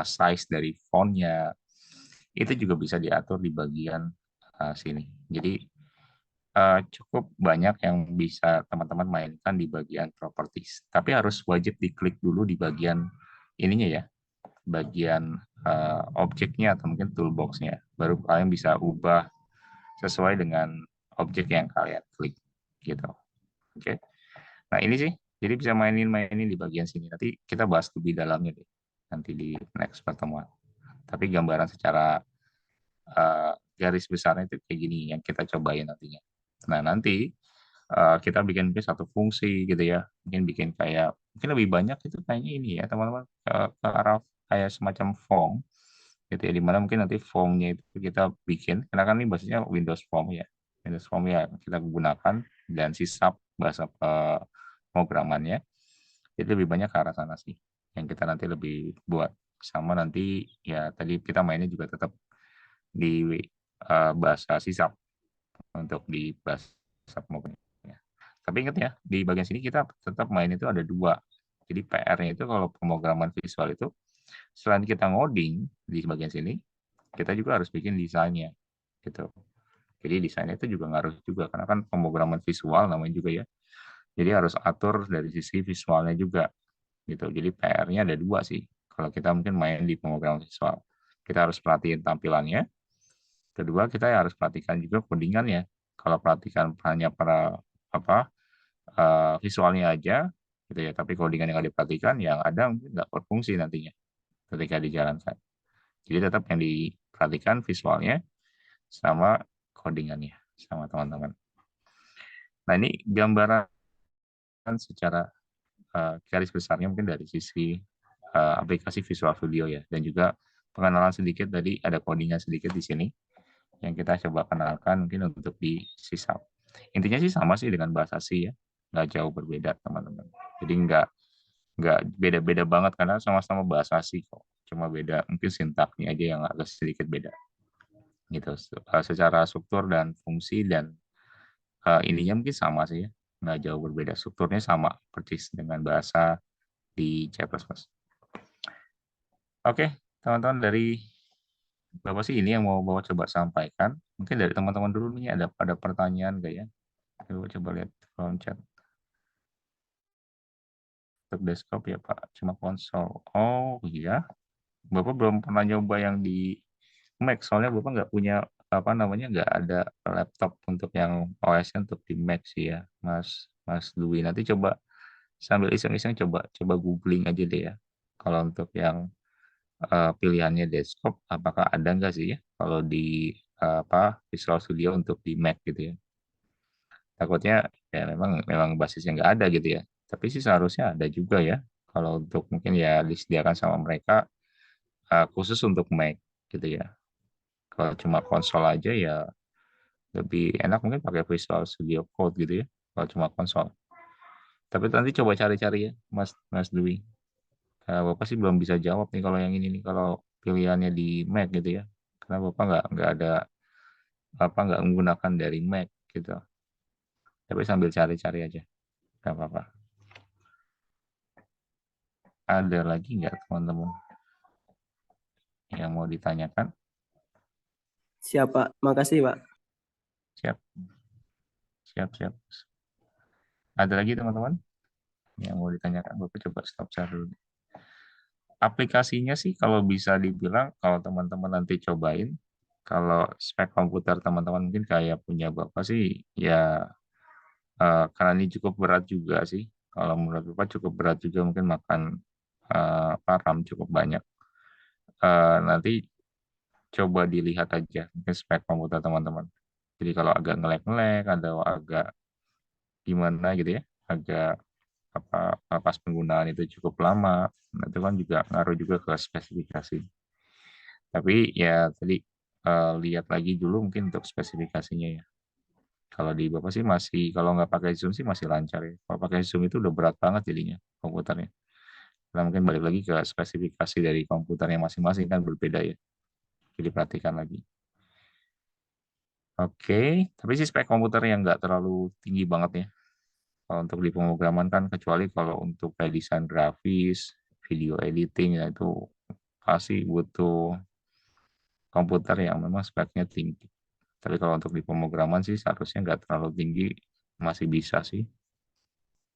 [SPEAKER 1] size dari fontnya, itu juga bisa diatur di bagian sini. Jadi cukup banyak yang bisa teman-teman mainkan di bagian properties. Tapi harus wajib diklik dulu di bagian ininya ya, bagian objeknya atau mungkin toolbox-nya. Baru kalian bisa ubah sesuai dengan objek yang kalian klik gitu. Oke. Nah, ini sih. Jadi bisa mainin di bagian sini. Nanti kita bahas lebih dalamnya deh. Nanti di next pertemuan. Tapi gambaran secara garis besarnya itu kayak gini yang kita cobain nantinya. Nah, nanti kita bikin satu fungsi gitu ya. Mungkin lebih banyak itu kayaknya ini ya, teman-teman, ke arah kayak semacam form gitu ya, dimana mungkin nanti formnya itu kita bikin, karena kan ini bahasanya Windows Form ya. Windows Form ya kita gunakan dan sisap bahasa pemrogramannya. Jadi lebih banyak ke arah sana sih yang kita nanti lebih buat. Sama nanti ya tadi kita mainnya juga tetap di bahasa sisap untuk di bahasa pemrogramannya. Tapi ingat ya, di bagian sini kita tetap main itu ada dua. Jadi PR-nya itu kalau pemrograman visual itu, selain kita ngoding di bagian sini, kita juga harus bikin desainnya. Gitu. Jadi desainnya itu juga ngaruh juga, karena kan pemrograman visual namanya juga ya. Jadi harus atur dari sisi visualnya juga. Gitu. Jadi PR-nya ada dua sih. Kalau kita mungkin main di pemrograman visual. Kita harus perhatiin tampilannya. Kedua, kita harus perhatikan juga codingannya. Kalau perhatikan hanya para visualnya aja, gitu ya, tapi codingan yang nggak diperhatikan, yang ada mungkin nggak berfungsi nantinya ketika dijalankan. Jadi tetap yang diperhatikan visualnya sama codingannya sama teman-teman. Nah, ini gambaran secara garis besarnya mungkin dari sisi aplikasi visual studio ya, dan juga pengenalan sedikit tadi, ada codingan sedikit di sini yang kita coba kenalkan mungkin untuk di sisap. Intinya sih sama sih dengan bahasa C ya, nggak jauh berbeda teman-teman. Jadi nggak beda-beda banget karena sama-sama bahasa C kok. Cuma beda mungkin sintaknya aja yang agak sedikit beda. Gitu. Secara struktur dan fungsi dan ininya mungkin sama sih ya, nggak jauh berbeda. Strukturnya sama persis dengan bahasa di C++. Oke, teman-teman, dari Bapak sih ini yang mau Bapak coba sampaikan. Mungkin dari teman-teman dulu nih ada pertanyaan nggak ya? Coba lihat kolom chat. Untuk desktop ya Pak, cuma konsol. Oh iya, Bapak belum pernah nyoba yang di Mac, soalnya Bapak nggak punya nggak ada laptop untuk yang OS-nya untuk di Mac sih ya, Mas Dwi. Nanti coba sambil iseng-iseng coba googling aja deh ya. Kalau untuk yang pilihannya desktop, apakah ada nggak sih ya kalau di Visual Studio untuk di Mac gitu ya. Takutnya ya memang basisnya nggak ada gitu ya. Tapi sih seharusnya ada juga ya. Kalau untuk mungkin ya disediakan sama mereka khusus untuk Mac gitu ya. Kalau cuma konsol aja ya lebih enak mungkin pakai Visual Studio Code gitu ya. Kalau cuma konsol. Tapi nanti coba cari-cari ya, Mas Dwi. Bapak sih belum bisa jawab nih kalau yang ini nih, kalau pilihannya di Mac gitu ya. Karena Bapak nggak ada nggak menggunakan dari Mac gitu. Tapi sambil cari-cari aja, nggak apa-apa. Ada lagi nggak teman-teman yang mau ditanyakan?
[SPEAKER 4] Siap, Pak. Makasih, Pak.
[SPEAKER 1] Siap, siap, siap. Ada lagi teman-teman yang mau ditanyakan? Bapak coba stop share dulu. Aplikasinya sih kalau bisa dibilang, kalau teman-teman nanti cobain, kalau spek komputer teman-teman mungkin kayak punya Bapak sih, ya karena ini cukup berat juga sih. Kalau menurut Bapak cukup berat juga, mungkin makan RAM cukup banyak. Nanti coba dilihat aja mungkin spek komputer teman-teman. Jadi kalau agak ngelek-ngelek, ada agak gimana gitu ya, agak pas penggunaan itu cukup lama, nah, itu kan juga ngaruh juga ke spesifikasi. Tapi ya tadi lihat lagi dulu mungkin untuk spesifikasinya ya. Kalau di Bapak sih masih, kalau nggak pakai Zoom sih masih lancar ya. Kalau pakai Zoom itu udah berat banget jadinya komputernya. Karena mungkin balik lagi ke spesifikasi dari komputernya masing-masing kan berbeda ya. Jadi perhatikan lagi. Oke, tapi sih spek komputer yang nggak terlalu tinggi banget ya. Kalau untuk di pemrograman kan, kecuali kalau untuk kayak desain grafis, video editing, ya itu pasti butuh komputer yang memang speknya tinggi. Tapi kalau untuk di pemrograman sih seharusnya nggak terlalu tinggi, masih bisa sih,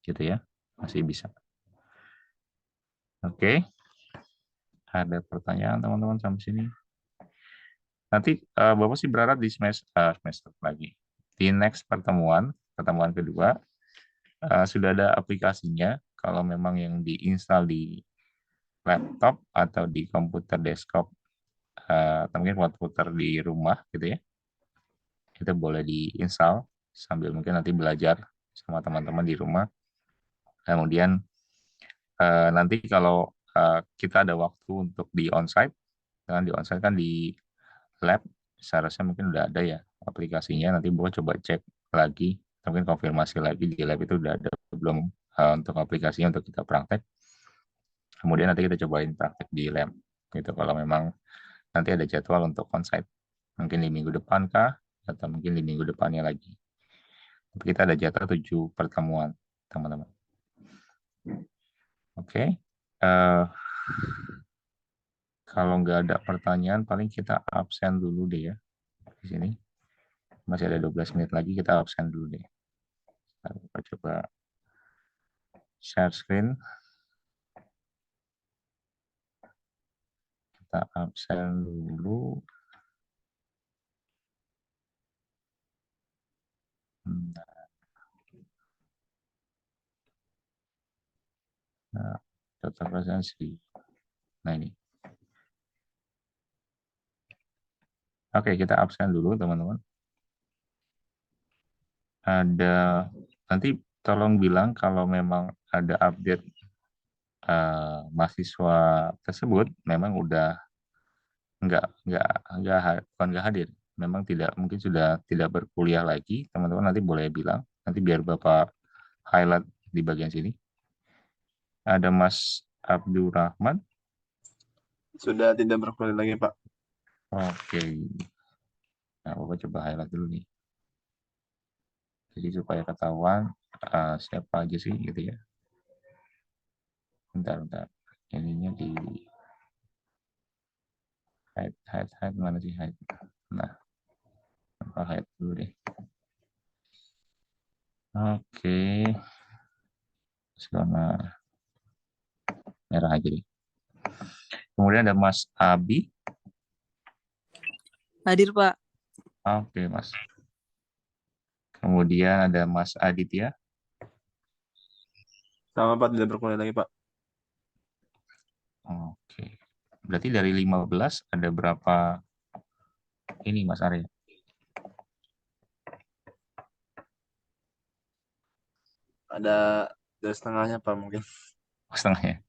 [SPEAKER 1] gitu ya, masih bisa. Oke, ada pertanyaan teman-teman sampai sini? Nanti Bapak sih berharap di semester lagi, di next pertemuan kedua, sudah ada aplikasinya. Kalau memang yang diinstal di laptop atau di komputer desktop, atau mungkin komputer di rumah gitu ya, itu boleh diinstal sambil mungkin nanti belajar sama teman-teman di rumah. Kemudian nanti kalau kita ada waktu untuk di onsite, kan di onsite kan di lab, seharusnya mungkin udah ada ya aplikasinya. Nanti Bapak coba cek lagi, mungkin konfirmasi lagi di lab itu udah ada belum untuk aplikasinya untuk kita praktek. Kemudian nanti kita cobain praktek di lab gitu kalau memang nanti ada jadwal untuk onsite. Mungkin di minggu depan kah, atau mungkin di minggu depannya lagi. Tapi kita ada jadwal 7 pertemuan, teman-teman. Oke. Kalau nggak ada pertanyaan, paling kita absen dulu deh ya. Di sini. Masih ada 12 menit lagi, kita absen dulu deh. Kita coba share screen. Kita absen dulu. Nah, daftar presensi. Nah ini. Oke, kita absen dulu teman-teman. Ada, nanti tolong bilang kalau memang ada update mahasiswa tersebut memang udah bukan nggak hadir, memang tidak, mungkin sudah tidak berkuliah lagi. Teman-teman nanti boleh bilang, nanti biar Bapak highlight di bagian sini. Ada Mas Abdurrahman.
[SPEAKER 3] Sudah tidak berkuliah lagi, Pak.
[SPEAKER 1] Oke. Nah, Bapak coba highlight dulu nih. Jadi supaya ketahuan siapa aja sih gitu ya. Bentar. Ininya di hide mana sih hide. Nah, apa hide dulu deh. Oke. Zona merah aja deh. Kemudian ada Mas Abi.
[SPEAKER 4] Hadir, Pak.
[SPEAKER 1] Oke, Mas. Kemudian ada Mas Aditya.
[SPEAKER 3] Sama, Pak, tidak berkuliah lagi, Pak.
[SPEAKER 1] Oke. Berarti dari 15 ada berapa ini Mas Arya?
[SPEAKER 3] Ada dari setengahnya, Pak, mungkin.
[SPEAKER 1] Setengahnya.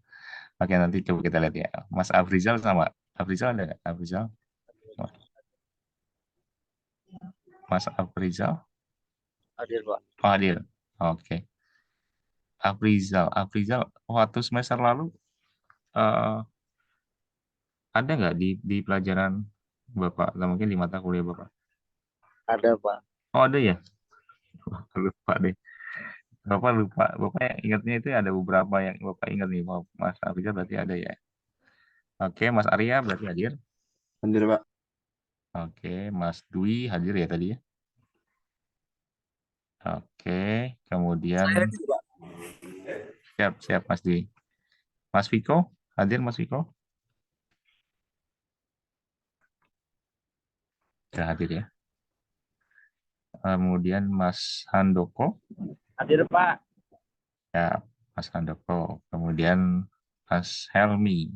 [SPEAKER 1] Oke, nanti coba kita lihat ya. Mas Afrizal sama. Afrizal ada nggak? Afrizal? Mas Afrizal?
[SPEAKER 3] Hadir, Pak.
[SPEAKER 1] Oh, hadir. Oke. Afrizal, waktu semester lalu eh, ada nggak di pelajaran Bapak, atau mungkin di mata kuliah Bapak?
[SPEAKER 3] Ada, Pak.
[SPEAKER 1] Oh, ada ya? Lupa deh. Bapak lupa. Bapak ingatnya itu ada beberapa yang Bapak ingat nih. Oh, Mas Afrizal berarti ada ya. Oke, Mas Arya berarti hadir.
[SPEAKER 3] Hadir, Pak.
[SPEAKER 1] Oke, Mas Dwi hadir ya tadi ya. Oke, kemudian siap Mas Dwi. Mas Viko hadir, Mas Viko? Sudah hadir ya. Kemudian Mas Handoko.
[SPEAKER 3] Hadir, Pak.
[SPEAKER 1] Ya, Mas Handoko. Kemudian Mas Helmi.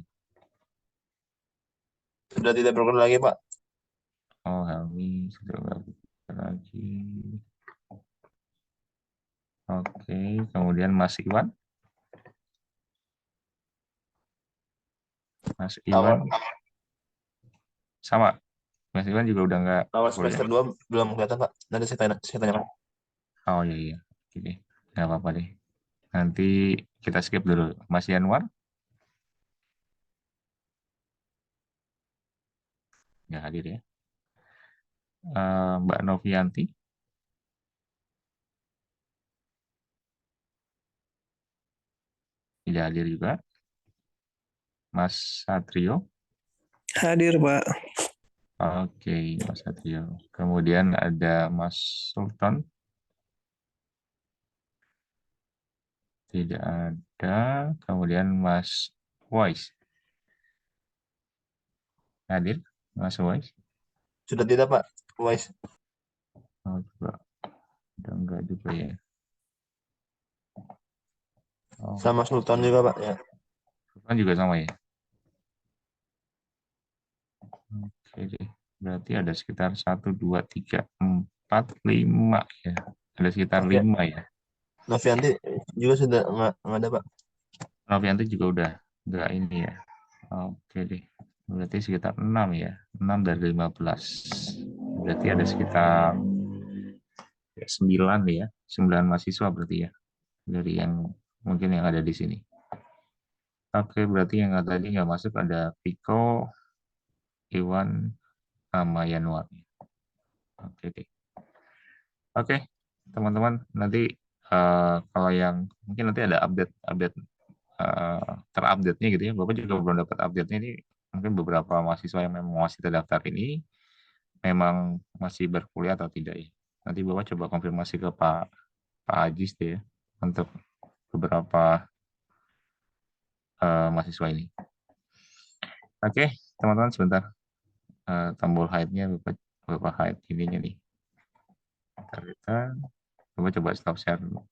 [SPEAKER 3] Sudah tidak berkuliah lagi, Pak.
[SPEAKER 1] Oh, Helmi sudah nggak buka lagi. Oke, kemudian Mas Iwan. Mas Iwan sama. Mas Iwan juga udah nggak
[SPEAKER 3] Awal
[SPEAKER 1] kuliah.
[SPEAKER 3] semester 2 belum kelihatan, Pak. Nanti saya tanya, Pak.
[SPEAKER 1] Oh iya, iya. Oke deh. Nggak apa-apa deh. Nanti kita skip dulu. Mas Yanuar? Nggak hadir ya. Mbak Novianti? Tidak hadir juga. Mas Satrio?
[SPEAKER 4] Hadir, Pak.
[SPEAKER 1] Oke, Mas Satrio. Kemudian ada Mas Sultan? Tidak ada. Kemudian Mas Wais? Hadir? Mas Wais?
[SPEAKER 3] Sudah tidak Pak, Wise.
[SPEAKER 1] Oh, juga. Udah enggak juga ya. Oh,
[SPEAKER 3] Sama Sultan juga Pak ya.
[SPEAKER 1] Sultan juga sama ya. Oke deh. Berarti ada sekitar 1, 2, 3, 4, 5 ya. Ada sekitar
[SPEAKER 3] Oke.
[SPEAKER 1] 5 ya.
[SPEAKER 3] Novianti juga sudah nggak ada Pak.
[SPEAKER 1] Novianti juga udah enggak ini ya. Oke deh. Berarti sekitar 6 ya. 6 dari 15. Berarti ada sekitar 9 ya. 9 mahasiswa berarti ya. Dari yang mungkin yang ada di sini. Oke, berarti yang tadi nggak masuk ada Piko, Iwan, sama Yanuar. Oke deh. Oke, teman-teman, nanti kalau yang mungkin nanti ada update terupdate-nya gitu ya. Bapak juga belum dapat update-nya ini. Mungkin beberapa mahasiswa yang memang masih terdaftar ini memang masih berkuliah atau tidak ya. Nanti Bapak coba konfirmasi ke Pak Ajis deh ya untuk beberapa mahasiswa ini. Oke, teman-teman sebentar. Tombol hide-nya Bapak hide ininya nih. Kita coba stop share dulu.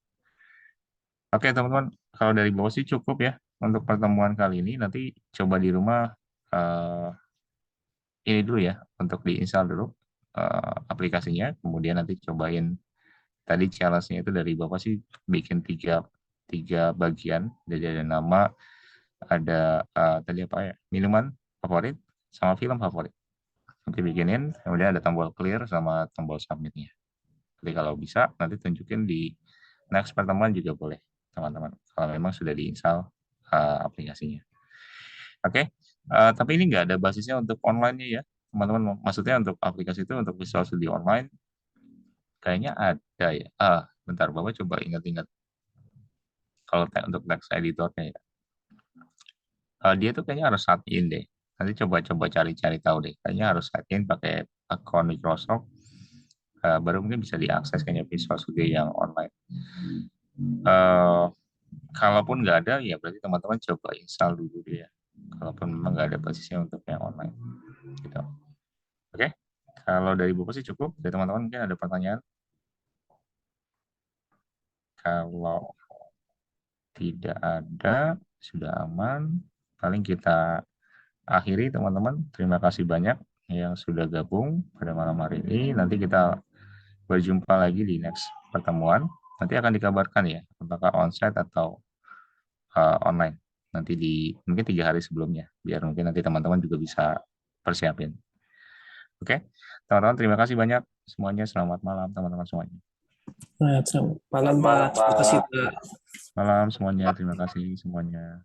[SPEAKER 1] Oke teman-teman, kalau dari bawah sih cukup ya untuk pertemuan kali ini. Nanti coba di rumah ini dulu ya untuk diinstal dulu aplikasinya. Kemudian nanti cobain tadi challenge-nya itu dari Bapak sih bikin tiga bagian. Jadi ada nama, ada tadi apa ya, minuman favorit sama film favorit. Nanti bikinin, kemudian ada tombol clear sama tombol submit-nya. Jadi kalau bisa nanti tunjukin di next pertemuan juga boleh teman-teman. Kalau memang sudah diinstal aplikasinya. Oke, tapi ini nggak ada basisnya untuk online-nya ya teman-teman. Maksudnya untuk aplikasi itu untuk Visual Studio Online kayaknya ada ya. Bentar, Bapak coba ingat-ingat kalau untuk text editornya ya. Dia tuh kayaknya harus sign in deh. Nanti coba cari-cari tahu deh. Kayaknya harus sign in pakai akun Microsoft. Baru mungkin bisa diakses kayaknya Visual Studio yang online. Kalaupun nggak ada, ya berarti teman-teman coba install dulu deh ya. Kalaupun memang nggak ada basisnya untuk yang online. Gitu. Oke, kalau dari Bapak sih cukup. Dari teman-teman mungkin ada pertanyaan? Kalau tidak ada, sudah aman. Paling kita akhiri teman-teman. Terima kasih banyak yang sudah gabung pada malam hari ini. Nanti kita berjumpa lagi di next pertemuan. Nanti akan dikabarkan ya, apakah onsite atau online. Nanti mungkin 3 hari sebelumnya, biar mungkin nanti teman-teman juga bisa persiapin. Oke, teman-teman terima kasih banyak semuanya. Selamat malam teman-teman semuanya.
[SPEAKER 4] Selamat malam, Pak. Terima kasih, Pak.
[SPEAKER 1] Malam semuanya, terima kasih semuanya.